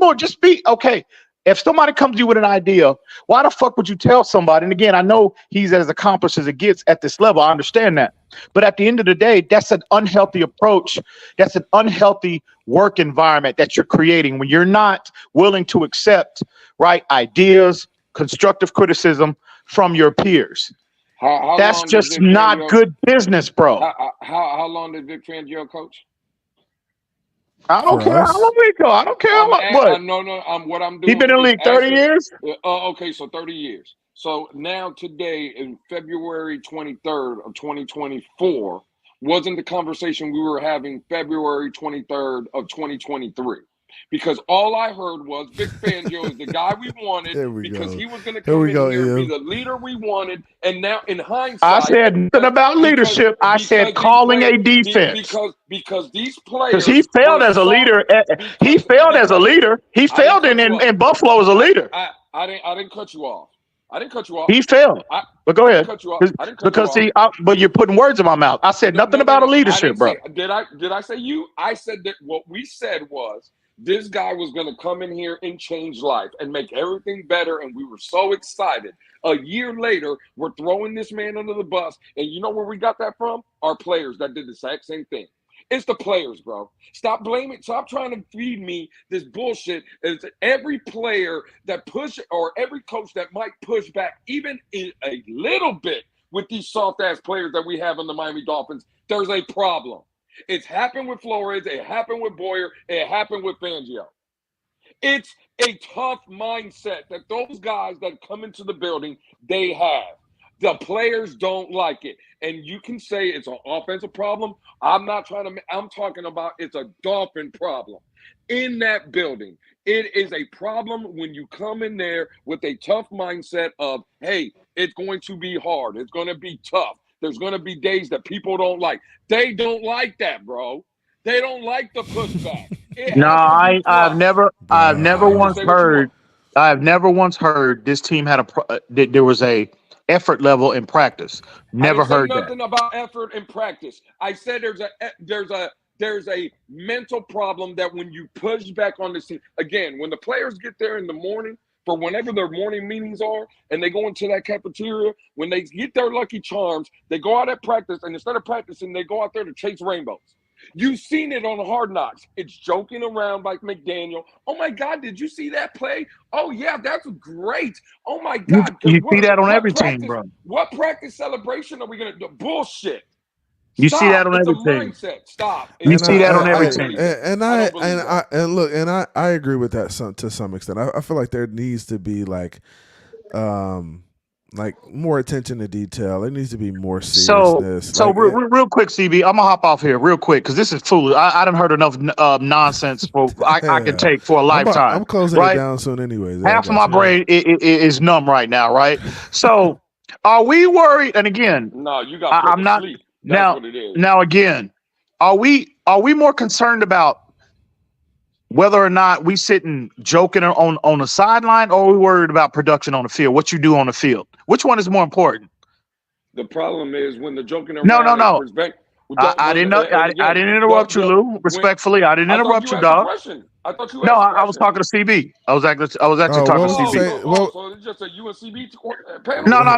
okay. If somebody comes to you with an idea, why the fuck would you tell somebody? And again, I know he's as accomplished as it gets at this level. I understand that. But at the end of the day, that's an unhealthy approach. That's an unhealthy work environment that you're creating when you're not willing to accept, right, ideas, constructive criticism from your peers. That's just not good business, bro.
How long did Vic Fangio coach?
I don't care how long we go. I don't care what.
No. What I'm doing.
He been in the league 30 years?
Okay, so 30 years. So now today, in February 23rd of 2024, wasn't the conversation we were having February 23rd of 2023. because all I heard was Vic Fangio is the guy we wanted because he was going to come in here and be the leader we wanted. And now, in hindsight,
I said nothing about leadership. I said calling a defense
because these players.
Because he failed as a leader. He failed as a leader. He failed in Buffalo as a leader.
I didn't cut you off. I didn't cut you off.
He failed. But go ahead. But you're putting words in my mouth. I said nothing about a leadership, bro.
Did I say you? I said that what we said was this guy was going to come in here and change life and make everything better, and we were so excited. A year later, we're throwing this man under the bus, and you know where we got that from? Our players that did the exact same thing. It's the players, bro. Stop blaming. Stop trying to feed me this bullshit. It's every player that push or every coach that might push back even in a little bit with these soft-ass players that we have in the Miami Dolphins, there's a problem. It's happened with Flores. It happened with Boyer. It happened with Fangio. It's a tough mindset that those guys that come into the building, they have. The players don't like it. And you can say it's an offensive problem. I'm talking about it's a Dolphin problem. In that building, it is a problem when you come in there with a tough mindset of, hey, it's going to be hard. It's going to be tough. There's going to be days that people don't like. They don't like that, bro. They don't like the pushback.
I've never once heard this team had there was a effort level in practice. Never heard that.
Nothing about effort in practice. I said there's a mental problem that when you push back on the team, again, when the players get there in the morning for whenever their morning meetings are, and they go into that cafeteria, when they get their Lucky Charms, they go out at practice, and instead of practicing, they go out there to chase rainbows. You've seen it on Hard Knocks. It's joking around like McDaniel. Oh, my God, did you see that play? Oh, yeah, that's great. Oh, my God.
You see that on every team, bro.
What practice celebration are we going to do? Bullshit.
You see that on every team.
Stop.
You see that on every team.
And I agree with that to some extent. I feel like there needs to be like more attention to detail. There needs to be more seriousness.
Real quick, CB, I'm gonna hop off here real quick because this is foolish. I done heard enough nonsense for I can take for a lifetime.
I'm closing it down soon, anyways.
Half of my brain is numb right now, right? So, are we worried? And again,
no, you got. I'm not. Sleep. That's what it is.
Now again, are we more concerned about whether or not we sitting joking on the sideline, or are we worried about production on the field? What you do on the field? Which one is more important?
The problem is when the joking around.
No. I didn't interrupt you, Lou. Respectfully, I didn't interrupt you, dog.
I thought you.
No, I was talking to CB. I was actually talking to CB.
So it's just a UNCB panel.
No. I'm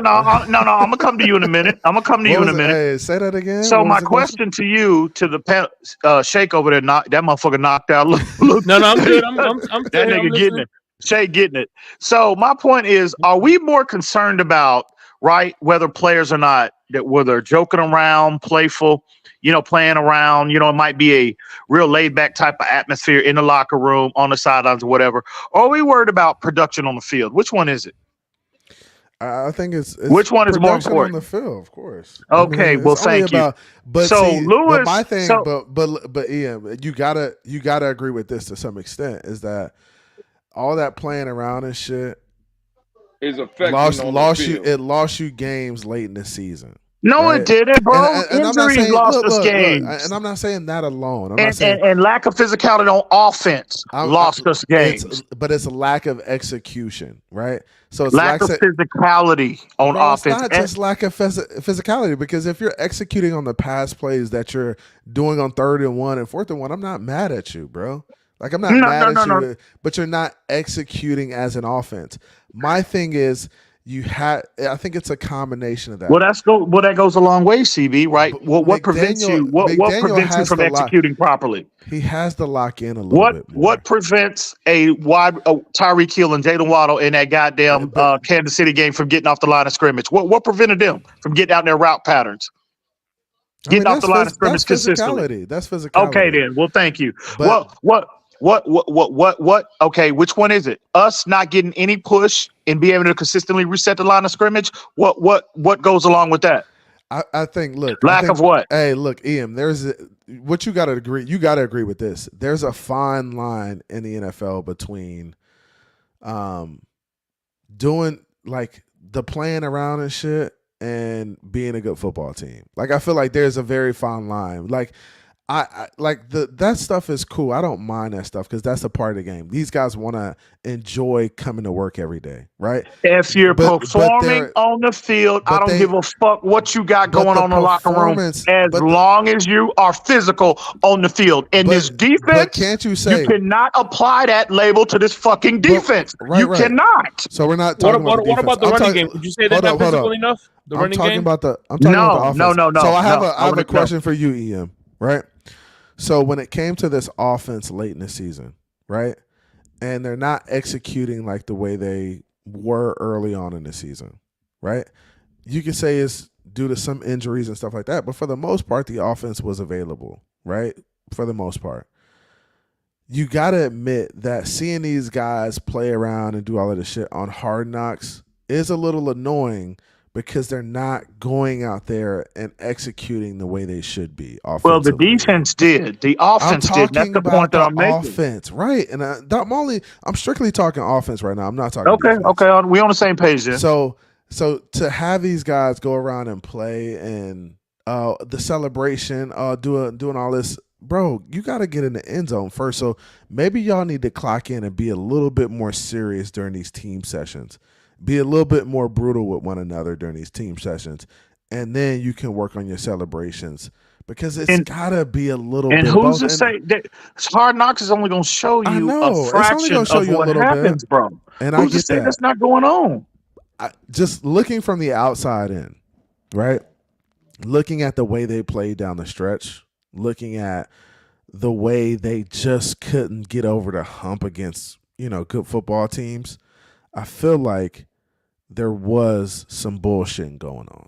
gonna come to you in a minute.
Hey, say that again.
So my question to you, to the Shake over there, that motherfucker knocked out.
No, I'm good. I'm
that nigga getting it. Shake getting it. So my point is, are we more concerned about whether players are not whether they're joking around, playful, playing around, it might be a real laid back type of atmosphere in the locker room, on the sidelines or whatever. Or are we worried about production on the field? Which one is it?
I think it's
which one is more important?
On the field, of course.
Okay, well, thank you.
But
so
see,
Lewis,
but my thing, but Ian, you gotta agree with this to some extent, is that all that playing around and shit
is affecting
it lost you games late in the season.
No, it didn't, bro. Injuries lost us games.
And I'm not saying that alone.
And lack of physicality on offense lost us games.
But it's a lack of execution, right? So it's
lack of physicality on offense.
It's not just lack of physicality, because if you're executing on the pass plays that you're doing on 3rd and 1 and 4th and 1, I'm not mad at you, bro. Like, I'm not mad at you, but you're not executing as an offense. My thing is, I think it's a combination of that.
Well, that goes a long way, CB, right? What prevents you? What prevents you from executing properly?
He has to lock in a little bit more.
What prevents Tyreek Hill and Jalen Waddle in that goddamn Kansas City game from getting off the line of scrimmage? What prevented them from getting out in their route patterns? Getting off the line of scrimmage consistently.
That's physicality.
Okay, then. Well, thank you. What? Okay, which one is it? Us not getting any push and be able to consistently reset the line of scrimmage? What goes along with that?
I think. Look,
Lack of what?
Hey, look, Ian. What you got to agree. You got to agree with this. There's a fine line in the NFL between, doing like the playing around and shit and being a good football team. Like I feel like there's a very fine line. Like I like that stuff is cool. I don't mind that stuff because that's a part of the game. These guys want to enjoy coming to work every day, right?
If you're performing on the field, I don't give a fuck what you got going on in the locker room, as long as you are physical on the field. In this defense,
can't you say
you cannot apply that label to this fucking defense? You cannot.
So we're not talking about the defense.
What about the running game? Would you say that's not physical enough? The running game?
I'm talking about the offense.
No.
So I have a question for you, EM, right? So when it came to this offense late in the season, right, and they're not executing like the way they were early on in the season, right? You can say it's due to some injuries and stuff like that, but for the most part, the offense was available, right? For the most part. You got to admit that seeing these guys play around and do all of this shit on Hard Knocks is a little annoying because they're not going out there and executing the way they should be.
Well, the defense did. The offense did. That's the point that I'm making.
Offense, right? And I'm strictly talking offense right now. I'm not talking.
Okay, we on the same page then.
So to have these guys go around and play and the celebration, doing all this, bro, you got to get in the end zone first. So maybe y'all need to clock in and be a little bit more serious during these team sessions. Be a little bit more brutal with one another during these team sessions, and then you can work on your celebrations because it's got to be a little bit.
And who's to say that Hard Knocks is only going to show you a fraction of what happens, bro?
And
who's to say that's not going on?
Just looking from the outside in, right? Looking at the way they played down the stretch, looking at the way they just couldn't get over the hump against, good football teams, I feel like there was some bullshit going on,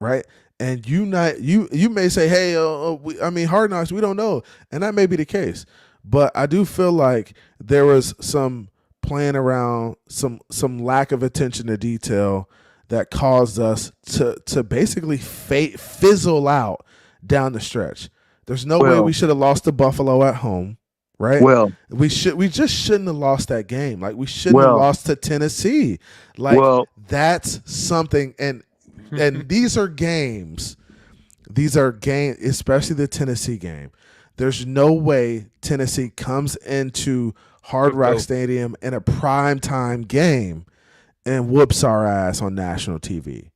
right? And you may say, hey, Hard Knocks, we don't know, and that may be the case, but I do feel like there was some playing around, some lack of attention to detail that caused us to basically fizzle out down the stretch. There's no way we should have lost to Buffalo at home. Right.
Well,
we just shouldn't have lost that game. Like we shouldn't have lost to Tennessee. Like that's something. And these are games. Especially the Tennessee game. There's no way Tennessee comes into Hard Rock Stadium in a primetime game and whoops our ass on national TV.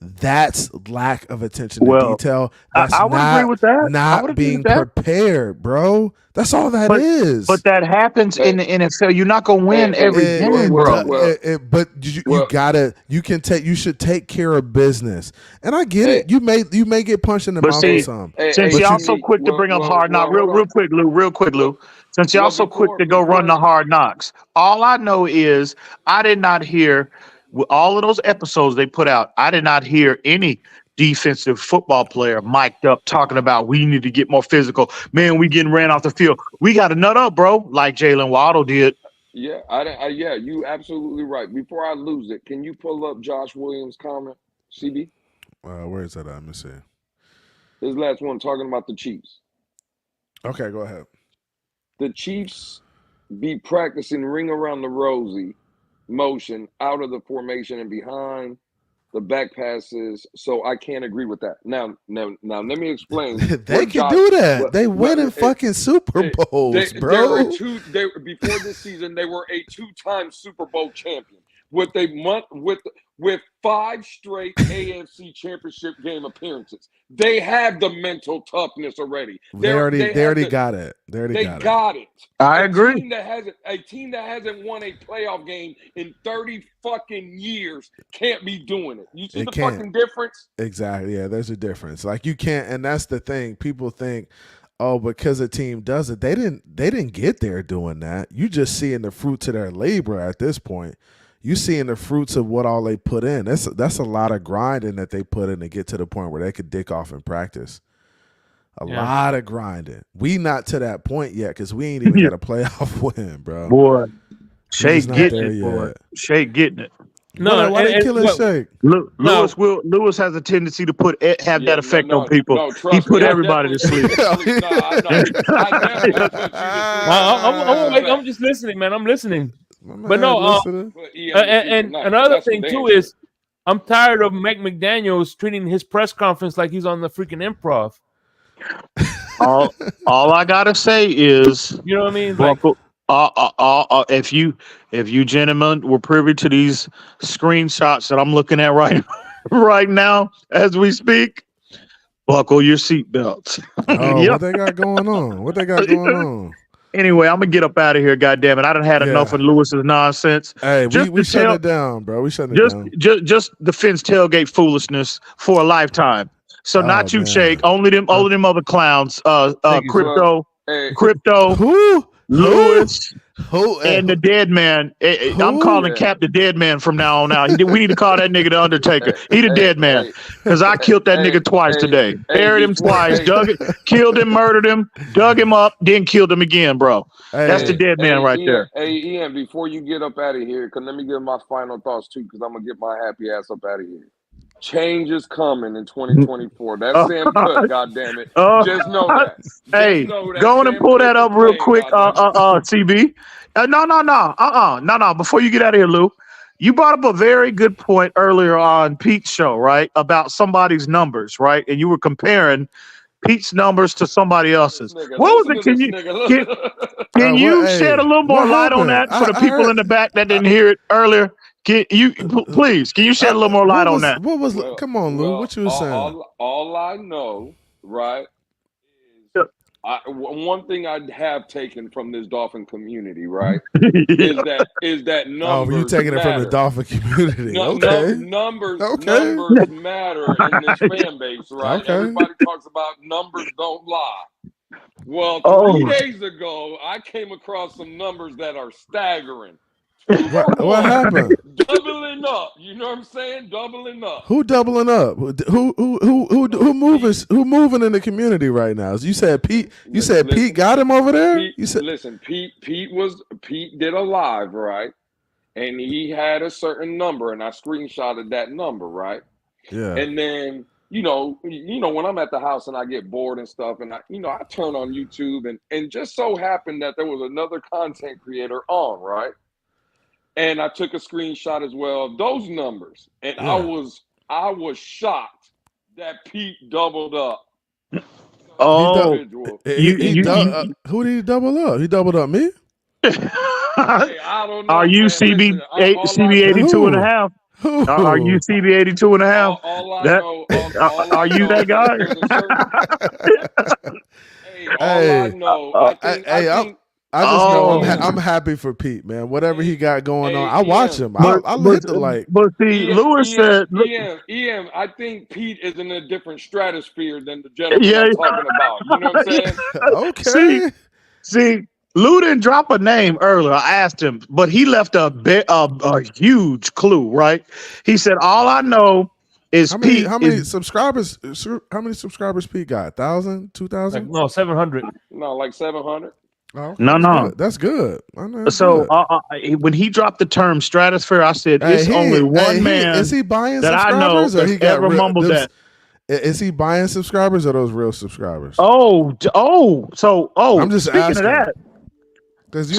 That's lack of attention to detail. That's
I would agree with that.
Not being prepared, bro. That's all that is.
But that happens in the NFL. You're not gonna win every game, bro.
But you should take care of business. And I get it. You may get punched in the mouth or something.
Since y'all so quick to bring up Hard Knocks, real quick, Lou. Since y'all so quick to go run the Hard Knocks, all I know is I did not hear. With all of those episodes they put out, I did not hear any defensive football player mic'd up talking about we need to get more physical. Man, we getting ran off the field. We got to nut up, bro, like Jalen Waddle did.
Yeah, yeah, you absolutely right. Before I lose it, can you pull up Josh Williams' comment, CB?
Where is that? Let me see.
His last one talking about the Chiefs.
Okay, go ahead.
The Chiefs be practicing ring around the rosy motion out of the formation and behind the back passes, so I can't agree with that. Now let me explain.
They can do that. They win in fucking Super Bowls, bro.
Before this season, they were a 2-time Super Bowl champion with 5 straight AFC Championship game appearances. They have the mental toughness already.
They already got it. They
got it.
I agree.
A team that hasn't won a playoff game in 30 fucking years can't be doing it. You see fucking difference?
Exactly. Yeah, there's a difference. Like you can't, and that's the thing. People think, oh, because a team does it, they didn't get there doing that. You just seeing the fruits of their labor at this point. You seeing the fruits of what all they put in. That's a lot of grinding that they put in to get to the point where they could dick off in practice. A lot of grinding. We not to that point yet because we ain't even got a playoff win, bro.
Boy, Shea getting it, boy. Shea getting it.
No,
why they killing
well,
Shake?
Lewis has a tendency to have that effect on people.
No,
He
trust
put
me,
everybody to sleep.
I definitely put you to sleep.
I'm just listening, man. I'm listening.
My
But
man
no,
listening.
and another thing too is I'm tired of Mike McDaniels treating his press conference like he's on the freaking improv.
all I gotta say is,
You know what I mean?
Buckle, if you gentlemen were privy to these screenshots that I'm looking at right now as we speak, buckle your seatbelts.
Oh,
Yep.
what they got going on? What they got going on?
Anyway, I'm gonna get up out of here. God damn it! I done had enough of Lewis's nonsense.
Hey, we shutting
tell-
it down, bro. We shutting it down.
Just the Phins tailgate foolishness for a lifetime. So not you,
man.
Shake. Only them other clowns. Crypto,
Who?
Lewis,
Who?
and the dead man. I'm calling Cap the dead man from now on out. We need to call that nigga the Undertaker. He the dead man. Because I killed that nigga twice today. Buried him twice, killed him, murdered him, dug him up, then killed him again, bro. That's the dead man right there.
Hey, Ian, before you get up out of here, let me give my final thoughts too, because I'm going to get my happy ass up out of here. Change is coming in 2024. That's Sam Cook, goddammit. Just know that.
Hey, go on and pull that up real quick, CB. No. Before you get out of here, Lou, you brought up a very good point earlier on Pete's show, right? About somebody's numbers, right? And you were comparing Pete's numbers to somebody else's. What was it? Can you shed a little more light on that for the people in the back that didn't hear it earlier? Can you shed a little more light on that?
What was? Come on, Lou. What you were saying?
All I know, right? One thing I have taken from this Dolphin community, right, is that numbers.
Oh, you taking it from the Dolphin community? Okay.
Numbers matter in this fan base, right?
Okay.
Everybody talks about numbers don't lie. Well, 3 days ago, I came across some numbers that are staggering.
What happened?
Doubling up. You know what I'm saying? Doubling up.
Who doubling up? Who moving in the community right now? You said Pete. You said Pete got him over there.
Pete did a live, right? And he had a certain number, and I screenshotted that number, right?
Yeah.
And then you know when I'm at the house and I get bored and stuff, and I turn on YouTube, and just so happened that there was another content creator on, right? And I took a screenshot as well of those numbers, and I was shocked that Pete doubled up.
Who did he double up? He doubled up me?
I don't know.
Are you CB 82 and a half? Are you CB 82 and a half? Are you that
guy?
I just know I'm happy for Pete, man. Whatever he got going on, I watch him. I hit the like.
But see, Lewis said,
Ian, I think Pete is in a different stratosphere than the gentleman I'm talking about. You know what I'm saying?
Okay.
See, Lou didn't drop a name earlier. I asked him, but he left a huge clue, right? He said, all I know is Pete.
How many subscribers Pete got? 1,000, 2,000?
No, 700.
No, like 700.
Oh, okay.
No.
That's good.
So when he dropped the term stratosphere, I said, it's only one man
is he buying
that I know
or he
ever mumbled that.
Is he buying subscribers or those real subscribers?
I'm just
speaking
asking.
Of that. Because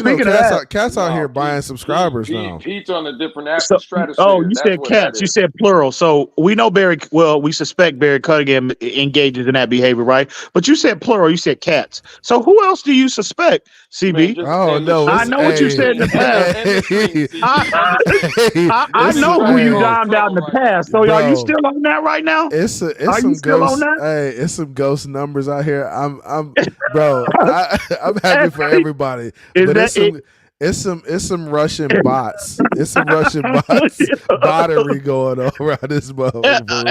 cats out here buying subscribers now.
Pete's on a different stratosphere.
Oh, you said cats. You said plural. So we know we suspect Barry Cunningham engages in that behavior, right? But you said plural. You said cats. So who else do you suspect, CB?
No.
I know what you said in the past. I know who you dimed out in the past. So are you still on that right now?
Are you still on that? Hey, it's some ghost numbers out here. I'm happy for everybody. But it's some Russian bots. It's some Russian bots bottery going on around this motherfucker.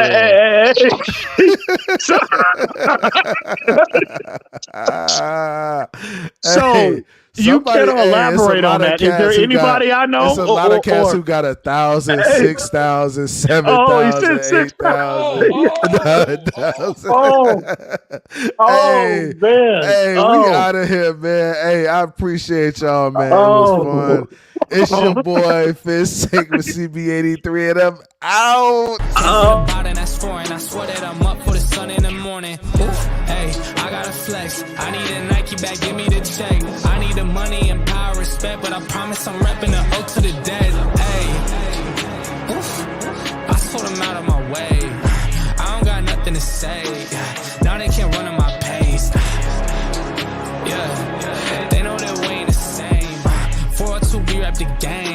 You can elaborate on that. Is there anybody I know?
There's a lot of cats who got 1,000, 6,000, 7,000, 8,000.
Man.
We out of here, man. Hey, I appreciate y'all, man. It was fun. It's your boy Phins taking CB83 and I'm out.
And that's foreign. I swear that I'm up for the sun in the morning. Oof, hey, I gotta flex. I need a Nike bag, give me the check. I need the money and power, respect, but I promise I'm repping the O to the dead. Hey, oof, I told them out of my way. I don't got nothing to say. Now they can't run at my pace. Yeah, they know that we ain't the same. 402, we rap the game.